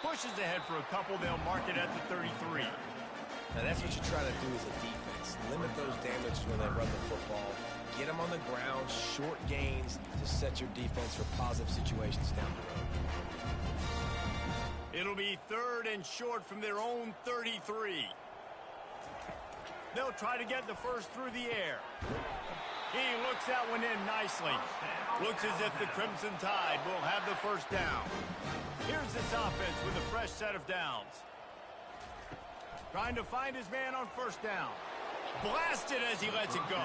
Pushes ahead for a couple. They'll mark it at the 33. Now that's what you try to do as a defense. Limit those damages when they run the football. Get them on the ground, short gains to set your defense for positive situations down the road. It'll be 3rd and short from their own 33. They'll try to get the first through the air. He looks that one in nicely. Looks as if the Crimson Tide will have the first down. Here's this offense with a fresh set of downs. Trying to find his man on first down. Blasted as he lets it go.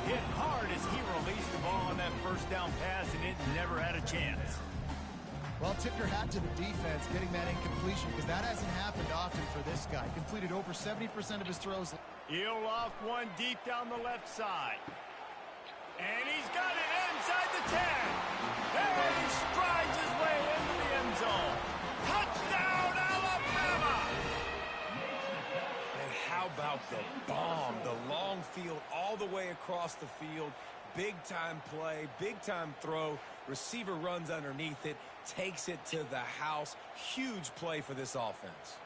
Hit hard as he released the ball on that first down pass, and it never had a chance. Well, tip your hat to the defense getting that incompletion because that hasn't happened often for this guy. Completed over 70% of his throws. He'll loft one deep down the left side. And he's got it inside the 10. And he strides his way into the end zone. Touchdown, Alabama! And how about the bomb? The long field all the way across the field. Big-time play, big-time throw. Receiver runs underneath it, takes it to the house. Huge play for this offense.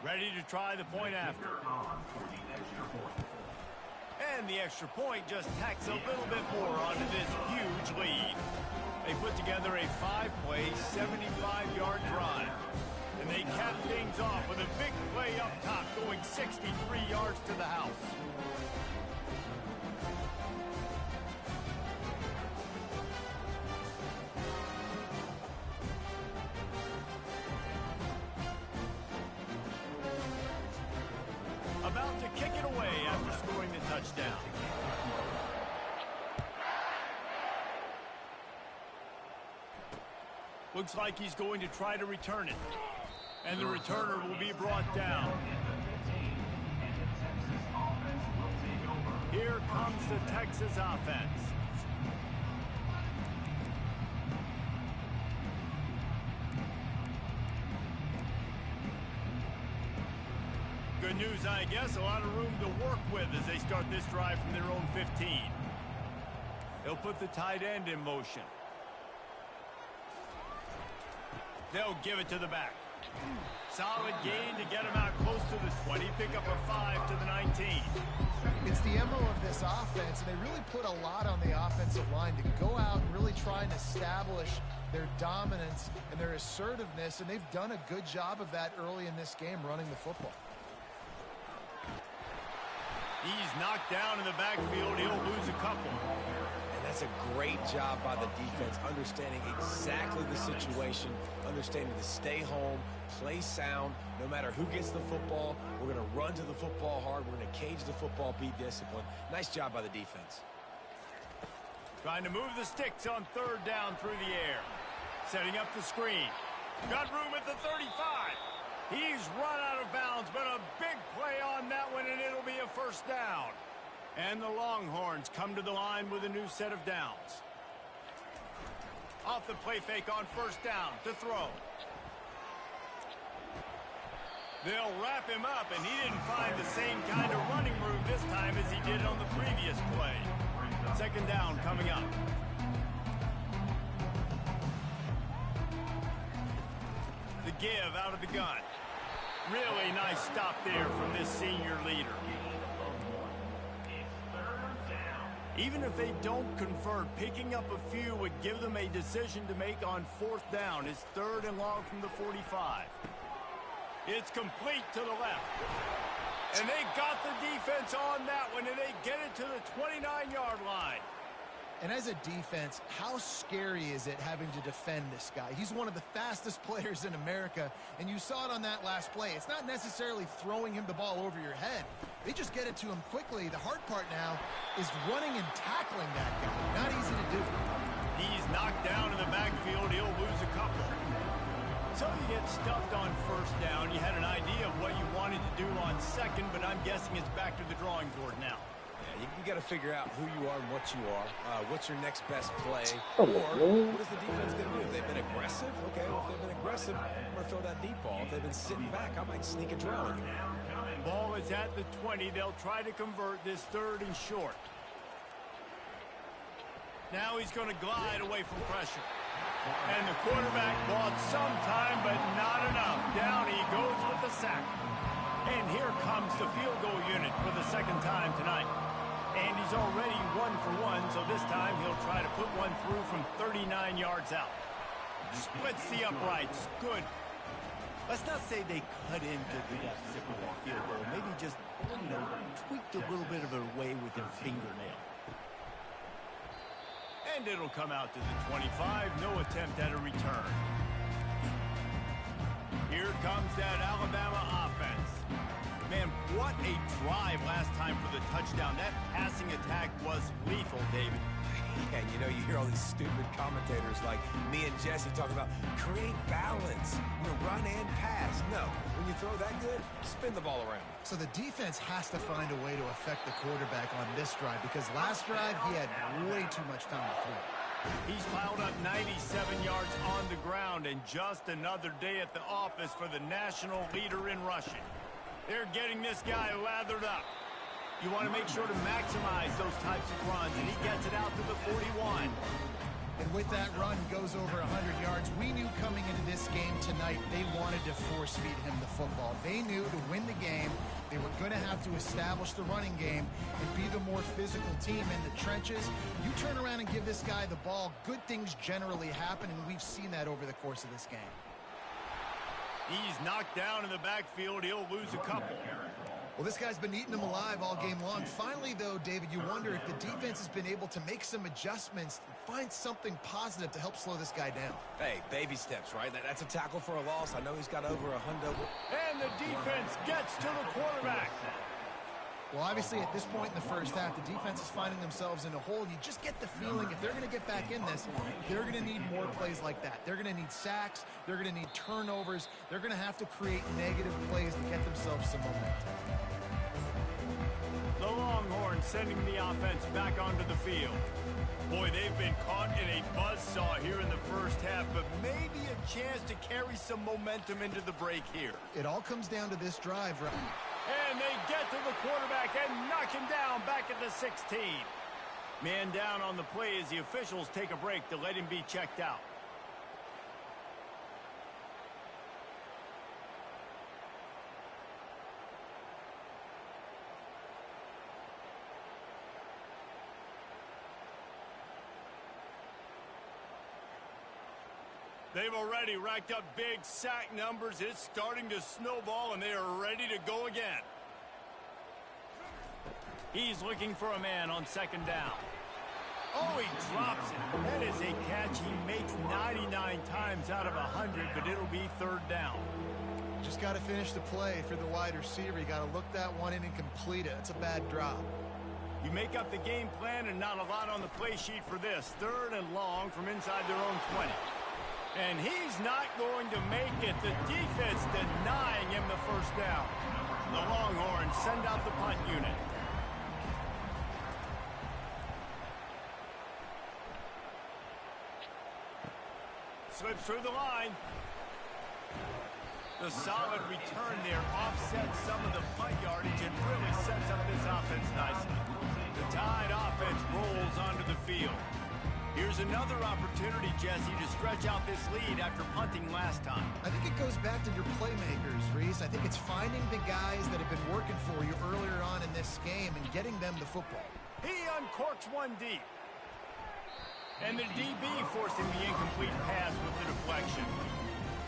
Ready to try the point after. And the extra point just tacks a little bit more onto this huge lead. They put together a 5-play, 75-yard drive. And they cap things off with a big play up top, going 63 yards to the house. About to kick it away after scoring the touchdown. Looks like he's going to try to return it. And the returner will be brought down. Here comes the Texas offense. Good news, I guess. A lot of room to work with as they start this drive from their own 15. They'll put the tight end in motion. They'll give it to the back. Solid gain to get him out close to the 20. Pick up a 5 to the 19. It's the MO of this offense, and they really put a lot on the offensive line to go out and really try and establish their dominance and their assertiveness, and they've done a good job of that early in this game running the football. He's knocked down in the backfield. He'll lose a couple. That's a great job by the defense, understanding exactly the situation, understanding to stay home, play sound. No matter who gets the football, we're going to run to the football hard. We're going to cage the football, be disciplined. Nice job by the defense. Trying to move the sticks on 3rd down through the air. Setting up the screen. Got room at the 35. He's run out of bounds, but a big play on that one, and it'll be a first down. And the Longhorns come to the line with a new set of downs. Off the play fake on first down to throw. They'll wrap him up, and he didn't find the same kind of running room this time as he did on the previous play. 2nd down coming up. The give out of the gun. Really nice stop there from this senior leader. Even if they don't convert, picking up a few would give them a decision to make on 4th down. It's 3rd and long from the 45. It's complete to the left. And they got the defense on that one, and they get it to the 29-yard line. And as a defense, how scary is it having to defend this guy? He's one of the fastest players in America, and you saw it on that last play. It's not necessarily throwing him the ball over your head. They just get it to him quickly. The hard part now is running and tackling that guy. Not easy to do. He's knocked down in the backfield. He'll lose a couple. So you get stuffed on 1st down. You had an idea of what you wanted to do on 2nd, but I'm guessing it's back to the drawing board now. You got to figure out who you are and what you are. What's your next best play? Come Or on, man. what is the defense going to do? If they've been aggressive, okay. Well, if they've been aggressive, I'm going to throw that deep ball. If they've been sitting back, I might sneak a draw with you. Ball is at the 20. They'll try to convert this 3rd and short. Now he's going to glide away from pressure. And the quarterback bought some time, but not enough. Down he goes with the sack. And here comes the field goal unit for the 2nd time tonight. And he's already 1 for 1, so this time he'll try to put one through from 39 yards out. Splits the uprights. Good. Let's not say they cut into the deficit with that field goal. Maybe just, tweaked a little bit of it away with their fingernail. And it'll come out to the 25. No attempt at a return. Here comes that Alabama offense. Man, what a drive last time for the touchdown. That passing attack was lethal, David. Yeah, and you hear all these stupid commentators like me and Jesse talk about create balance, run and pass. No, when you throw that good, spin the ball around. So the defense has to find a way to affect the quarterback on this drive because last drive he had way too much time to throw. He's piled up 97 yards on the ground, and just another day at the office for the national leader in rushing. They're getting this guy lathered up. You want to make sure to maximize those types of runs, and he gets it out to the 41. And with that run, he goes over 100 yards. We knew coming into this game tonight, they wanted to force-feed him the football. They knew to win the game, they were going to have to establish the running game and be the more physical team in the trenches. You turn around and give this guy the ball, good things generally happen, and we've seen that over the course of this game. He's knocked down in the backfield. He'll lose a couple. Well, this guy's been eating them alive all game long. Finally, though, David, you wonder if the defense has been able to make some adjustments, find something positive to help slow this guy down. Hey, baby steps, right? That's a tackle for a loss. I know he's got over 100. And the defense gets to the quarterback. Well, obviously, at this point in the first half, the defense is finding themselves in a hole. You just get the feeling if they're going to get back in this, they're going to need more plays like that. They're going to need sacks. They're going to need turnovers. They're going to have to create negative plays to get themselves some momentum. The Longhorns sending the offense back onto the field. Boy, they've been caught in a buzzsaw here in the first half, but maybe a chance to carry some momentum into the break here. It all comes down to this drive, right? And they get to the quarterback and knock him down back at the 16. Man down on the play as the officials take a break to let him be checked out. They've already racked up big sack numbers. It's starting to snowball, and they are ready to go again. He's looking for a man on 2nd down. Oh, he drops it. That is a catch he makes 99 times out of 100, but it'll be 3rd down. Just got to finish the play for the wide receiver. You got to look that one in and complete it. It's a bad drop. You make up the game plan and not a lot on the play sheet for this. 3rd and long from inside their own 20. And he's not going to make it. The defense denying him the 1st down. The Longhorns send out the punt unit. Slips through the line. The solid return there offsets some of the punt yardage and really sets up this offense nicely. The Tide offense rolls onto the field. Here's another opportunity, Jesse, to stretch out this lead after punting last time. I think it goes back to your playmakers, Reese. I think it's finding the guys that have been working for you earlier on in this game and getting them the football. He uncorks one deep. And the DB forcing the incomplete pass with the deflection.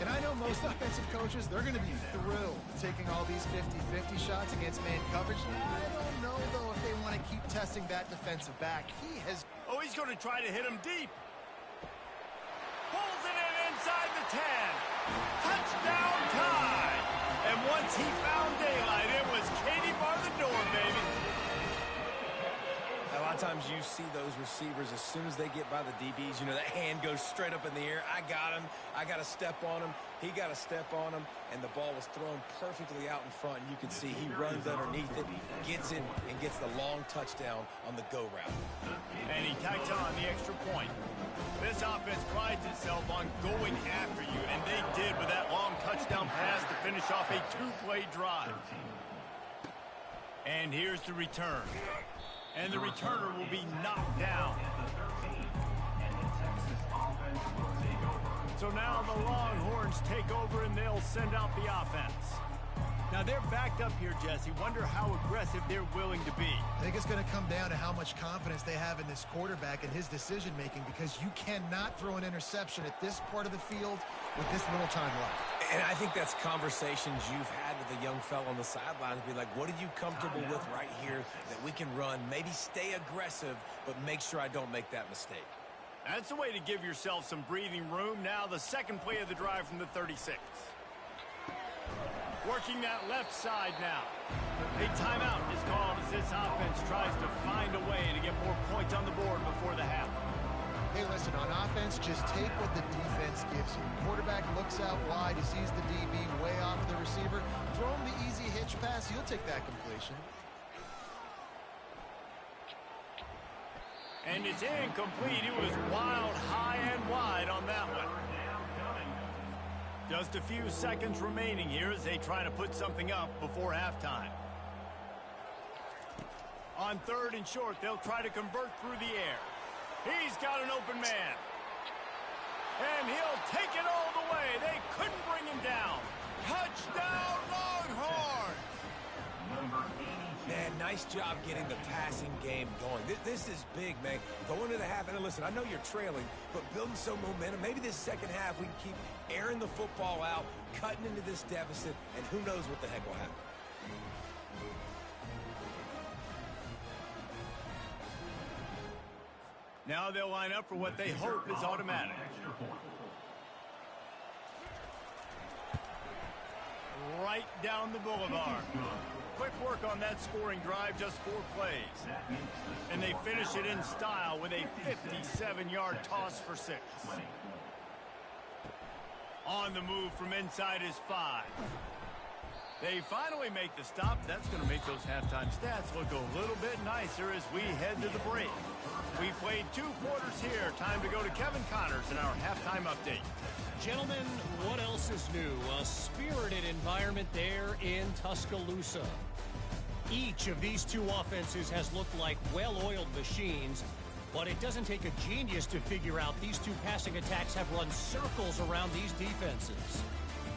And I know most offensive coaches, they're going to be thrilled taking all these 50-50 shots against man coverage. I don't know, though, if they want to keep testing that defensive back. Oh, he's going to try to hit him deep. Pulls it in inside the 10. Touchdown tie. And once he found daylight, it was Katie bar the door, baby. A lot of times you see those receivers, as soon as they get by the DBs, you know, that hand goes straight up in the air. I got him. I got to step on him. He got to step on him. And the ball was thrown perfectly out in front. And you can see he runs underneath it, gets in, and gets the long touchdown on the go route. And he tacks on the extra point. This offense prides itself on going after you, and they did with that long touchdown pass to finish off a two-play drive. And here's the return. And the returner will be knocked down. So now the Longhorns take over and they'll send out the offense. Now they're backed up here, Jesse. Wonder how aggressive they're willing to be. I think it's going to come down to how much confidence they have in this quarterback and his decision-making, because you cannot throw an interception at this part of the field with this little time left. And I think that's conversations you've had with a young fellow on the sidelines. Be like, what are you comfortable with right here that we can run? Maybe stay aggressive, but make sure I don't make that mistake. That's the way to give yourself some breathing room. Now the second play of the drive from the 36. Working that left side now. A timeout is called as this offense tries to find a way to get more points on the board before the half. Hey, listen, on offense, just take what the defense gives you. Quarterback looks out wide, he sees the DB way off the receiver. Throw him the easy hitch pass, he'll take that completion. And it's incomplete. It was wild, high and wide on that one. Just a few seconds remaining here as they try to put something up before halftime. On third and short, they'll try to convert through the air. He's got an open man. And he'll take it all the way. They couldn't bring him down. Touchdown, Longhorn! Man, nice job getting the passing game going. This is big, man. Going to the half, and listen, I know you're trailing, but building some momentum. Maybe this second half we can keep airing the football out, cutting into this deficit, and who knows what the heck will happen. Now they'll line up for what they hope is automatic. Right down the boulevard. Quick work on that scoring drive, just 4 plays. And they finish it in style with a 57-yard toss for 6. On the move from inside his 5. They finally make the stop. That's going to make those halftime stats look a little bit nicer as we head to the break. We played 2 quarters here. Time to go to Kevin Connors in our halftime update. Gentlemen, what else is new? A spirited environment there in Tuscaloosa. Each of these 2 offenses has looked like well-oiled machines, but it doesn't take a genius to figure out these 2 passing attacks have run circles around these defenses.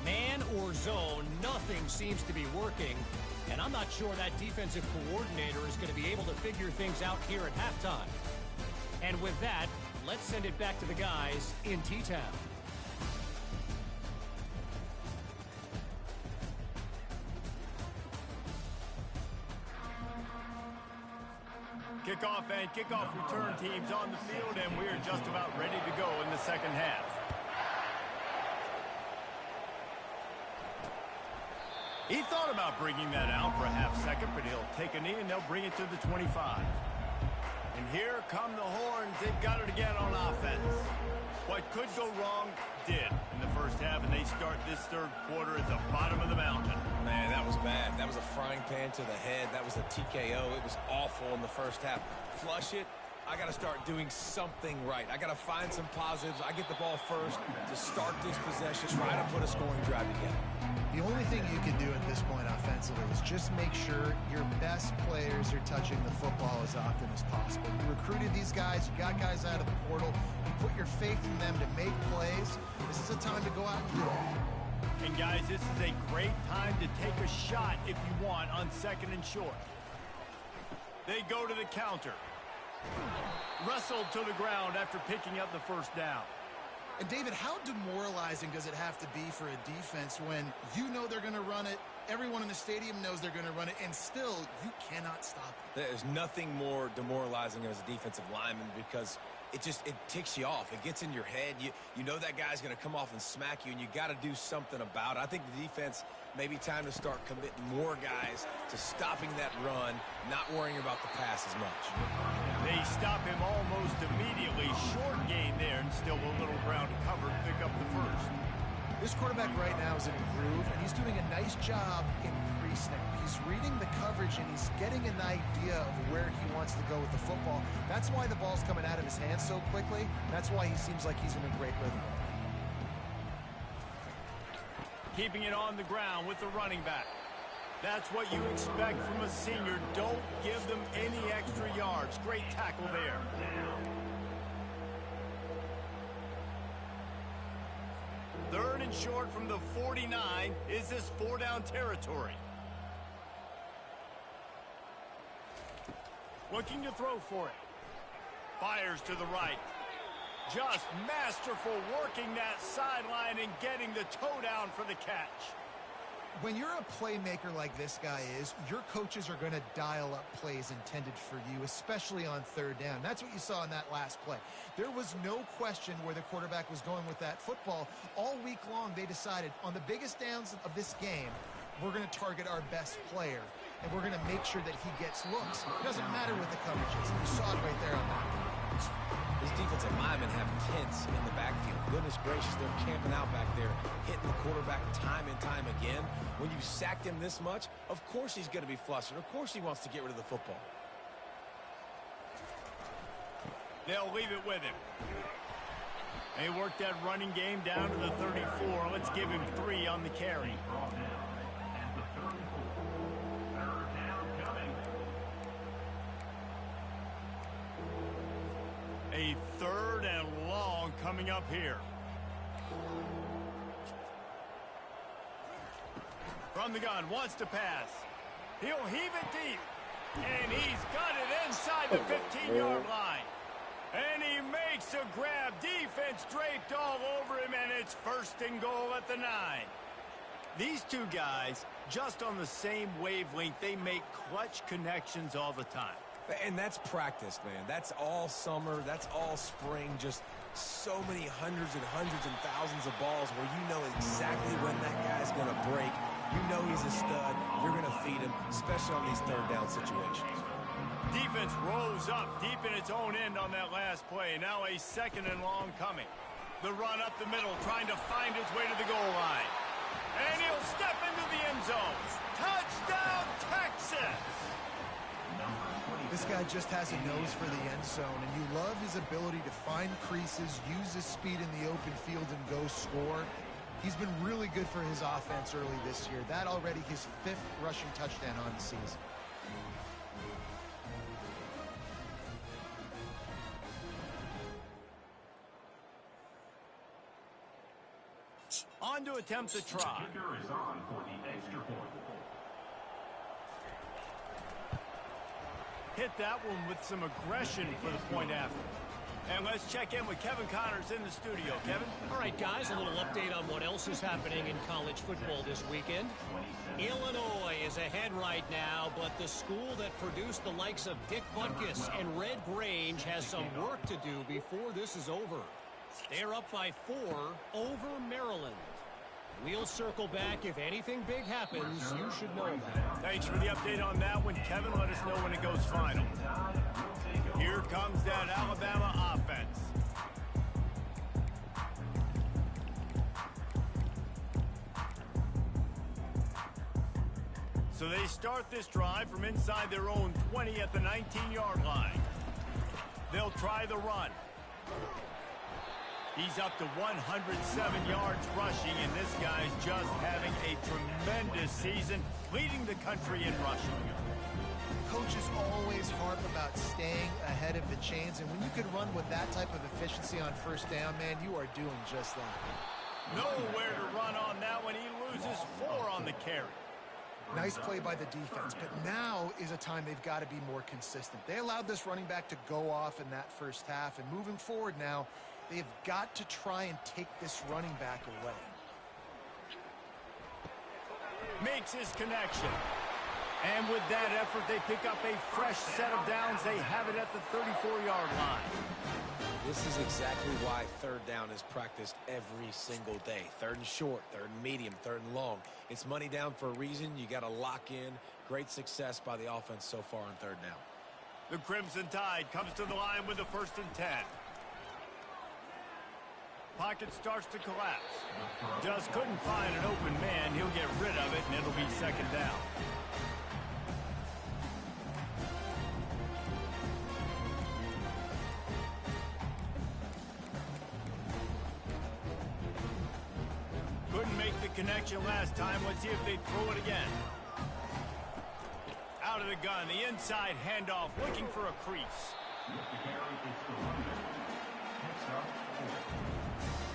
Man or zone, nothing seems to be working, and I'm not sure that defensive coordinator is going to be able to figure things out here at halftime. And with that, let's send it back to the guys in T-Town. Kickoff and kickoff return teams on the field, and we're just about ready to go in the second half. He thought about bringing that out for a half second, but he'll take a knee and they'll bring it to the 25. And here come the Horns. They've got it again on offense. What could go wrong did in the first half, and they start this third quarter at the bottom of the mountain. Man, that was bad. That was a frying pan to the head. That was a TKO. It was awful in the first half. Flush it. I got to start doing something right. I got to find some positives. I get the ball first to start this possession, try to put a scoring drive together. The only thing you can do at this point offensively is just make sure your best players are touching the football as often as possible. You recruited these guys, you got guys out of the portal, you put your faith in them to make plays. This is a time to go out and do it. And guys, this is a great time to take a shot if you want on second and short. They go to the counter. Wrestled to the ground after picking up the first down. And David, how demoralizing does it have to be for a defense when you know they're going to run it, everyone in the stadium knows they're going to run it, and still you cannot stop it? There's nothing more demoralizing as a defensive lineman because it ticks you off. It gets in your head. You know that guy's going to come off and smack you, and you got to do something about it. I think the defense maybe time to start committing more guys to stopping that run, not worrying about the pass as much. They stop him almost immediately. Short gain there, and still a little ground to cover to pick up the first. This quarterback right now is in a groove, and he's doing a nice job in pre-snap. He's reading the coverage, and he's getting an idea of where he wants to go with the football. That's why the ball's coming out of his hands so quickly. That's why he seems like he's in a great rhythm. Keeping it on the ground with the running back. That's what you expect from a senior. Don't give them any extra yards. Great tackle there. Third and short from the 49. Is this 4-down territory? Looking to throw for it. Fires to the right. Just masterful working that sideline and getting the toe down for the catch. When you're a playmaker like this guy is, your coaches are going to dial up plays intended for you, especially on third down. That's what you saw in that last play. There was no question where the quarterback was going with that football. All week long, they decided on the biggest downs of this game, we're going to target our best player, and we're going to make sure that he gets looks. It doesn't matter what the coverage is. You saw it right there on that. These defensive linemen have tents in the backfield. Goodness gracious, they're camping out back there, hitting the quarterback time and time again. When you sacked him this much, of course he's going to be flustered. Of course he wants to get rid of the football. They'll leave it with him. They worked that running game down to the 34. Let's give him 3 on the carry. A 3rd and long coming up here. From the gun, wants to pass. He'll heave it deep. And he's got it inside the 15-yard line. And he makes a grab. Defense draped all over him, and it's 1st and goal at the 9. These two guys, just on the same wavelength, they make clutch connections all the time. And that's practice, man. That's all summer. That's all spring. Just so many hundreds and thousands of balls where you know exactly when that guy's going to break. You know he's a stud. You're going to feed him, especially on these third down situations. Defense rose up deep in its own end on that last play. Now a 2nd and long coming. The run up the middle, trying to find its way to the goal line. And he'll step into the end zone. Touchdown, Texas! This guy just has a nose for the end zone, and you love his ability to find creases, use his speed in the open field, and go score. He's been really good for his offense early this year. That already his 5th rushing touchdown on the season. On to attempt the try. The kicker is on for the extra point. Hit that one with some aggression for the point after. And let's check in with Kevin Connors in the studio. Kevin? All right, guys, a little update on what else is happening in college football this weekend. Illinois is ahead right now, but the school that produced the likes of Dick Butkus and Red Grange has some work to do before this is over. They're up by 4 over Maryland. We'll circle back. If anything big happens, you should know about it. Thanks for the update on that one, Kevin. Let us know when it goes final. Here comes that Alabama offense. So they start this drive from inside their own 20 at the 19-yard line. They'll try the run. He's up to 107 yards rushing, and this guy's just having a tremendous season, leading the country in rushing. Coaches always harp about staying ahead of the chains, and when you can run with that type of efficiency on 1st down, man, you are doing just that. Nowhere to run on that one. He loses 4 on the carry. Nice play by the defense, but now is a time they've got to be more consistent. They allowed this running back to go off in that first half, and moving forward now, they've got to try and take this running back away. Makes his connection. And with that effort, they pick up a fresh set of downs. They have it at the 34-yard line. This is exactly why third down is practiced every single day. Third and short, third and medium, third and long. It's money down for a reason. You got to lock in. Great success by the offense so far on third down. The Crimson Tide comes to the line with the 1st and 10. Pocket starts to collapse. Just couldn't find an open man. He'll get rid of it, and it'll be 2nd down. Couldn't make the connection last time. Let's see if they throw it again. Out of the gun, the inside handoff, looking for a crease.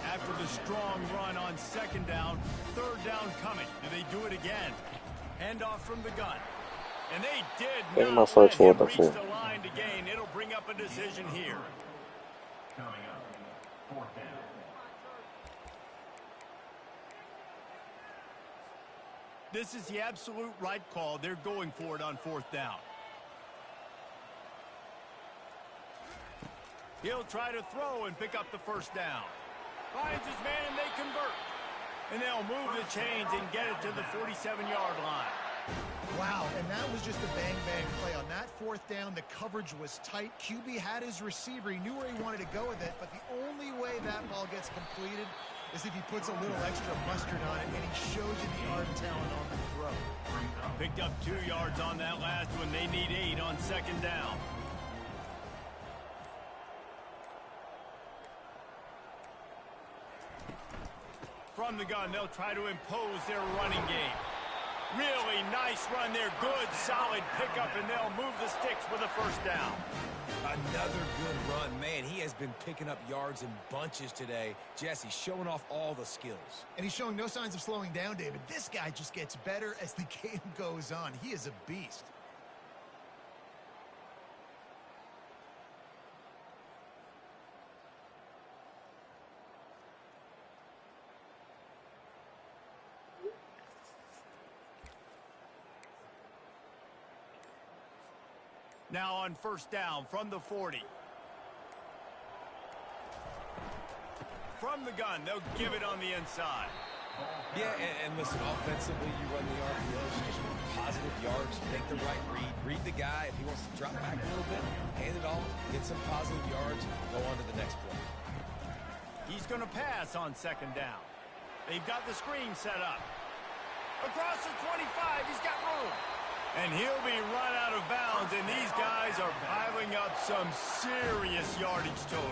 After the strong run on 2nd down, 3rd down coming. Do they do it again? Handoff from the gun. And they did not let him reach the line to gain. It'll bring up a decision here. Coming up, 4th down. This is the absolute right call. They're going for it on 4th down. He'll try to throw and pick up the 1st down. Finds his man and they convert. And they'll move the chains and get it to the 47-yard line. Wow, and that was just a bang-bang play. On that 4th down, the coverage was tight. QB had his receiver. He knew where he wanted to go with it, but the only way that ball gets completed is if he puts a little extra mustard on it, and he shows you the arm talent on the throw. Picked up 2 yards on that last one. They need 8 on 2nd down. From the gun, they'll try to impose their running game. Really nice run there. Good, solid pickup, and they'll move the sticks with a 1st down. Another good run. Man, he has been picking up yards in bunches today. Jesse showing off all the skills. And he's showing no signs of slowing down, David. This guy just gets better as the game goes on. He is a beast. Now on 1st down from the 40. From the gun, they'll give it on the inside. Yeah, and listen, offensively, you run the RPOs, just want positive yards, make the right read the guy. If he wants to drop back a little bit, hand it off, get some positive yards, go on to the next play. He's going to pass on 2nd down. They've got the screen set up. Across the 25, he's got room. And he'll be run out of bounds, and these guys are piling up some serious yardage total.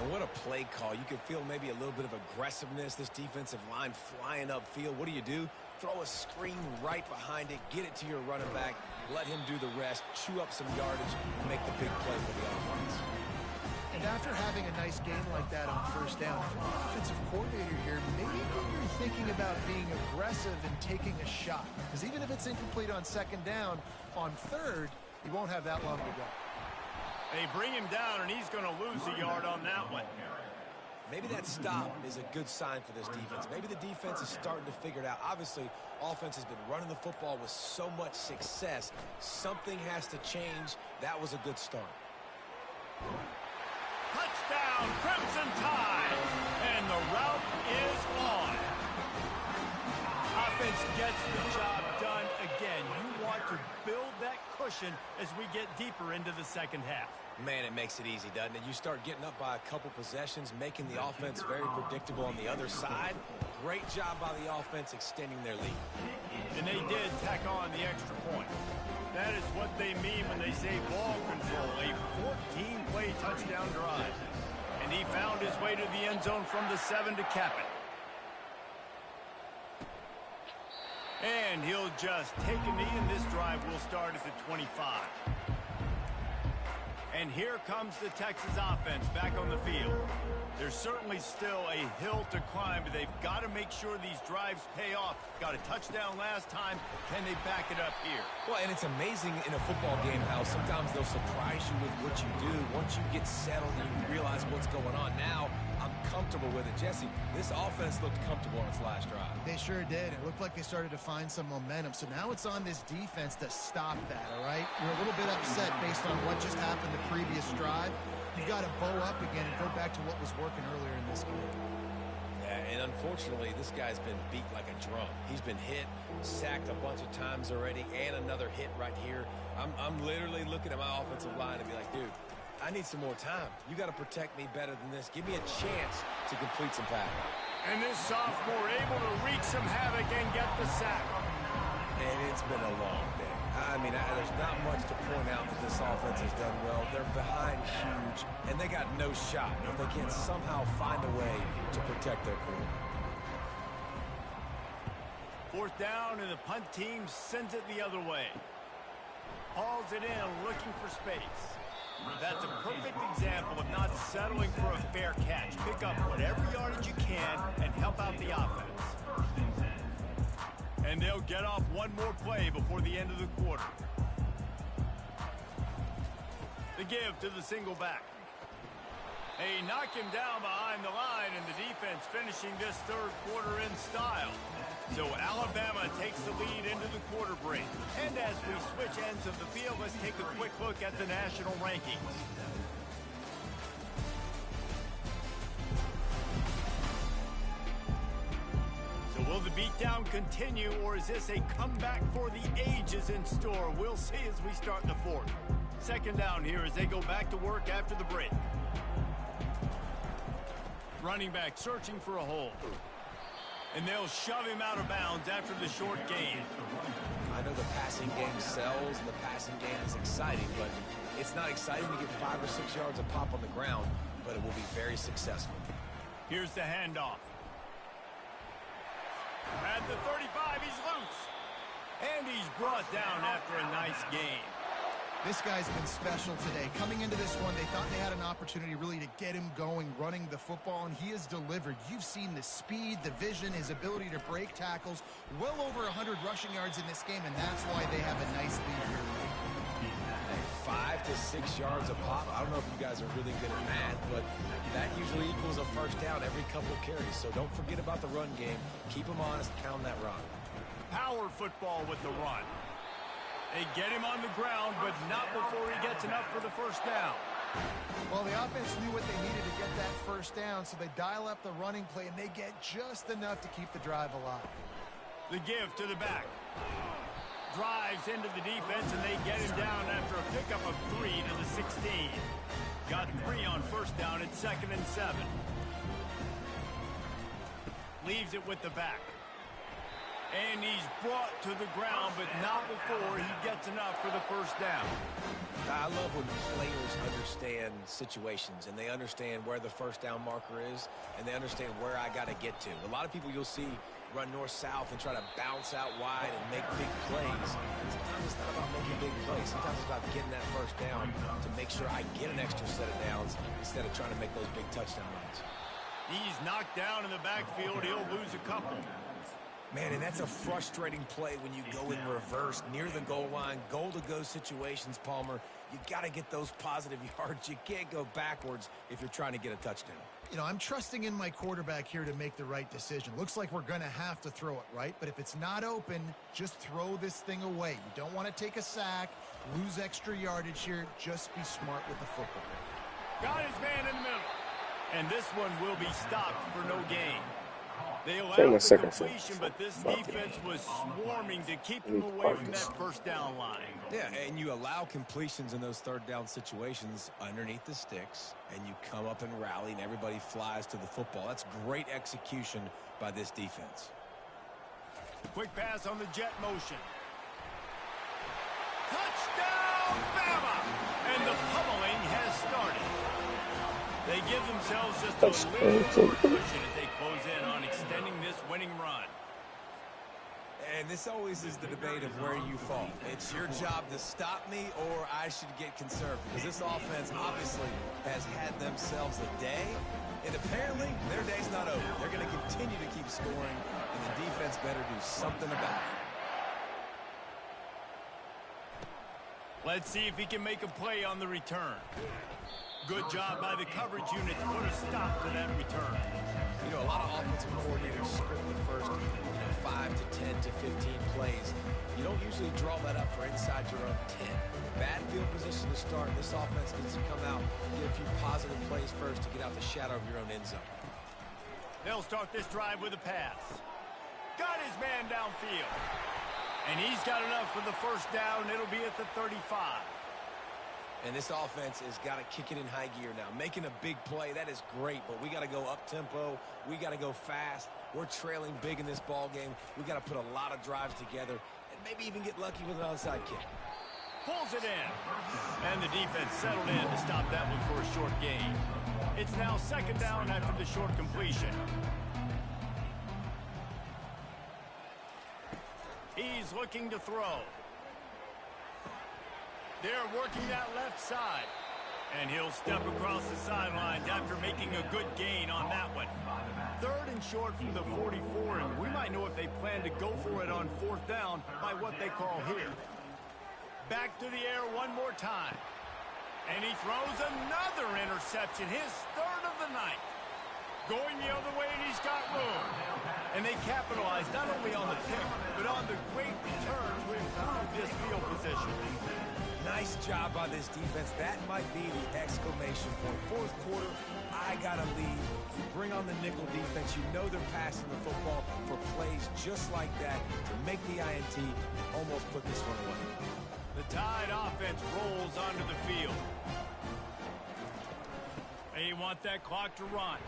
And what a play call. You can feel maybe a little bit of aggressiveness, this defensive line flying upfield. What do? Throw a screen right behind it, get it to your running back, let him do the rest, chew up some yardage, and make the big play for the offense. And after having a nice game like that on 1st down, if you're the offensive coordinator here, maybe you're thinking about being aggressive and taking a shot. Because even if it's incomplete on 2nd down, on 3rd, you won't have that long to go. They bring him down, and he's going to lose a yard on that one. Maybe that stop is a good sign for this defense. Maybe the defense is starting to figure it out. Obviously, offense has been running the football with so much success. Something has to change. That was a good start. Touchdown, Crimson Tide, and the route is on. Offense gets the job done again. You want to build that cushion as we get deeper into the 2nd half. Man, it makes it easy, doesn't it? You start getting up by a couple possessions, making the offense very predictable on the other side. Great job by the offense extending their lead. And they did tack on the extra point. That is what they mean when they say ball control, a 14-play touchdown drive. And he found his way to the end zone from the 7 to cap it. And he'll just take a knee, and this drive will start at the 25. And here comes the Texas offense back on the field. There's certainly still a hill to climb, but they've got to make sure these drives pay off. Got a touchdown last time. Can they back it up here? Well, and it's amazing in a football game how sometimes they'll surprise you with what you do. Once you get settled and you realize what's going on now, I'm comfortable with it. Jesse, this offense looked comfortable on its last drive. They sure did. It looked like they started to find some momentum. So now it's on this defense to stop that, all right? You're a little bit upset based on what just happened the previous drive. You've got to bow up again and go back to what was working earlier in this game. Yeah, and unfortunately, this guy's been beat like a drum. He's been hit, sacked a bunch of times already, and another hit right here. I'm literally looking at my offensive line and be like, dude, I need some more time. You got to protect me better than this. Give me a chance to complete some passes. And this sophomore able to wreak some havoc and get the sack. And it's been a long day. I mean, there's not much to point out that this offense has done well. They're behind huge, and they got no shot if they can't somehow find a way to protect their quarterback. Fourth down, and the punt team sends it the other way. Hauls it in, looking for space. That's a perfect example of not settling for a fair catch. Pick up whatever yardage you can and help out the offense. And they'll get off one more play before the end of the quarter. The give to the single back. They knock him down behind the line, and the defense finishing this third quarter in style. So Alabama takes the lead into the quarter break. And as we switch ends of the field, let's take a quick look at the national rankings. So will the beatdown continue, or is this a comeback for the ages in store? We'll see as we start the fourth. Second down here as they go back to work after the break. Running back searching for a hole. And they'll shove him out of bounds after the short gain. I know the passing game sells and the passing game is exciting, but it's not exciting to get 5 or 6 yards of pop on the ground, but it will be very successful. Here's the handoff. At the 35, he's loose. And he's brought down after a nice gain. This guy's been special today. Coming into this one, they thought they had an opportunity really to get him going, running the football, and he has delivered. You've seen the speed, the vision, his ability to break tackles. Well over 100 rushing yards in this game, and that's why they have a nice lead here. 5 to 6 yards a pop. I don't know if you guys are really good at math, but that usually equals a first down every couple of carries. So don't forget about the run game. Keep them honest, count that run. Power football with the run. They get him on the ground, but not before he gets enough for the first down. Well, the offense knew what they needed to get that first down, so they dial up the running play, and they get just enough to keep the drive alive. The give to the back. Drives into the defense, and they get him down after a pickup of 3 to the 16. Got 3 on first down at 2nd and 7. Leaves it with the back. And he's brought to the ground, but not before he gets enough for the first down. I love when players understand situations, and they understand where the first down marker is, and they understand where I got to get to. A lot of people you'll see run north-south and try to bounce out wide and make big plays. Sometimes it's not about making big plays. Sometimes it's about getting that first down to make sure I get an extra set of downs instead of trying to make those big touchdown runs. He's knocked down in the backfield. He'll lose a couple. Man, and that's a frustrating play when you go in reverse near the goal line, goal-to-go situations, Palmer. You got to get those positive yards. You can't go backwards if you're trying to get a touchdown. You know, I'm trusting in my quarterback here to make the right decision. Looks like we're going to have to throw it, right? But if it's not open, just throw this thing away. You don't want to take a sack, lose extra yardage here. Just be smart with the football. Got his man in the middle. And this one will be stopped for no gain. They allowed Take a the second, completion, but this defense was swarming to keep them away from that first down line. Yeah, and you allow completions in those third down situations underneath the sticks, and you come up and rally, and everybody flies to the football. That's great execution by this defense. Quick pass on the jet motion. Touchdown, Bama! And the pummeling has started. They give themselves just a little more cushion as they close in on extending this winning run. And this always is the debate of where you fall. It's your job to stop me or I should get conservative. Because this offense obviously has had themselves a day. And apparently their day's not over. They're going to continue to keep scoring. And the defense better do something about it. Let's see if he can make a play on the return. Good job by the coverage unit to put a stop to that return. You know, a lot of offensive coordinators script the first 5 to 10 to 15 plays. You don't usually draw that up for inside your own 10. Bad field position to start. This offense needs to come out, get a few positive plays first to get out the shadow of your own end zone. They'll start this drive with a pass. Got his man downfield. And he's got enough for the first down. It'll be at the 35. And this offense has got to kick it in high gear now. Making a big play, that is great, but we got to go up-tempo. We got to go fast. We're trailing big in this ball game. We got to put a lot of drives together and maybe even get lucky with an onside kick. Pulls it in. And the defense settled in to stop that one for a short gain. It's now second down after the short completion. He's looking to throw. They're working that left side. And he'll step across the sidelines after making a good gain on that one. Third and short from the 44, and we might know if they plan to go for it on fourth down by what they call here. Back to the air one more time. And he throws another interception, his third of the night. Going the other way, and he's got room. And they capitalize not only on the pick, but on the great return to improve this field position. Nice job by this defense. That might be the exclamation point. Fourth quarter, I got a lead. You bring on the nickel defense. You know they're passing the football for plays just like that to make the INT and almost put this one away. The Tide offense rolls onto the field. They want that clock to run.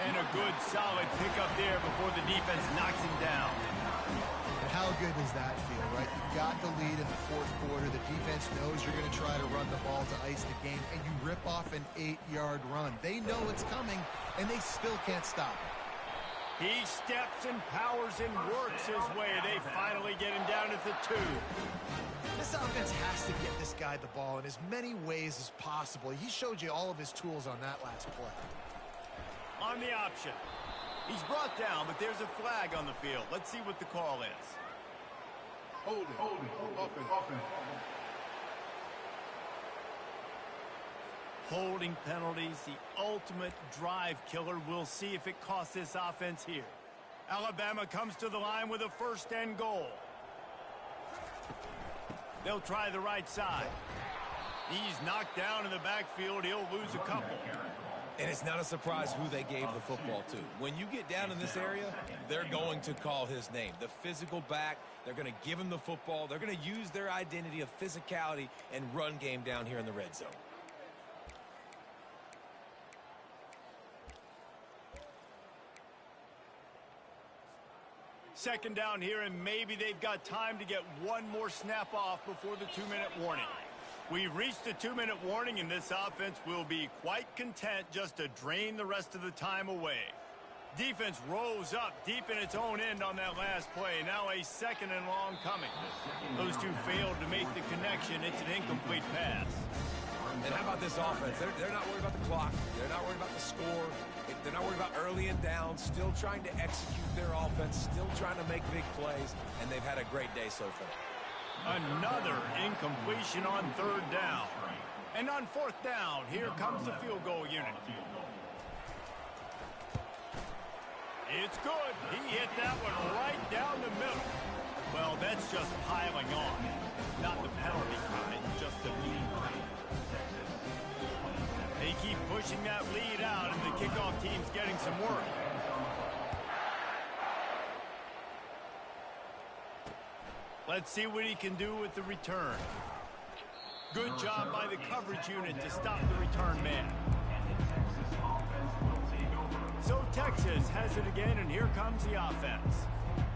And a good, solid pickup there before the defense knocks him down. But how good does that feel, right? You've got the lead in the fourth quarter. The defense knows you're going to try to run the ball to ice the game, and you rip off an 8-yard run. They know it's coming, and they still can't stop it. He steps and powers and works his way. They finally get him down at the 2. This offense has to get this guy the ball in as many ways as possible. He showed you all of his tools on that last play. On the option. He's brought down, but there's a flag on the field. Let's see what the call is. Holding. Offense. Holding penalties, the ultimate drive killer. We'll see if it costs this offense here. Alabama comes to the line with a first and goal. They'll try the right side. He's knocked down in the backfield. He'll lose a couple. And it's not a surprise who they gave the football to. When you get down in this area, they're going to call his name. The physical back, they're going to give him the football. They're going to use their identity of physicality and run game down here in the red zone. Second down here, and maybe they've got time to get one more snap off before the 2-minute warning. We've reached the 2-minute warning, and this offense will be quite content just to drain the rest of the time away. Defense rose up deep in its own end on that last play. Now a second and long coming. Those two failed to make the connection. It's an incomplete pass. And how about this offense? They're not worried about the clock. They're not worried about the score. They're not worried about early and down. Still trying to execute their offense. Still trying to make big plays. And they've had a great day so far. Another incompletion on third down. And on fourth down, here comes the field goal unit. It's good. He hit that one right down the middle. Well, that's just piling on. Not the penalty kind, just the lead. They keep pushing that lead out, and the kickoff team's getting some work. Let's see what he can do with the return. Good job by the coverage unit to stop the return man. So Texas has it again, and here comes the offense.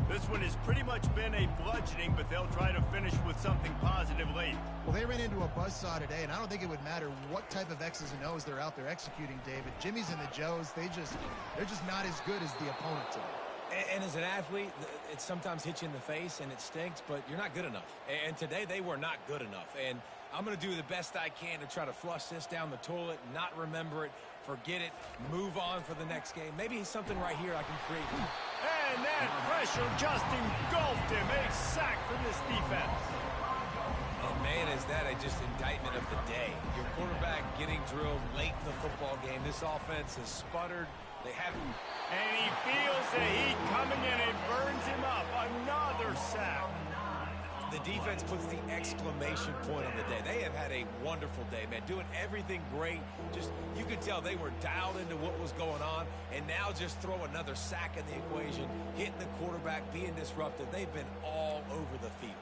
This one has pretty much been a bludgeoning, but they'll try to finish with something positive late. Well, they ran into a buzzsaw today, and I don't think it would matter what type of X's and O's they're out there executing, David. Jimmy's and the Joes, they're just not as good as the opponent today. And as an athlete, it sometimes hits you in the face and it stinks, but you're not good enough. And today they were not good enough. And I'm going to do the best I can to try to flush this down the toilet, not remember it, forget it, move on for the next game. Maybe something right here I can create. And that pressure just engulfed him. A sack for this defense. And man, is that just indictment of the day. Your quarterback getting drilled late in the football game. This offense has sputtered. They haven't. And he feels the heat coming in and burns him up. Another sack. The defense puts the exclamation point on the day. They have had a wonderful day, man, doing everything great. Just, you could tell they were dialed into what was going on, and now just throw another sack in the equation, hitting the quarterback, being disruptive. They've been all over the field.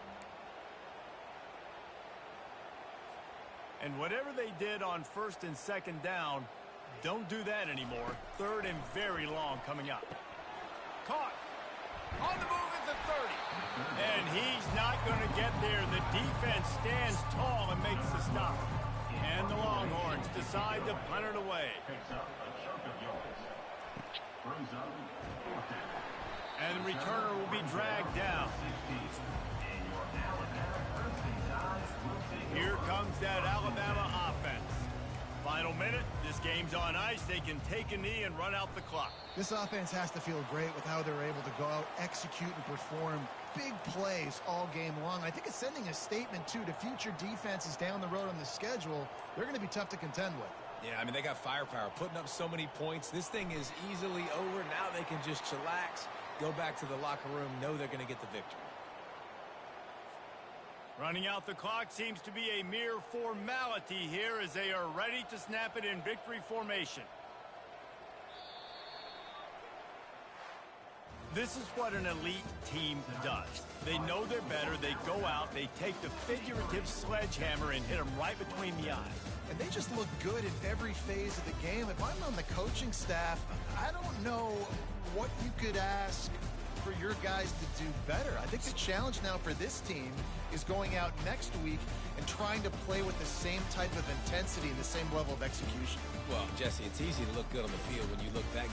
And whatever they did on 1st and 2nd down, don't do that anymore. 3rd and very long coming up. Caught. On the move at the 30. And he's not going to get there. The defense stands tall and makes the stop. And the Longhorns decide to punt it away. Picks up a chunk of yards. Brings up 4th down. And the returner will be dragged down. Here comes that Alabama offense. Final minute, this game's on ice. They can take a knee and run out the clock. This offense has to feel great with how they're able to go out, execute, and perform big plays all game long. I think it's sending a statement, too, to future defenses down the road on the schedule. They're going to be tough to contend with. Yeah, I mean, they got firepower, putting up so many points. This thing is easily over. Now they can just chillax, go back to the locker room, know they're going to get the victory. Running out the clock seems to be a mere formality here as they are ready to snap it in victory formation. This is what an elite team does. They know they're better. They go out. They take the figurative sledgehammer and hit them right between the eyes. And they just look good in every phase of the game. If I'm on the coaching staff, I don't know what you could ask for your guys to do better. I think the challenge now for this team is going out next week and trying to play with the same type of intensity and the same level of execution. Well, Jesse, it's easy to look good on the field when you look that